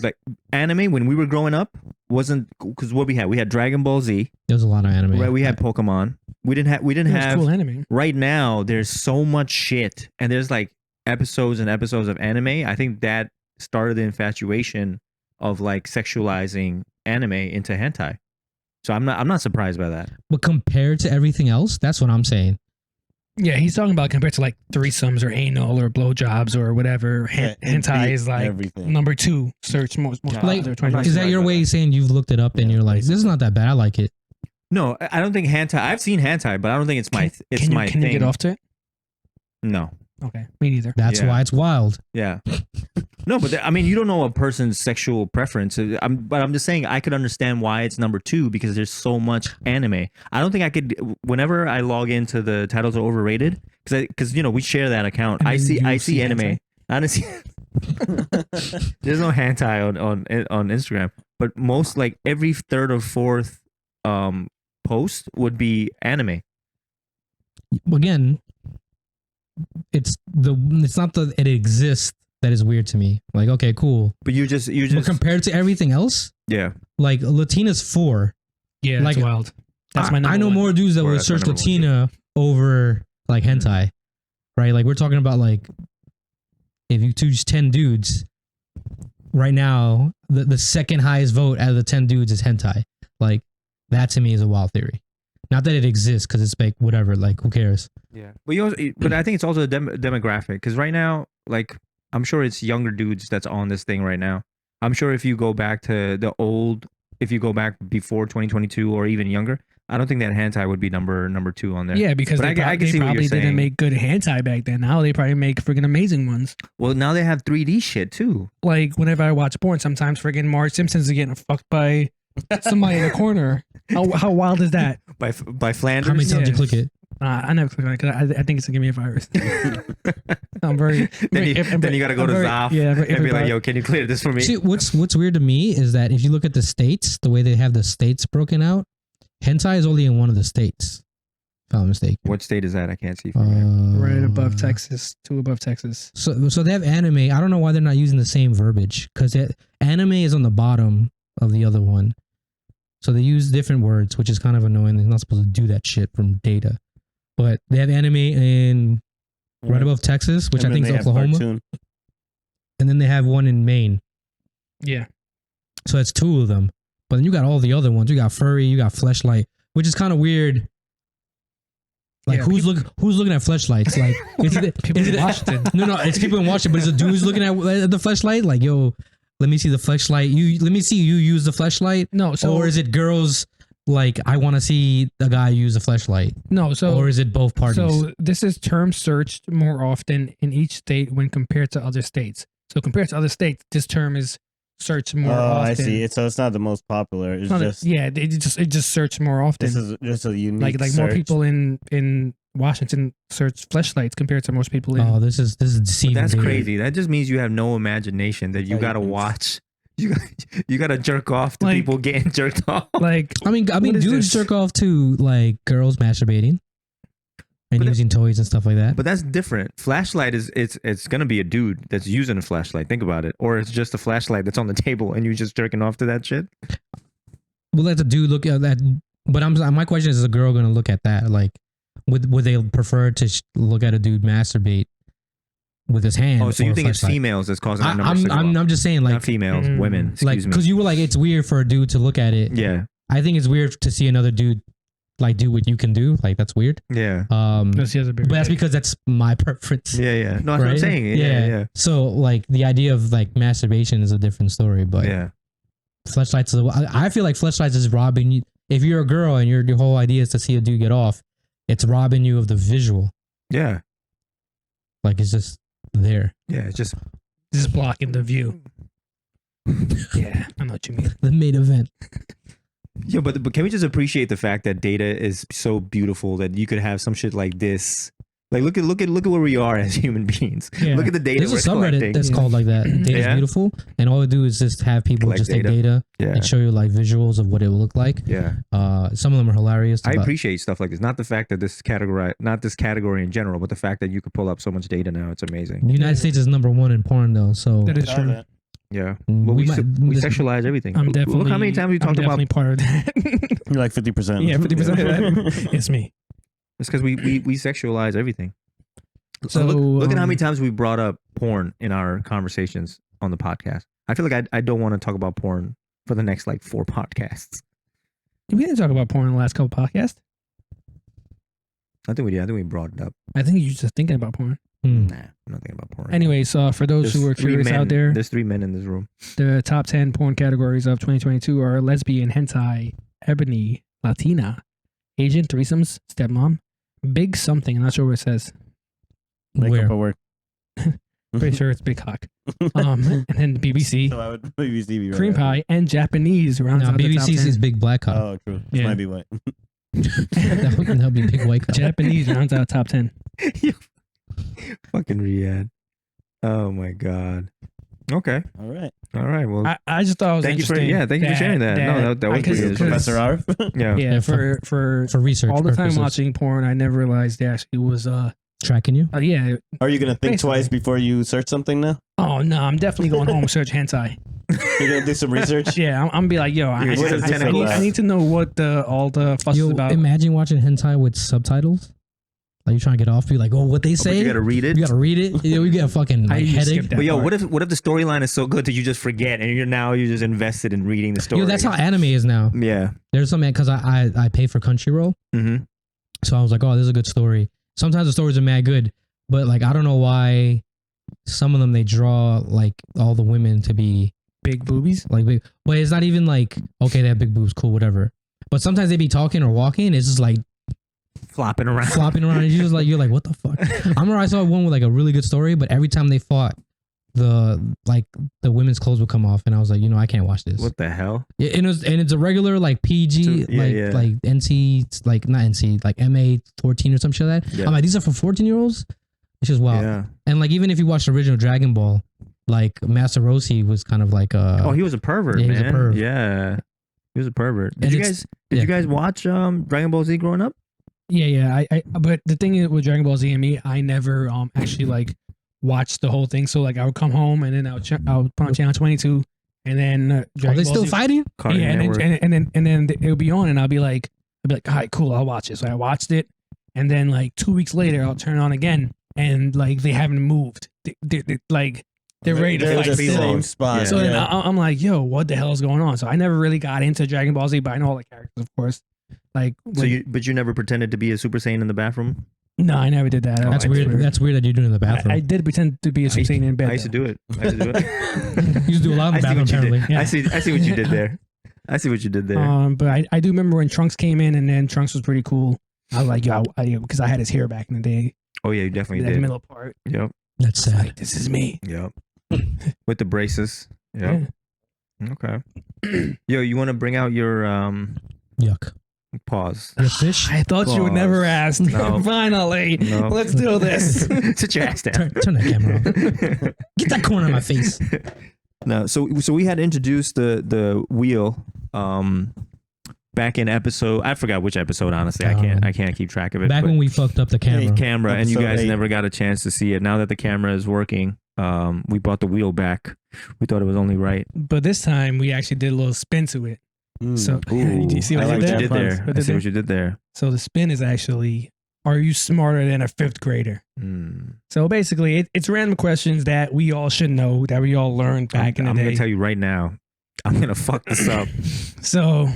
Speaker 4: like anime when we were growing up wasn't because what we had Dragon Ball Z.
Speaker 2: There's a lot of anime.
Speaker 4: Right, we had Pokemon. We didn't have
Speaker 5: cool anime.
Speaker 4: Right now, there's so much shit, and there's like episodes and episodes of anime. I think that started the infatuation of like sexualizing anime into hentai. So I'm not surprised by that.
Speaker 2: But compared to everything else, that's what I'm saying.
Speaker 5: Yeah, he's talking about compared to like threesomes or anal or blowjobs or whatever.
Speaker 3: Yeah, it
Speaker 5: Hentai
Speaker 3: beat
Speaker 5: is like
Speaker 3: everything.
Speaker 5: number 2 search most
Speaker 4: Yeah,
Speaker 2: Like,
Speaker 5: popular
Speaker 4: I'm not
Speaker 2: is that your
Speaker 4: surprised by
Speaker 2: way
Speaker 4: that.
Speaker 2: of saying you've looked it up and
Speaker 3: Yeah,
Speaker 2: you're like, this is not that bad. I like it.
Speaker 4: No, I don't think hentai. I've seen hentai, but I don't think it's my
Speaker 5: Can
Speaker 4: my
Speaker 5: you
Speaker 4: thing.
Speaker 5: get off to it?
Speaker 4: No.
Speaker 5: Okay, me neither.
Speaker 2: That's
Speaker 4: Yeah.
Speaker 2: why it's wild.
Speaker 4: Yeah. No, but I mean, you don't know a person's sexual preference. But I'm just saying I could understand why it's number 2 because there's so much anime. I don't think I could. Whenever I log into the titles are overrated because you know we share that account.
Speaker 5: And
Speaker 4: I
Speaker 5: then
Speaker 4: see
Speaker 5: you see
Speaker 4: anime.
Speaker 5: hentai?
Speaker 4: Honestly, there's no hentai on Instagram, but most like every third or fourth post would be anime.
Speaker 2: Again, it's not that it exists that is weird to me. Like, okay, cool.
Speaker 4: But you just
Speaker 2: But compared to everything else,
Speaker 4: yeah.
Speaker 2: like Latina's 4.
Speaker 5: Yeah, that's
Speaker 2: Like,
Speaker 5: wild. That's my number
Speaker 2: I know
Speaker 5: one.
Speaker 2: more dudes that
Speaker 4: Or
Speaker 2: would
Speaker 4: that's my
Speaker 2: search
Speaker 4: number one,
Speaker 2: Latina over like hentai, right? Like we're talking about like if you choose 10 dudes right now, the second highest vote out of the 10 dudes is hentai. Like that to me is a wild theory. Not that it exists because it's like whatever. Like who cares?
Speaker 4: Yeah, but I think it's also a demographic because right now, like I'm sure it's younger dudes that's on this thing right now. I'm sure if you go back to if you go back before 2022 or even younger, I don't think that hentai would be number 2 on there.
Speaker 5: Yeah, because
Speaker 4: But
Speaker 5: they,
Speaker 4: I can see what
Speaker 5: probably
Speaker 4: you're
Speaker 5: didn't
Speaker 4: saying.
Speaker 5: make good hentai back then. Now they probably make freaking amazing ones.
Speaker 4: Well, now they have 3D shit too.
Speaker 5: Like whenever I watch porn, sometimes freaking Marge Simpson's getting fucked by somebody in a corner. How wild is that?
Speaker 4: By Flanders.
Speaker 2: How many times you
Speaker 5: Yeah.
Speaker 2: click it?
Speaker 5: I never click on it because I think it's gonna give me a virus. I'm very.
Speaker 4: then you gotta go to Zaf
Speaker 5: Yeah,
Speaker 4: and be like, yo, can you clear this for me?
Speaker 2: See, what's weird to me is that if you look at the states, the way they have the states broken out, hentai is only in one of the states. If I'm not mistaken.
Speaker 4: What state is that? I can't see from here.
Speaker 5: right above Texas, 2 above Texas.
Speaker 2: So they have anime. I don't know why they're not using the same verbiage because anime is on the bottom of the other one. So they use different words, which is kind of annoying. They're not supposed to do that shit from data. But they have anime in right above Texas, which
Speaker 3: And
Speaker 2: I think
Speaker 3: then
Speaker 2: is
Speaker 3: they have
Speaker 2: Oklahoma.
Speaker 3: cartoon.
Speaker 2: And then they have one in Maine.
Speaker 5: Yeah.
Speaker 2: So that's 2 of them. But then you got all the other ones. You got furry, you got fleshlight, which is kind of weird. Like
Speaker 5: Yeah,
Speaker 2: who's looking at fleshlights? Like
Speaker 5: People
Speaker 2: is
Speaker 5: in
Speaker 2: it
Speaker 5: Washington.
Speaker 2: No, it's people in Washington, but is a dude's looking at the fleshlight? Like, yo, let me see the fleshlight. Let me see you use the fleshlight.
Speaker 5: No, so
Speaker 2: Or is it girls like I want to see a guy use a fleshlight?
Speaker 5: no, so
Speaker 2: Or is it both parties?
Speaker 5: So this is term searched more often in each state when compared to other states. So compared to other states, this term is searched more often.
Speaker 3: I see. So it's not the most popular. It's
Speaker 5: It's not-
Speaker 3: just
Speaker 5: yeah, it just searched more often.
Speaker 3: this is just a unique.
Speaker 5: like more
Speaker 3: search.
Speaker 5: people in Washington search fleshlights compared to most people in.
Speaker 2: Oh, this is deceiving.
Speaker 4: That's
Speaker 2: dude.
Speaker 4: crazy. That just means you have no imagination. That you
Speaker 3: Oh,
Speaker 4: gotta
Speaker 3: you can-
Speaker 4: watch. You gotta jerk off to
Speaker 5: Like-
Speaker 4: people getting jerked off.
Speaker 5: Like
Speaker 2: I mean,
Speaker 5: What is
Speaker 2: dudes
Speaker 5: this?
Speaker 2: jerk off to like girls masturbating and
Speaker 4: But
Speaker 2: using toys and stuff like that.
Speaker 4: But that's different. Flashlight is it's gonna be a dude that's using a flashlight. Think about it. Or it's just a flashlight that's on the table and you just jerking off to that shit.
Speaker 2: Well, let the dude look at that. But my question is a girl going to look at that? Like, would they prefer to look at a dude masturbate with his hand?
Speaker 4: Oh, so
Speaker 2: or
Speaker 4: you
Speaker 2: a
Speaker 4: think it's
Speaker 2: fleshlight?
Speaker 4: females that's causing that number to go up.
Speaker 2: I'm just saying, like,
Speaker 4: Not females,
Speaker 5: Mm.
Speaker 4: women.
Speaker 2: like
Speaker 4: Excuse me.
Speaker 2: because you were like, it's weird for a dude to look at it.
Speaker 4: Yeah,
Speaker 2: I think it's weird to see another dude like do what you can do. Like that's weird.
Speaker 4: yeah,
Speaker 5: because he has a bigger
Speaker 2: But that's
Speaker 5: dick.
Speaker 2: because that's my preference.
Speaker 4: yeah, yeah. No, that's what I'm
Speaker 2: right?
Speaker 4: saying. Yeah.
Speaker 2: So like the idea of like masturbation is a different story, but
Speaker 4: Yeah.
Speaker 2: fleshlights. I feel like fleshlights is robbing you. If you're a girl and your whole idea is to see a dude get off, it's robbing you of the visual.
Speaker 4: Yeah.
Speaker 2: Like it's just there.
Speaker 4: Yeah. It's just
Speaker 5: just blocking the view. Yeah, I know what you mean.
Speaker 2: The main event.
Speaker 4: yeah, but can we just appreciate the fact that data is so beautiful that you could have some shit like this? Like look at where we are as human beings.
Speaker 5: Yeah.
Speaker 4: Look at the data
Speaker 2: There's a
Speaker 4: we're
Speaker 2: subreddit
Speaker 4: collecting.
Speaker 2: that's called like that. Data's
Speaker 4: Yeah.
Speaker 2: beautiful, and all it do is just have people
Speaker 4: Collect
Speaker 2: just take
Speaker 4: data.
Speaker 2: data
Speaker 4: Yeah.
Speaker 2: and show you like visuals of what it will look like.
Speaker 4: Yeah.
Speaker 2: Some of them are hilarious.
Speaker 4: I
Speaker 2: but-
Speaker 4: appreciate stuff like this. Not the fact that not this category in general, but the fact that you could pull up so much data now. It's amazing.
Speaker 2: The United States is #1 in porn though, so
Speaker 5: That is
Speaker 3: Saw
Speaker 5: true.
Speaker 3: that.
Speaker 4: Yeah.
Speaker 2: Mm,
Speaker 4: Well,
Speaker 2: we
Speaker 4: we,
Speaker 2: might-
Speaker 4: we
Speaker 2: this-
Speaker 4: sexualize everything.
Speaker 5: I'm definitely.
Speaker 4: Look how many times we talked
Speaker 5: I'm
Speaker 4: about.
Speaker 5: definitely part of that.
Speaker 3: You're like 50%.
Speaker 5: Yeah, 50% of that. It's me.
Speaker 4: It's because we sexualize everything.
Speaker 5: So,
Speaker 4: Look at how many times we brought up porn in our conversations on the podcast. I feel like I don't want to talk about porn for the next like 4 podcasts.
Speaker 5: We didn't talk about porn in the last couple podcasts.
Speaker 4: I think we did. I think we brought it up.
Speaker 5: I think you're just thinking about porn.
Speaker 4: Nah, I'm not thinking about porn.
Speaker 5: Anyways, for those who are curious out there,
Speaker 4: there's 3 men in this room.
Speaker 5: the top 10 porn categories of 2022 are lesbian, hentai, ebony, Latina, Asian, threesomes, stepmom, big something. I'm not sure what it says.
Speaker 3: Makeup
Speaker 2: Where?
Speaker 3: at work.
Speaker 5: Pretty sure it's big cock. And then BBC,
Speaker 3: So I would BBC be right.
Speaker 5: cream pie, and Japanese rounds
Speaker 2: Now
Speaker 5: out the top
Speaker 2: BBC
Speaker 5: 10.
Speaker 2: sees big black cock.
Speaker 3: Oh, true. This
Speaker 5: Yeah.
Speaker 3: might be what.
Speaker 2: That'll be big white cock.
Speaker 5: Japanese rounds out top 10.
Speaker 4: Fucking Riyadh. Oh my god. Okay.
Speaker 3: All right.
Speaker 4: All right. Well,
Speaker 5: I just thought it was
Speaker 4: thank you for
Speaker 5: interesting.
Speaker 4: thank you for sharing that. No, that was
Speaker 5: I-
Speaker 4: pretty
Speaker 5: 'cause-
Speaker 4: interesting.
Speaker 3: Professor Arif.
Speaker 4: Yeah.
Speaker 5: Yeah,
Speaker 2: Yeah,
Speaker 5: for
Speaker 2: For research
Speaker 5: all the time
Speaker 2: purposes.
Speaker 5: watching porn, I never realized it actually was
Speaker 2: Tracking you.
Speaker 5: yeah.
Speaker 3: Are you gonna think
Speaker 5: Basically.
Speaker 3: twice before you search something now?
Speaker 5: Oh no, I'm definitely going home and search hentai.
Speaker 3: You're gonna do some research.
Speaker 5: Yeah, I'm gonna be like, yo, I
Speaker 4: What is this
Speaker 5: need,
Speaker 3: about?
Speaker 5: I need to know what all the fuss is
Speaker 2: Yo,
Speaker 5: about.
Speaker 2: imagine watching hentai with subtitles. Like you're trying to get off. You're like, oh, what they
Speaker 4: But
Speaker 2: say.
Speaker 4: you gotta read it.
Speaker 2: You gotta read it. You get a fucking
Speaker 5: I
Speaker 2: like,
Speaker 5: used to skip
Speaker 2: headache.
Speaker 5: that.
Speaker 4: But yo,
Speaker 5: part.
Speaker 4: what if the storyline is so good that you just forget and you're just invested in reading the story?
Speaker 2: Yo, that's how anime is now.
Speaker 4: Yeah.
Speaker 2: There's some because I pay for Crunchyroll,
Speaker 4: Mm-hmm.
Speaker 2: so I was like, oh, this is a good story. Sometimes the stories are mad good, but like I don't know why some of them they draw like all the women to be
Speaker 5: Big boobies?
Speaker 2: like big, but it's not even like okay, they have big boobs, cool, whatever. But sometimes they be talking or walking, it's just like
Speaker 4: Flopping around.
Speaker 2: flopping around, and you're like, what the fuck? I remember I saw one with like a really good story, but every time they fought, the women's clothes would come off, and I was like, I can't watch this.
Speaker 4: What the hell?
Speaker 2: Yeah, and it's a regular like PG
Speaker 4: Yeah,
Speaker 2: like NC like not NC like MA 14 or some shit like that.
Speaker 4: Yeah.
Speaker 2: I'm like, these are for 14-year-olds. It's just wild.
Speaker 4: Yeah.
Speaker 2: And like even if you watch the original Dragon Ball, like Master Roshi was kind of like
Speaker 4: Oh, he was a pervert,
Speaker 2: yeah, he
Speaker 4: man.
Speaker 2: was a perv.
Speaker 4: Yeah. He was a pervert.
Speaker 2: And
Speaker 4: Did
Speaker 2: it's-
Speaker 4: you guys watch Dragon Ball Z growing up?
Speaker 5: Yeah. I but the thing is with Dragon Ball Z and me, I never actually like watched the whole thing. So like I would come home and then I would put on channel 22, and then
Speaker 2: are
Speaker 5: Dragon
Speaker 2: they
Speaker 5: Ball
Speaker 2: still
Speaker 5: Z,
Speaker 2: fighting?
Speaker 4: Cartoon
Speaker 5: yeah,
Speaker 4: Network.
Speaker 5: and then it would be on, and I'll be like, all right, cool, I'll watch it. So I watched it, and then like 2 weeks later, I'll turn it on again, and like they haven't moved. They're ready to
Speaker 3: They're
Speaker 5: fight
Speaker 3: the
Speaker 5: still.
Speaker 3: same spot.
Speaker 4: Yeah.
Speaker 5: So then I'm like, yo, what the hell is going on? So I never really got into Dragon Ball Z, but I know all the characters, of course. Like,
Speaker 4: So but you never pretended to be a Super Saiyan in the bathroom?
Speaker 5: no, I never did that.
Speaker 2: That's
Speaker 4: I
Speaker 2: weird.
Speaker 4: did.
Speaker 2: That's weird that you're doing it in the bathroom.
Speaker 5: I did pretend to be a Super Saiyan in bed.
Speaker 4: I used to
Speaker 5: though.
Speaker 4: do it. I used to do it.
Speaker 2: You used to do a lot in the
Speaker 4: I see
Speaker 2: bathroom
Speaker 4: what you
Speaker 2: apparently.
Speaker 4: did.
Speaker 5: Yeah.
Speaker 4: I see what you did there. I see what you did there.
Speaker 5: But I do remember when Trunks came in, and then Trunks was pretty cool. I was like, yo, because I had his hair back in the day,
Speaker 4: Oh yeah, you definitely
Speaker 5: that
Speaker 4: did.
Speaker 5: middle part.
Speaker 4: Yep.
Speaker 2: That's
Speaker 5: I was
Speaker 2: sad.
Speaker 5: like, this is me.
Speaker 4: Yep. With the braces. Yep. Okay. Yo, you want to bring out your
Speaker 2: Yuck.
Speaker 4: pause?
Speaker 2: Your fish?
Speaker 5: I thought you would never ask.
Speaker 4: No.
Speaker 5: Finally,
Speaker 4: No.
Speaker 5: let's do this.
Speaker 4: Sit your ass down.
Speaker 2: Turn that camera off. Get that corner of my face.
Speaker 4: No, so we had introduced the wheel back in episode, I forgot which episode, honestly. I can't keep track of it.
Speaker 2: Back
Speaker 4: but
Speaker 2: when we fucked up the camera.
Speaker 4: camera and you
Speaker 3: Episode
Speaker 4: guys
Speaker 3: 8.
Speaker 4: never got a chance to see it. Now that the camera is working, we brought the wheel back. We thought it was only right.
Speaker 5: But this time we actually did a little spin to it. So
Speaker 4: Ooh,
Speaker 5: do you see what
Speaker 3: I
Speaker 5: I
Speaker 3: like
Speaker 5: did
Speaker 3: that.
Speaker 5: there?
Speaker 4: did there.
Speaker 5: What
Speaker 4: I
Speaker 5: did
Speaker 4: see
Speaker 5: there?
Speaker 4: what you did there.
Speaker 5: So the spin is actually, are you smarter than a fifth grader?
Speaker 4: Hmm.
Speaker 5: So basically, it's random questions that we all should know, that we all learned back in the
Speaker 4: I'm
Speaker 5: day.
Speaker 4: gonna tell you right now, I'm gonna fuck this up.
Speaker 5: So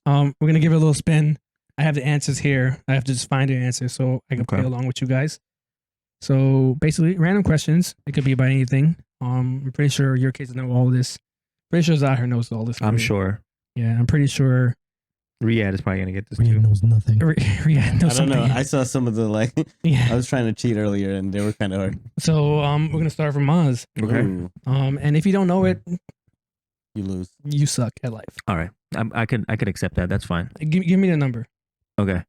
Speaker 5: we're gonna give it a little spin. I have the answers here. I have to just find the answer so I can play
Speaker 4: Okay.
Speaker 5: along with you guys. So basically, random questions. It could be about anything. I'm pretty sure your kids know all this. Pretty sure Zahir knows all this.
Speaker 4: I'm
Speaker 5: already.
Speaker 4: sure
Speaker 5: Yeah, I'm pretty sure.
Speaker 4: Riyadh is probably gonna get this
Speaker 2: Rhea
Speaker 4: too.
Speaker 2: knows nothing.
Speaker 5: Yeah,
Speaker 3: I don't know. I saw some of the I
Speaker 5: Yeah.
Speaker 3: was trying to cheat earlier, and they were kind of hard.
Speaker 5: So we're gonna start from Maz.
Speaker 4: Okay.
Speaker 3: Ooh,
Speaker 5: And if you don't know it,
Speaker 3: you lose.
Speaker 5: you suck at life.
Speaker 4: All right. I could accept that. That's fine.
Speaker 5: Give me the number.
Speaker 4: Okay.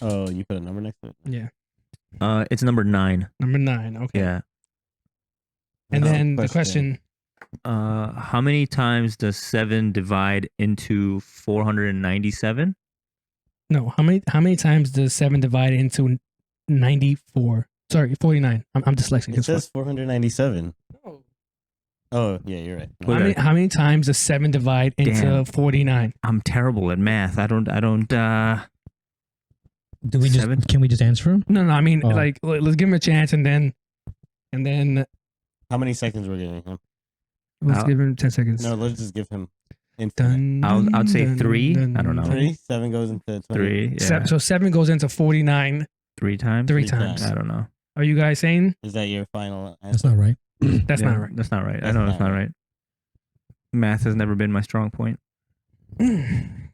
Speaker 3: Oh, you put a number next to it.
Speaker 5: Yeah,
Speaker 4: It's number 9.
Speaker 5: number 9. Okay.
Speaker 4: Yeah.
Speaker 5: And
Speaker 3: What's
Speaker 5: then the question.
Speaker 4: How many times does 7 divide into 497?
Speaker 5: No, how many times does 7 divide into 94? Sorry, 49. I'm dyslexic.
Speaker 3: It
Speaker 5: as fuck.
Speaker 3: says 497.
Speaker 5: Oh.
Speaker 3: Oh, yeah, you're right.
Speaker 4: Okay.
Speaker 5: How many times does 7 divide into
Speaker 4: Damn.
Speaker 5: 49?
Speaker 4: I'm terrible at math. I don't
Speaker 2: Do we just
Speaker 4: 7?
Speaker 2: can we just answer him?
Speaker 5: No, I mean
Speaker 2: Oh.
Speaker 5: like let's give him a chance and then
Speaker 3: How many seconds we're giving him?
Speaker 5: let's
Speaker 4: I'll-
Speaker 5: give him 10 seconds.
Speaker 3: No, let's just give him. Infinite.
Speaker 4: I'd say 3. I don't know.
Speaker 3: 3, 7 goes into 20.
Speaker 4: 3. Yeah.
Speaker 5: So 7 goes into 49
Speaker 4: 3 times.
Speaker 5: 3
Speaker 3: Three
Speaker 5: times.
Speaker 3: times.
Speaker 4: I don't know.
Speaker 5: Are you guys saying
Speaker 3: Is that your final
Speaker 2: That's
Speaker 3: answer?
Speaker 2: not right.
Speaker 5: that's
Speaker 4: Yeah,
Speaker 5: not right?
Speaker 4: That's not right. I
Speaker 3: That's
Speaker 4: know that's
Speaker 3: not
Speaker 4: not right. Math has never been my strong point.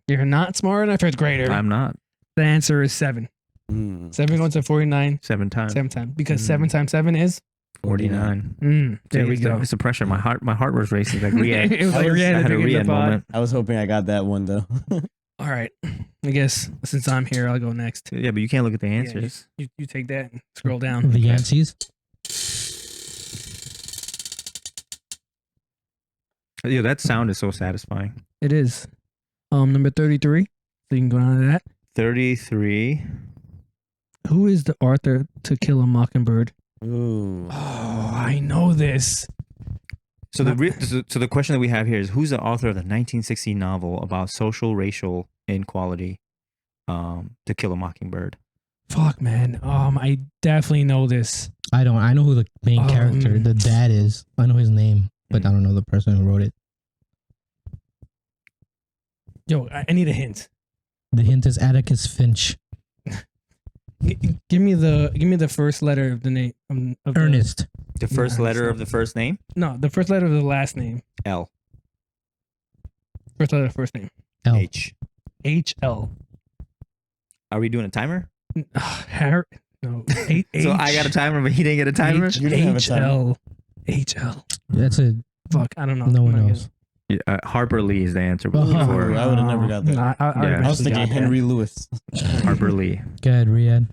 Speaker 5: You're not smart enough, fifth grader.
Speaker 4: I'm not.
Speaker 5: The answer is 7.
Speaker 3: Hmm.
Speaker 5: 7 goes to 49
Speaker 4: 7 times.
Speaker 5: 7 times because
Speaker 4: Mm.
Speaker 5: 7 times 7 is
Speaker 4: 49.
Speaker 5: there
Speaker 4: See,
Speaker 5: we
Speaker 4: it's
Speaker 5: go.
Speaker 4: It's the pressure. My heart was racing like Riyadh.
Speaker 5: It was like
Speaker 3: I was-
Speaker 5: Riyadh
Speaker 4: I
Speaker 5: at
Speaker 4: had
Speaker 5: the
Speaker 4: a
Speaker 5: beginning of
Speaker 4: Riyadh
Speaker 5: the pod.
Speaker 4: moment.
Speaker 3: I was hoping I got that one though.
Speaker 5: All right. I guess since I'm here, I'll go next.
Speaker 4: Yeah, but you can't look at the answers.
Speaker 5: You take that and scroll down.
Speaker 2: The Yankees.
Speaker 4: Yeah, that sound is so satisfying.
Speaker 5: It is. Number 33. So you can go down to that.
Speaker 4: 33.
Speaker 5: Who is the author to Kill a Mockingbird?
Speaker 3: Ooh.
Speaker 5: Oh, I know this.
Speaker 4: So the question that we have here is, who's the author of the 1960 novel about social racial inequality, To Kill a Mockingbird?
Speaker 5: Fuck, man. I definitely know this.
Speaker 2: I don't. I know who the main character, the dad is. I know his name, but I don't know the person who wrote it.
Speaker 5: Yo, I need a hint.
Speaker 2: The hint is Atticus Finch.
Speaker 5: Give me the first letter of the name. Of
Speaker 2: Ernest.
Speaker 4: The first
Speaker 5: Nah,
Speaker 4: letter
Speaker 5: it's
Speaker 4: of the first name?
Speaker 5: No, the first letter of the last name.
Speaker 4: L.
Speaker 5: First letter of the first name.
Speaker 2: L.
Speaker 4: H.
Speaker 5: H-L.
Speaker 4: Are we doing a timer?
Speaker 5: Harry. No. H.
Speaker 4: So I got a timer, but he didn't get a timer?
Speaker 5: H-
Speaker 3: You didn't have a timer.
Speaker 5: H-L.
Speaker 2: That's it.
Speaker 5: Fuck, I don't know.
Speaker 2: No
Speaker 5: I'm
Speaker 2: one
Speaker 5: not
Speaker 2: knows.
Speaker 4: Yeah, Harper Lee is the answer.
Speaker 2: Oh,
Speaker 3: Ooh, I would have never got that.
Speaker 5: Nah, I
Speaker 4: Yeah.
Speaker 3: I was
Speaker 5: eventually
Speaker 3: thinking
Speaker 5: got
Speaker 3: Henry Lewis.
Speaker 4: Harper Lee.
Speaker 2: Go ahead, Riyadh.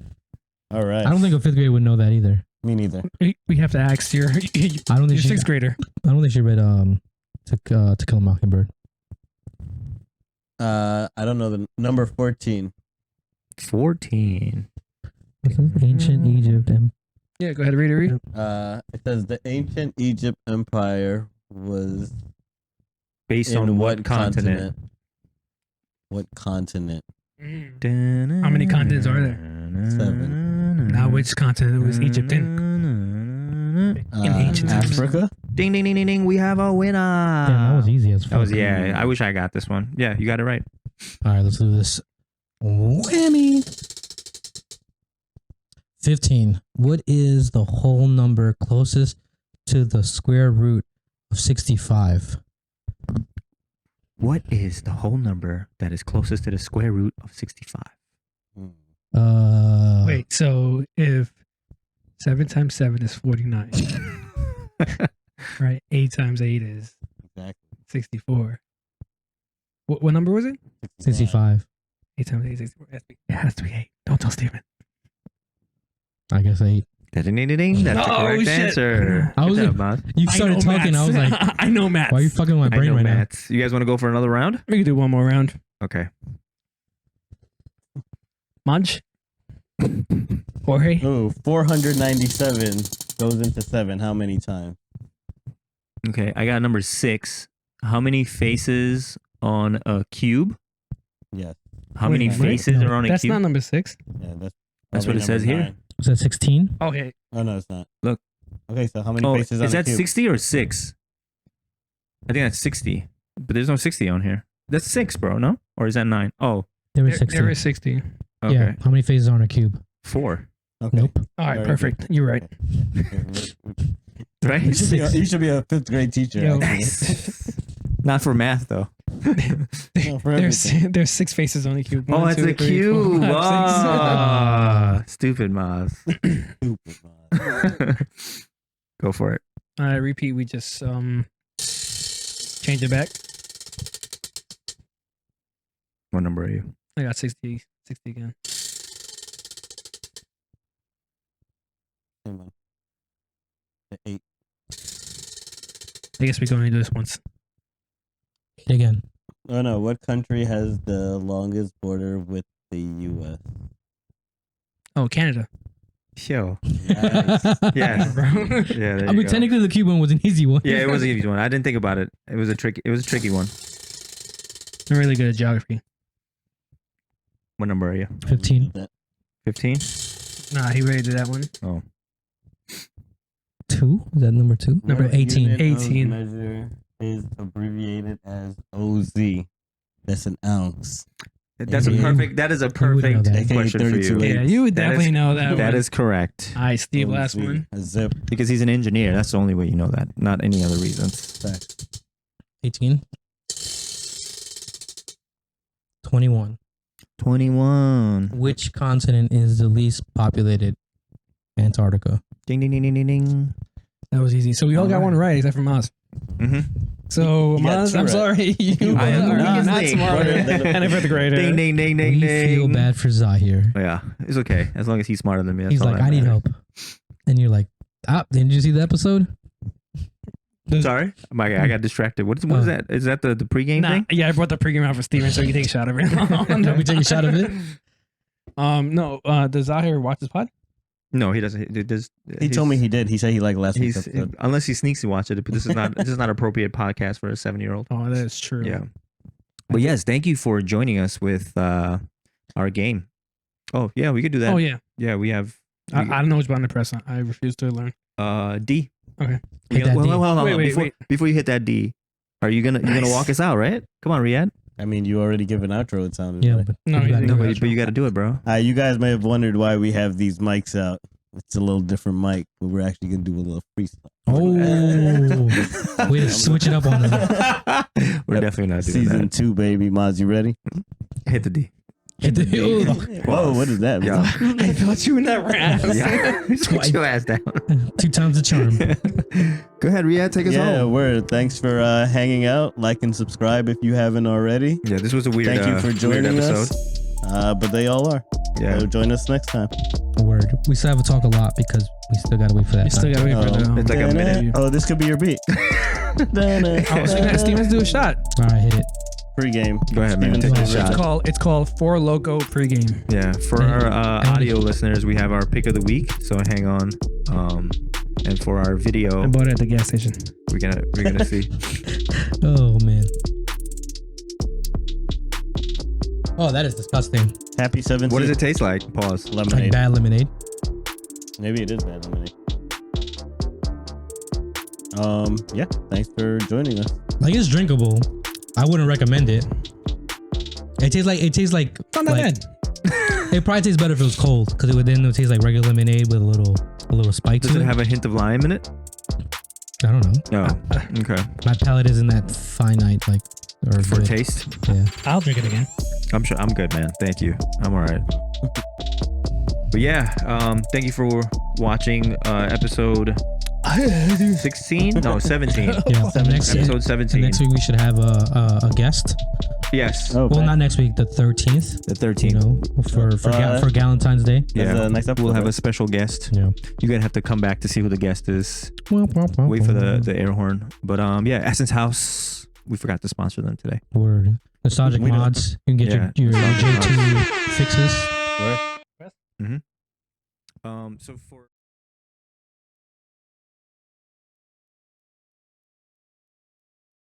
Speaker 3: All right.
Speaker 2: I don't think a fifth grade would know that either.
Speaker 3: Me neither.
Speaker 5: that. We have to ask your
Speaker 2: I don't think
Speaker 5: your
Speaker 2: she.
Speaker 5: sixth grader.
Speaker 2: I don't think she read To Kill a Mockingbird.
Speaker 3: I don't know the number 14.
Speaker 4: 14.
Speaker 2: This is ancient Egypt and
Speaker 5: Yeah, go ahead, read it.
Speaker 3: It says the ancient Egypt empire was
Speaker 4: Based
Speaker 3: in
Speaker 4: on what continent?
Speaker 3: What continent?
Speaker 5: How many continents are there?
Speaker 3: 7.
Speaker 5: Now, which continent was Egypt in? In ancient times.
Speaker 3: Africa?
Speaker 4: Ding, ding, ding, ding, ding. We have a winner.
Speaker 2: damn, that was easy as fuck.
Speaker 4: That was, yeah. I wish I got this one. Yeah, you got it right.
Speaker 2: All right, let's do this. Whammy. 15. What is the whole number closest to the square root of 65?
Speaker 4: What is the whole number that is closest to the square root of 65?
Speaker 5: Wait, so if 7 times 7 is 49, right? 8 times 8 is
Speaker 3: Exactly.
Speaker 5: 64. What number was it?
Speaker 2: 65.
Speaker 5: 8 times 8 is 64. It has to be 8. Don't tell Steven.
Speaker 2: I guess 8.
Speaker 4: Ding, ding, ding, ding. That's the
Speaker 5: Oh,
Speaker 4: correct
Speaker 5: shit.
Speaker 4: answer.
Speaker 2: I was
Speaker 4: Good job,
Speaker 2: like-
Speaker 4: boss.
Speaker 2: You started talking. I was like,
Speaker 5: I know maths.
Speaker 2: why are you fucking with my
Speaker 4: I
Speaker 2: brain
Speaker 4: know
Speaker 2: right
Speaker 4: maths. You guys want to go for another round?
Speaker 5: We can do one more round.
Speaker 4: Okay.
Speaker 5: Munch? Jorge?
Speaker 3: Oh, 497 goes into 7. How many times?
Speaker 4: Okay, I got number 6. How many faces on a cube?
Speaker 3: Yes.
Speaker 4: How
Speaker 5: Wait,
Speaker 4: many
Speaker 5: wait.
Speaker 4: faces
Speaker 2: No,
Speaker 4: are on a
Speaker 5: That's
Speaker 4: cube?
Speaker 5: not number 6.
Speaker 3: Yeah,
Speaker 4: That's
Speaker 3: probably
Speaker 4: what it says
Speaker 3: number
Speaker 4: here.
Speaker 3: 9.
Speaker 2: now? Was that 16?
Speaker 5: Okay.
Speaker 3: Oh no, it's not.
Speaker 4: Look.
Speaker 3: Okay, so how many
Speaker 4: Oh,
Speaker 3: faces on
Speaker 4: is
Speaker 3: a
Speaker 4: that
Speaker 3: cube?
Speaker 4: 60 or 6? I think that's 60. But there's no 60 on here. That's 6, bro, no? Or is that 9? Oh,
Speaker 2: There was 60.
Speaker 5: There is 60.
Speaker 4: okay.
Speaker 2: Yeah. How many faces are on a cube?
Speaker 4: 4.
Speaker 3: Okay.
Speaker 2: Nope.
Speaker 5: All right,
Speaker 3: Very
Speaker 5: perfect.
Speaker 3: good.
Speaker 5: You're right.
Speaker 4: Right?
Speaker 3: You should be a 5th grade teacher.
Speaker 5: Yo.
Speaker 3: actually.
Speaker 4: Not for math, though.
Speaker 3: No, for
Speaker 5: There's
Speaker 3: everything.
Speaker 5: there's 6 faces on the cube.
Speaker 4: Oh,
Speaker 5: 1,
Speaker 4: it's
Speaker 5: 2,
Speaker 4: a
Speaker 5: 3, 4,
Speaker 4: cube.
Speaker 5: 5, 6.
Speaker 4: Ah, stupid, Maz.
Speaker 3: Stupid, man.
Speaker 4: Go for it.
Speaker 5: All right, repeat. We just change it back.
Speaker 4: What number are you?
Speaker 5: I got 60 again.
Speaker 3: Come on. The 8.
Speaker 5: I guess we can only do this once.
Speaker 2: Again.
Speaker 3: Oh no, what country has the longest border with the U.S.?
Speaker 5: Oh, Canada.
Speaker 4: Yo.
Speaker 3: Yes.
Speaker 4: Yes.
Speaker 5: Bro.
Speaker 4: Yeah, there
Speaker 2: I
Speaker 4: you
Speaker 2: mean,
Speaker 4: go.
Speaker 2: technically the cube one was an easy one.
Speaker 4: Yeah, it was an easy one. I didn't think about it. It was a tricky one.
Speaker 5: I'm really good at geography.
Speaker 4: What number are you?
Speaker 2: 15.
Speaker 4: 15?
Speaker 5: Nah, he already did that one.
Speaker 4: Oh.
Speaker 2: 2? Is that number 2?
Speaker 5: Number
Speaker 3: What
Speaker 2: 18.
Speaker 3: unit of
Speaker 5: 18.
Speaker 3: measure is abbreviated abbreviated as OZ. That's an ounce.
Speaker 4: That's a
Speaker 3: Yeah.
Speaker 4: perfect. That is a
Speaker 2: Who would know
Speaker 4: perfect
Speaker 2: that?
Speaker 4: question for
Speaker 3: 32
Speaker 4: you.
Speaker 3: eight.
Speaker 5: Yeah, you would
Speaker 4: That
Speaker 5: definitely
Speaker 4: is-
Speaker 5: know that.
Speaker 4: That
Speaker 5: one.
Speaker 4: is correct.
Speaker 5: All right, Steve, last
Speaker 3: OZ,
Speaker 5: one.
Speaker 3: A zip.
Speaker 4: Because he's an engineer. That's the only way you know that. Not any other reasons.
Speaker 3: Facts.
Speaker 2: 18. 21.
Speaker 4: 21.
Speaker 2: Which continent is the least populated? Antarctica.
Speaker 4: Ding ding ding ding ding ding.
Speaker 5: That was easy. So we all got
Speaker 4: All
Speaker 5: one right except for Maz.
Speaker 4: Mm-hmm.
Speaker 5: So
Speaker 3: You got
Speaker 5: Maz,
Speaker 3: two
Speaker 5: I'm
Speaker 3: right.
Speaker 5: sorry, you
Speaker 4: I am
Speaker 5: are not
Speaker 4: easily-
Speaker 5: smarter than a fifth grader.
Speaker 4: Ding ding ding ding
Speaker 2: We
Speaker 4: ding.
Speaker 2: feel bad for Zahir.
Speaker 4: Yeah, it's okay as long as he's smarter than me. That's
Speaker 2: He's
Speaker 4: all
Speaker 2: like,
Speaker 4: that
Speaker 2: I need
Speaker 4: matters.
Speaker 2: help. And you're like, didn't you see the episode?
Speaker 4: Sorry, I got distracted. What is
Speaker 2: Oh.
Speaker 4: that? Is that the pregame
Speaker 5: Nah,
Speaker 4: thing?
Speaker 5: yeah, I brought the pregame out for Steven so you can take a shot of it.
Speaker 2: Let me take a shot of it.
Speaker 5: No, does Zahir watch this pod?
Speaker 4: No, he doesn't. It does.
Speaker 3: He told me he did. He said he liked last week's
Speaker 4: He's
Speaker 3: episode.
Speaker 4: unless he sneaks to watch it. But this is not appropriate podcast for a 7-year-old.
Speaker 5: Oh, that is true.
Speaker 4: Yeah. But yes, thank you for joining us with our game. Oh yeah, we could do that.
Speaker 5: Oh yeah.
Speaker 4: Yeah, we have
Speaker 5: I don't know which button to press on. I refuse to learn.
Speaker 4: D.
Speaker 5: Okay.
Speaker 2: Hit that D.
Speaker 4: Hold on.
Speaker 5: Wait.
Speaker 4: Before you hit that D, are you gonna
Speaker 5: Nice.
Speaker 4: walk us out? Right? Come on, Riyadh.
Speaker 3: I mean, you already give an outro, it sounded
Speaker 2: Yeah,
Speaker 3: like.
Speaker 2: but
Speaker 5: No,
Speaker 2: you
Speaker 5: you
Speaker 2: gotta
Speaker 5: didn't.
Speaker 2: do
Speaker 5: No,
Speaker 2: it.
Speaker 4: But you got to do it, bro.
Speaker 3: You guys may have wondered why we have these mics out. It's a little different mic, but we're actually going to do a little freestyle.
Speaker 2: Oh, way to switch it up on them.
Speaker 4: We're definitely not doing
Speaker 3: Season
Speaker 4: that.
Speaker 3: 2, baby. Maz, you ready?
Speaker 4: Hit the D.
Speaker 3: Whoa, what is that?
Speaker 4: Yeah.
Speaker 5: I thought you never asked.
Speaker 4: Yeah. Switch your ass down.
Speaker 2: 2 times the charm.
Speaker 4: Go ahead, Riyadh. Take us
Speaker 3: Yeah,
Speaker 4: home.
Speaker 3: word. Thanks for hanging out. Like and subscribe if you haven't already.
Speaker 4: Yeah, this was a weird.
Speaker 3: Thank you for
Speaker 4: weird
Speaker 3: joining
Speaker 4: episode.
Speaker 3: us. But they all are.
Speaker 4: Yeah.
Speaker 3: So join us next time.
Speaker 2: Word. We still have to talk a lot because we still gotta wait for that.
Speaker 5: You still
Speaker 2: time.
Speaker 5: gotta wait for the.
Speaker 4: It's like a minute.
Speaker 3: Oh, this could be your beat.
Speaker 5: Oh, so Steven's do a shot.
Speaker 2: All right, hit it.
Speaker 3: Pre-game.
Speaker 4: Go ahead, man.
Speaker 3: Steven,
Speaker 4: Take
Speaker 3: take
Speaker 4: a
Speaker 3: a
Speaker 4: shot.
Speaker 5: It's called Four Loco pregame.
Speaker 4: Yeah, for our audio listeners, we have our pick of the week. So hang on. And for our video,
Speaker 5: I bought it at the gas station.
Speaker 4: we're gonna see.
Speaker 2: Oh man. Oh, that is disgusting.
Speaker 3: Happy 17th.
Speaker 4: What does it taste like? Pause.
Speaker 2: Like
Speaker 3: Lemonade.
Speaker 2: bad lemonade.
Speaker 3: Maybe it is bad lemonade. Yeah. Thanks for joining us.
Speaker 2: Like it's drinkable. I wouldn't recommend it. It tastes like
Speaker 5: Not that bad.
Speaker 2: it probably tastes better if it was cold because it would taste like regular lemonade with a little spike
Speaker 4: Does
Speaker 2: to
Speaker 4: it
Speaker 2: it.
Speaker 4: have a hint of lime in it?
Speaker 2: I don't know.
Speaker 4: No. Okay.
Speaker 2: My palate isn't that finite like or
Speaker 4: For
Speaker 2: good.
Speaker 4: taste,
Speaker 2: Yeah.
Speaker 5: I'll drink it again.
Speaker 4: I'm sure I'm good, man. Thank you. I'm all right. But yeah, thank you for watching episode 16? No, 17.
Speaker 2: Yeah. And next,
Speaker 4: Episode
Speaker 2: and
Speaker 4: 17.
Speaker 2: next week we should have a guest.
Speaker 4: Yes.
Speaker 3: Oh,
Speaker 2: Well, not next week. The 13th.
Speaker 4: The
Speaker 2: You
Speaker 4: 13th.
Speaker 2: know, for Valentine's Day.
Speaker 4: Yeah.
Speaker 3: the next episode.
Speaker 4: We'll have a special guest.
Speaker 2: Yeah.
Speaker 4: You're gonna have to come back to see who the guest is. Wait for the air horn. But yeah, Essence House. We forgot to sponsor them today.
Speaker 2: Word. Nostalgic
Speaker 3: We don't-
Speaker 2: mods. You can get
Speaker 4: Yeah,
Speaker 2: your
Speaker 4: nostalgic
Speaker 2: J2 fixes.
Speaker 3: Where?
Speaker 4: So for